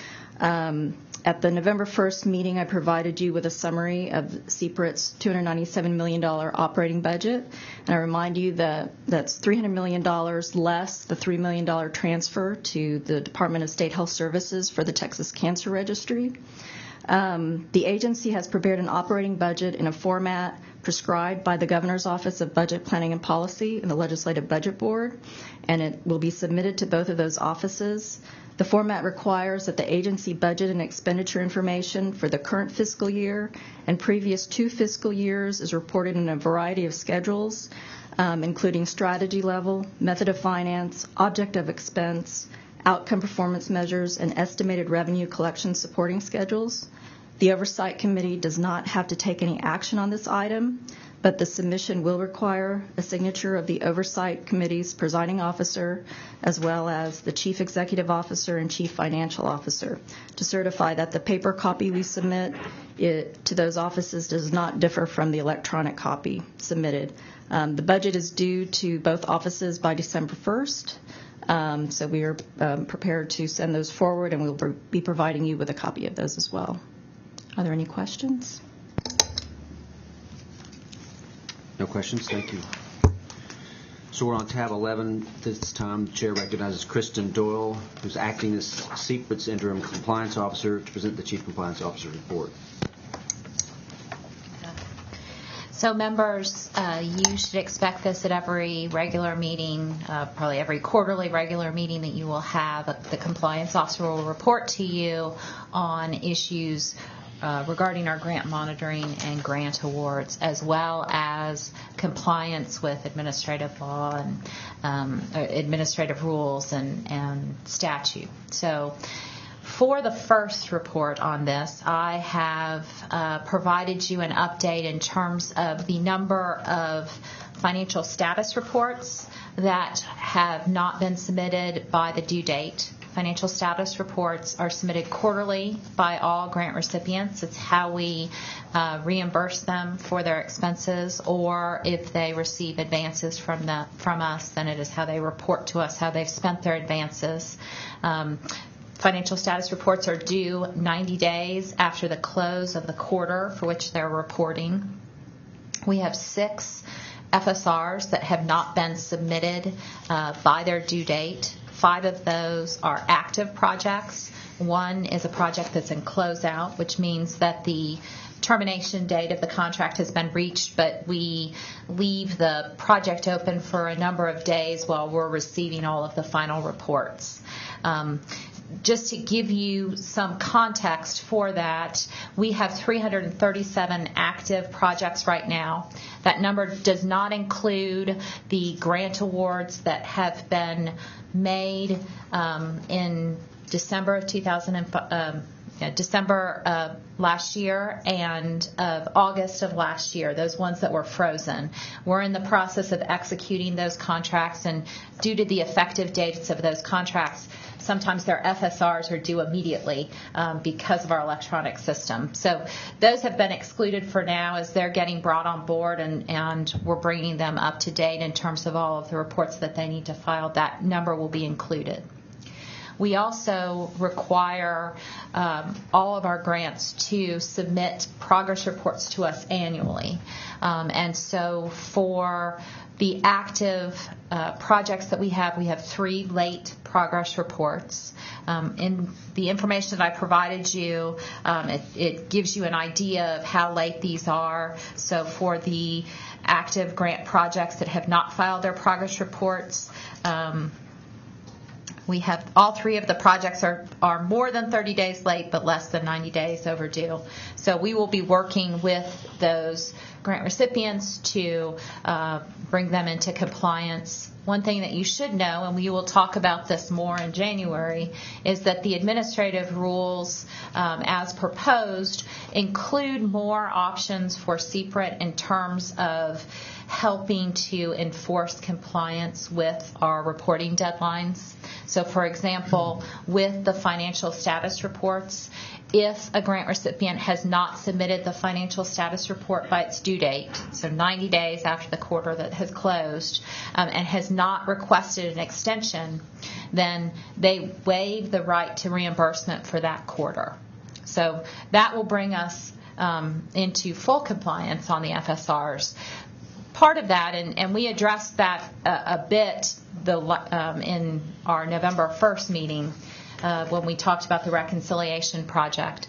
At the November 1st meeting, I provided you with a summary of CPRIT's $297 million operating budget. And I remind you that that's $300 million less the $3 million transfer to the Department of State Health Services for the Texas Cancer Registry. The agency has prepared an operating budget in a format prescribed by the Governor's Office of Budget Planning and Policy and the Legislative Budget Board, and it will be submitted to both of those offices. The format requires that the agency budget and expenditure information for the current fiscal year and previous 2 fiscal years is reported in a variety of schedules, including strategy level, method of finance, object of expense, outcome performance measures, and estimated revenue collection supporting schedules. The Oversight Committee does not have to take any action on this item, but the submission will require a signature of the Oversight Committee's presiding officer, as well as the Chief Executive Officer and Chief Financial Officer, to certify that the paper copy we submit to those offices does not differ from the electronic copy submitted. The budget is due to both offices by December 1st, so we are prepared to send those forward, and we'll be providing you with a copy of those as well. Are there any questions? No questions? Thank you. So we're on tab 11. This time, the chair recognizes Kristen Doyle, who's acting as CPRIT's interim compliance officer, to present the chief compliance officer report. So members, you should expect this at every regular meeting, probably every quarterly regular meeting that you will have. The compliance officer will report to you on issues regarding our grant monitoring and grant awards, as well as compliance with administrative law and administrative rules and statute. So for the first report on this, I have provided you an update in terms of the number of financial status reports that have not been submitted by the due date Financial status reports are submitted quarterly by all grant recipients. It's how we reimburse them for their expenses, or if they receive advances from us, then it is how they report to us how they've spent their advances. Financial status reports are due 90 days after the close of the quarter for which they're reporting. We have 6 FSRs that have not been submitted by their due date. 5 of those are active projects. 1 is a project that's in closeout, which means that the termination date of the contract has been reached, but we leave the project open for a number of days while we're receiving all of the final reports. Just to give you some context for that, we have 337 active projects right now. That number does not include the grant awards that have been made in December of December last year and of August of last year, those ones that were frozen. We're in the process of executing those contracts, and due to the effective dates of those contracts, sometimes their FSRs are due immediately because of our electronic system. So those have been excluded for now as they're getting brought on board, and we're bringing them up to date in terms of all of the reports that they need to file. That number will be included. We also require all of our grants to submit progress reports to us annually. And so for the active projects that we have 3 late progress reports. In the information that I provided you, it gives you an idea of how late these are. So for the active grant projects that have not filed their progress reports, we have all 3 of the projects are more than 30 days late, but less than 90 days overdue. So we will be working with those grant recipients to bring them into compliance. One thing that you should know, and we will talk about this more in January, is that the administrative rules as proposed include more options for CPRIT in terms of helping to enforce compliance with our reporting deadlines. So, for example, with the financial status reports, if a grant recipient has not submitted the financial status report by its due date, so 90 days after the quarter that has closed, and has not requested an extension, then they waive the right to reimbursement for that quarter. So that will bring us into full compliance on the FSRs. Part of that, and we addressed that a bit in our November 1st meeting when we talked about the reconciliation project.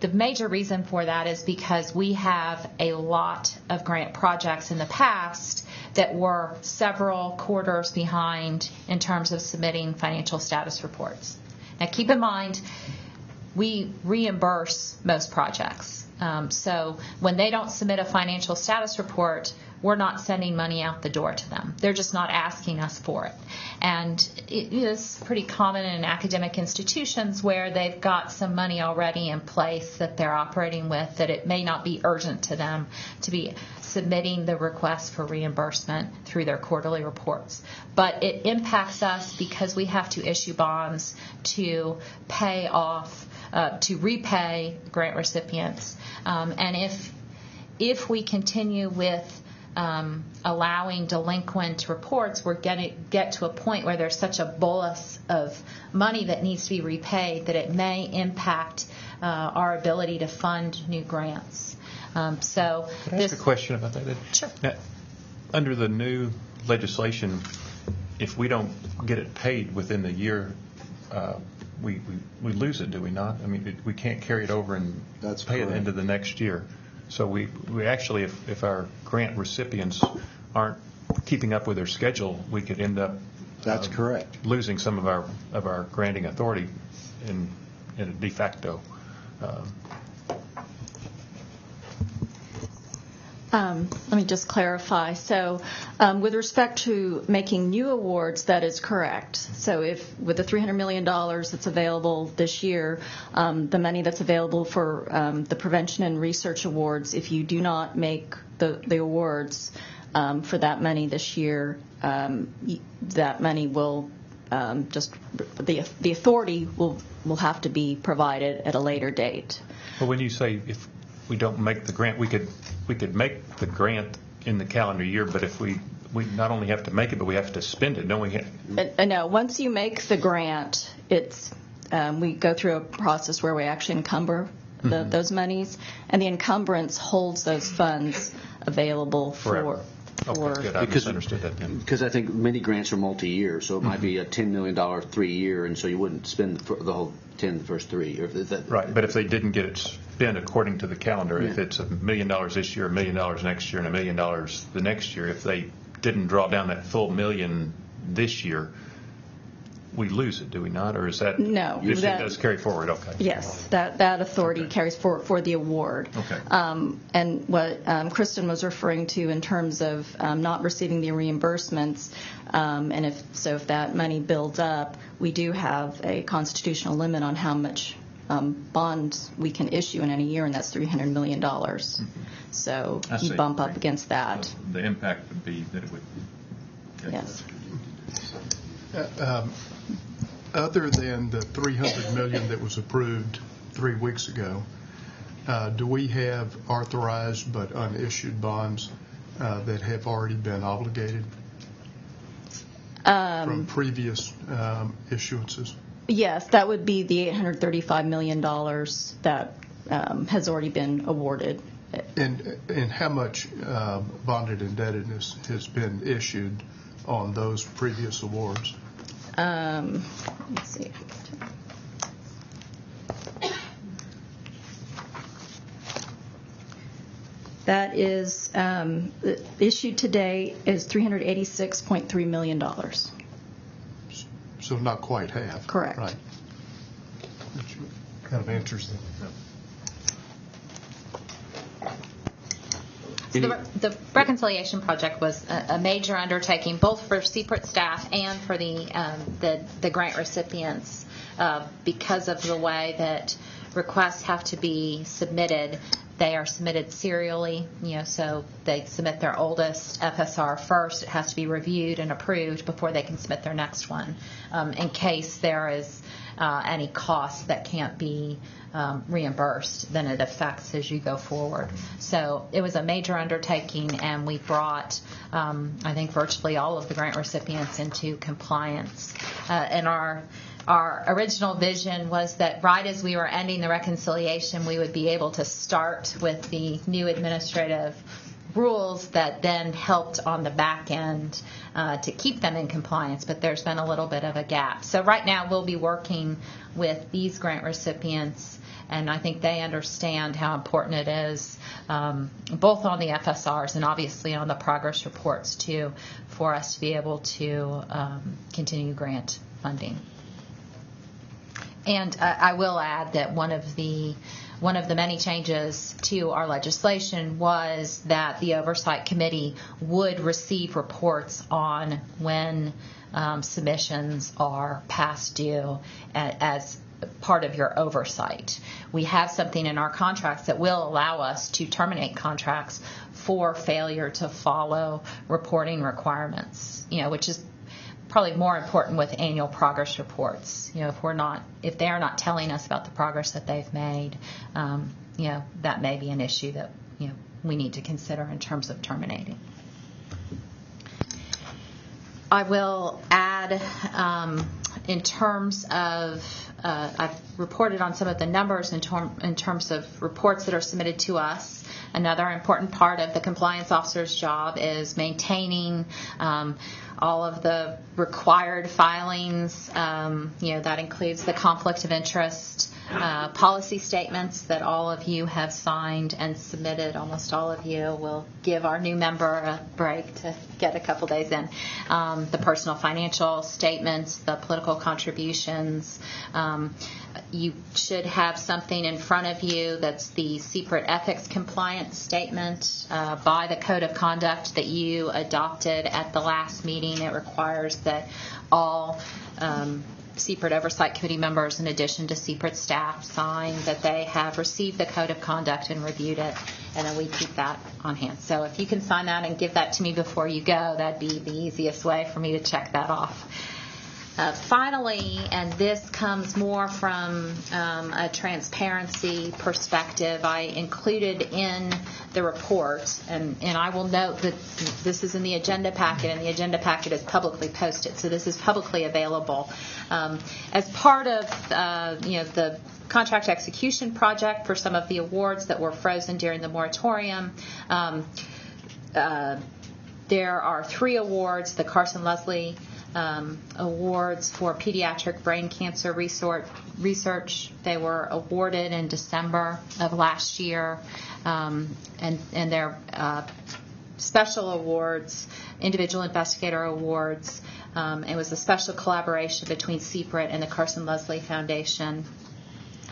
The major reason for that is because we have a lot of grant projects in the past that were several quarters behind in terms of submitting financial status reports. Now keep in mind, we reimburse most projects. So when they don't submit a financial status report, we're not sending money out the door to them. They're just not asking us for it. And it is pretty common in academic institutions where they've got some money already in place that they're operating with, that it may not be urgent to them to be submitting the request for reimbursement through their quarterly reports. But it impacts us because we have to issue bonds to pay off, to repay grant recipients. And if we continue with allowing delinquent reports, we're going to get to a point where there's such a bolus of money that needs to be repaid that it may impact our ability to fund new grants. So Can I ask a question about that? Sure. Now, under the new legislation, if we don't get it paid within the year, we lose it, do we not? I mean, we can't carry it over and pay it into the next year. So we actually, if our grant recipients aren't keeping up with their schedule, we could end up That's correct. losing some of our granting authority in a de facto. Let me just clarify. So with respect to making new awards, that is correct. So if with the $300 million that's available this year, the money that's available for the prevention and research awards, if you do not make the awards for that money this year, that money will just the authority will have to be provided at a later date. Well, when you say if we don't make the grant, we could make the grant in the calendar year, but if we not only have to make it, but we have to spend it, don't we? No, once you make the grant, it's we go through a process where we actually encumber those monies, and the encumbrance holds those funds available Forever. Okay, good. I misunderstood that then. Because I think many grants are multi-year, so it might be a $10 million 3-year, and so you wouldn't spend the whole 10 the first 3. Or if that, Right, but if they didn't get it spent according to the calendar, if it's $1 million this year, $1 million next year, and $1 million the next year, if they didn't draw down that full $1 million this year, we lose it, do we not? Or is that no? It does carry forward. Okay. Yes, that authority carries forward for the award. Okay. And what Kristen was referring to in terms of not receiving the reimbursements, and if that money builds up, we do have a constitutional limit on how much bonds we can issue in any year, and that's $300 million. So you bump up against that. So the impact would be that it would. Yes. Other than the $300 million that was approved 3 weeks ago, do we have authorized but unissued bonds that have already been obligated from previous issuances? Yes, that would be the $835 million that has already been awarded. And how much bonded indebtedness has been issued on those previous awards? Let's see. That is issued today is $386.3 million. So not quite half. Correct. Right. Which kind of answers So the reconciliation project was a major undertaking, both for CPRIT staff and for the grant recipients, because of the way that requests have to be submitted. They are submitted serially, so they submit their oldest FSR first. It has to be reviewed and approved before they can submit their next one, in case there is any costs that can't be reimbursed, then it affects as you go forward. So it was a major undertaking, and we brought, I think, virtually all of the grant recipients into compliance. And our original vision was that right as we were ending the reconciliation, we would be able to start with the new administrative rules that then helped on the back end to keep them in compliance, but there's been a little bit of a gap. So right now we'll be working with these grant recipients, and I think they understand how important it is, both on the FSRs and obviously on the progress reports too, for us to be able to continue grant funding. And I will add that one of the many changes to our legislation was that the Oversight Committee would receive reports on when submissions are past due as part of your oversight. We have something in our contracts that will allow us to terminate contracts for failure to follow reporting requirements, which is probably more important with annual progress reports. If they are not telling us about the progress that they've made, that may be an issue that we need to consider in terms of terminating. I will add, in terms of, I've reported on some of the numbers in terms of reports that are submitted to us. Another important part of the compliance officer's job is maintaining all of the required filings. That includes the conflict of interest policy statements that all of you have signed and submitted. Almost all of you. Will give our new member a break to get a couple days in. The personal financial statements, the political contributions. You should have something in front of you that's the CPRIT ethics compliance statement by the Code of Conduct that you adopted at the last meeting. It requires that all CPRIT Oversight Committee members, in addition to CPRIT staff, sign that they have received the Code of Conduct and reviewed it, and then we keep that on hand. So if you can sign that and give that to me before you go, that'd be the easiest way for me to check that off. Finally, and this comes more from a transparency perspective, I included in the report, and I will note that this is in the agenda packet, and the agenda packet is publicly posted, so this is publicly available. As part of the contract execution project for some of the awards that were frozen during the moratorium, there are 3 awards: the Carson Leslie awards for pediatric brain cancer research. They were awarded in December of last year, and they're special awards, individual investigator awards. It was a special collaboration between CPRIT and the Carson Leslie Foundation.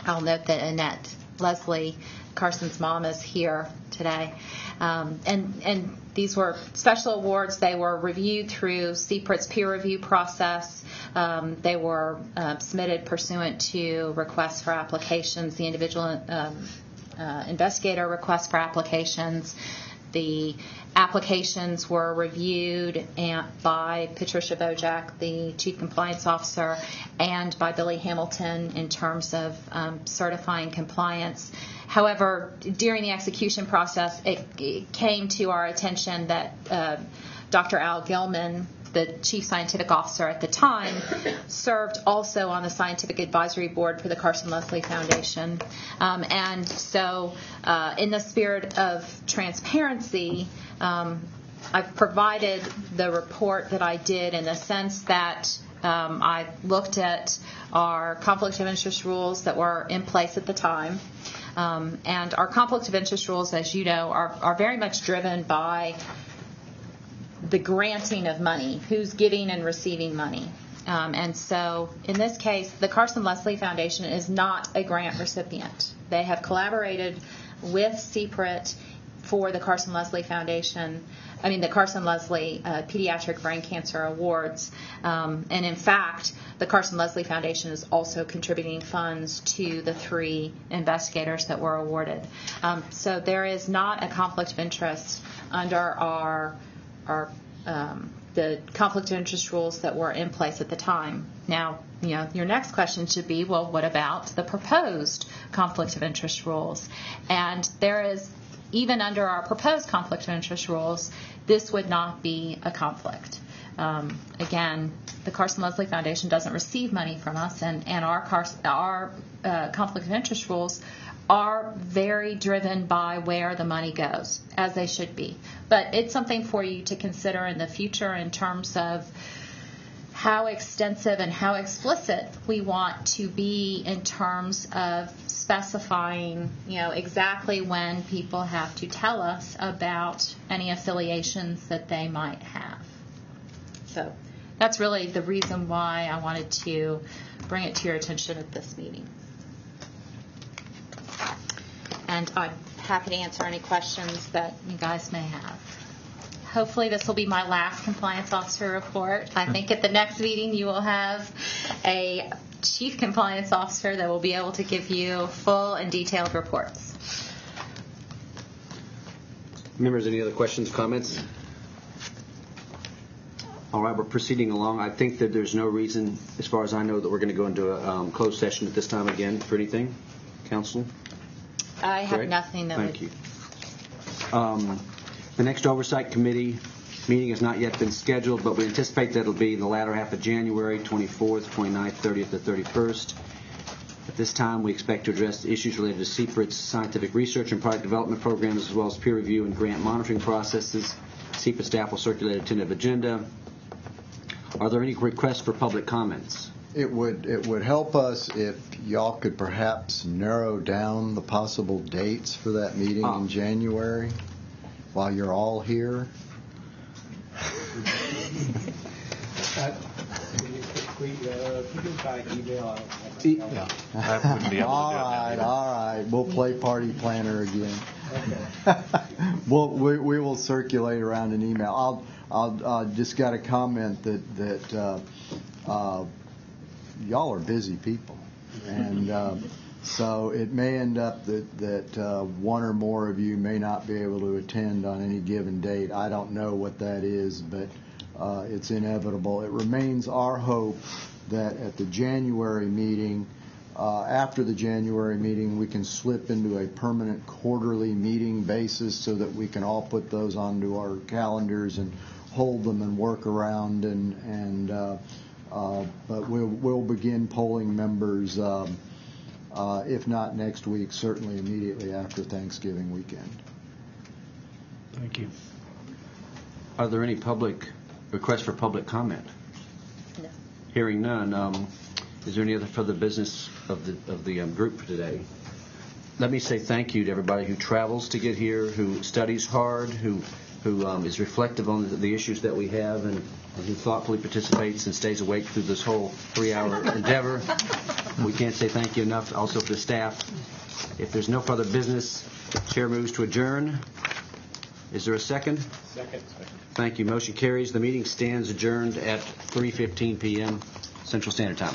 I'll note that Annette Leslie, Carson's mom, is here today. And these were special awards. They were reviewed through CPRIT's peer review process. They were submitted pursuant to requests for applications, the individual investigator requests for applications. The applications were reviewed by Patricia Bojack, the Chief Compliance Officer, and by Billy Hamilton in terms of certifying compliance. However, during the execution process, it came to our attention that Dr. Al Gilman, the Chief Scientific Officer at the time, served also on the Scientific Advisory Board for the Carson Leslie Foundation. And so in the spirit of transparency, I've provided the report that I did in the sense that I looked at our conflict of interest rules that were in place at the time. And our conflict of interest rules, as you know, are very much driven by the granting of money, who's giving and receiving money. And so in this case, the Carson Leslie Foundation is not a grant recipient. They have collaborated with CPRIT for the Carson Leslie Foundation, the Carson Leslie Pediatric Brain Cancer Awards. And in fact, the Carson Leslie Foundation is also contributing funds to the 3 investigators that were awarded. So there is not a conflict of interest under our the conflict of interest rules that were in place at the time. Now, your next question should be, well, what about the proposed conflict of interest rules? And there is, even under our proposed conflict of interest rules, this would not be a conflict. Again, the Carson Leslie Foundation doesn't receive money from us, and our conflict of interest rules are very driven by where the money goes, as they should be. But it's something for you to consider in the future in terms of how extensive and how explicit we want to be in terms of specifying, exactly when people have to tell us about any affiliations that they might have. So that's really the reason why I wanted to bring it to your attention at this meeting. And I'm happy to answer any questions that you guys may have. Hopefully this will be my last compliance officer report. I think at the next meeting you will have a chief compliance officer that will be able to give you full and detailed reports. Members, any other questions, comments? All right, we're proceeding along. I think that there's no reason, as far as I know, that we're going to go into a closed session at this time again for anything. Counsel? I have nothing that Thank you. The next Oversight Committee meeting has not yet been scheduled, but we anticipate that it'll be in the latter half of January, 24th, 29th, 30th, or 31st. At this time, we expect to address issues related to CPRIT's scientific research and product development programs, as well as peer review and grant monitoring processes. CPRIT staff will circulate a tentative agenda. Are there any requests for public comments? It would help us if y'all could perhaps narrow down the possible dates for that meeting in January while you're all here. All right. We'll play party planner again. Okay. We will circulate around an email. I'll just got a comment that y'all are busy people, and so it may end up that one or more of you may not be able to attend on any given date. I don't know what that is, but it's inevitable. It remains our hope that at the January meeting, after the January meeting, we can slip into a permanent quarterly meeting basis so that we can all put those onto our calendars and hold them and work around. But we'll begin polling members, if not next week, certainly immediately after Thanksgiving weekend. Thank you. Are there any public requests for public comment? No. Hearing none, is there any other further business of the group for today? Let me say thank you to everybody who travels to get here, who studies hard, who is reflective on the issues that we have, and who thoughtfully participates and stays awake through this whole 3-hour endeavor. We can't say thank you enough. Also for the staff. If there's no further business, Chair moves to adjourn. Is there a second? Second. Thank you. Motion carries. The meeting stands adjourned at 3:15 p.m. Central Standard Time.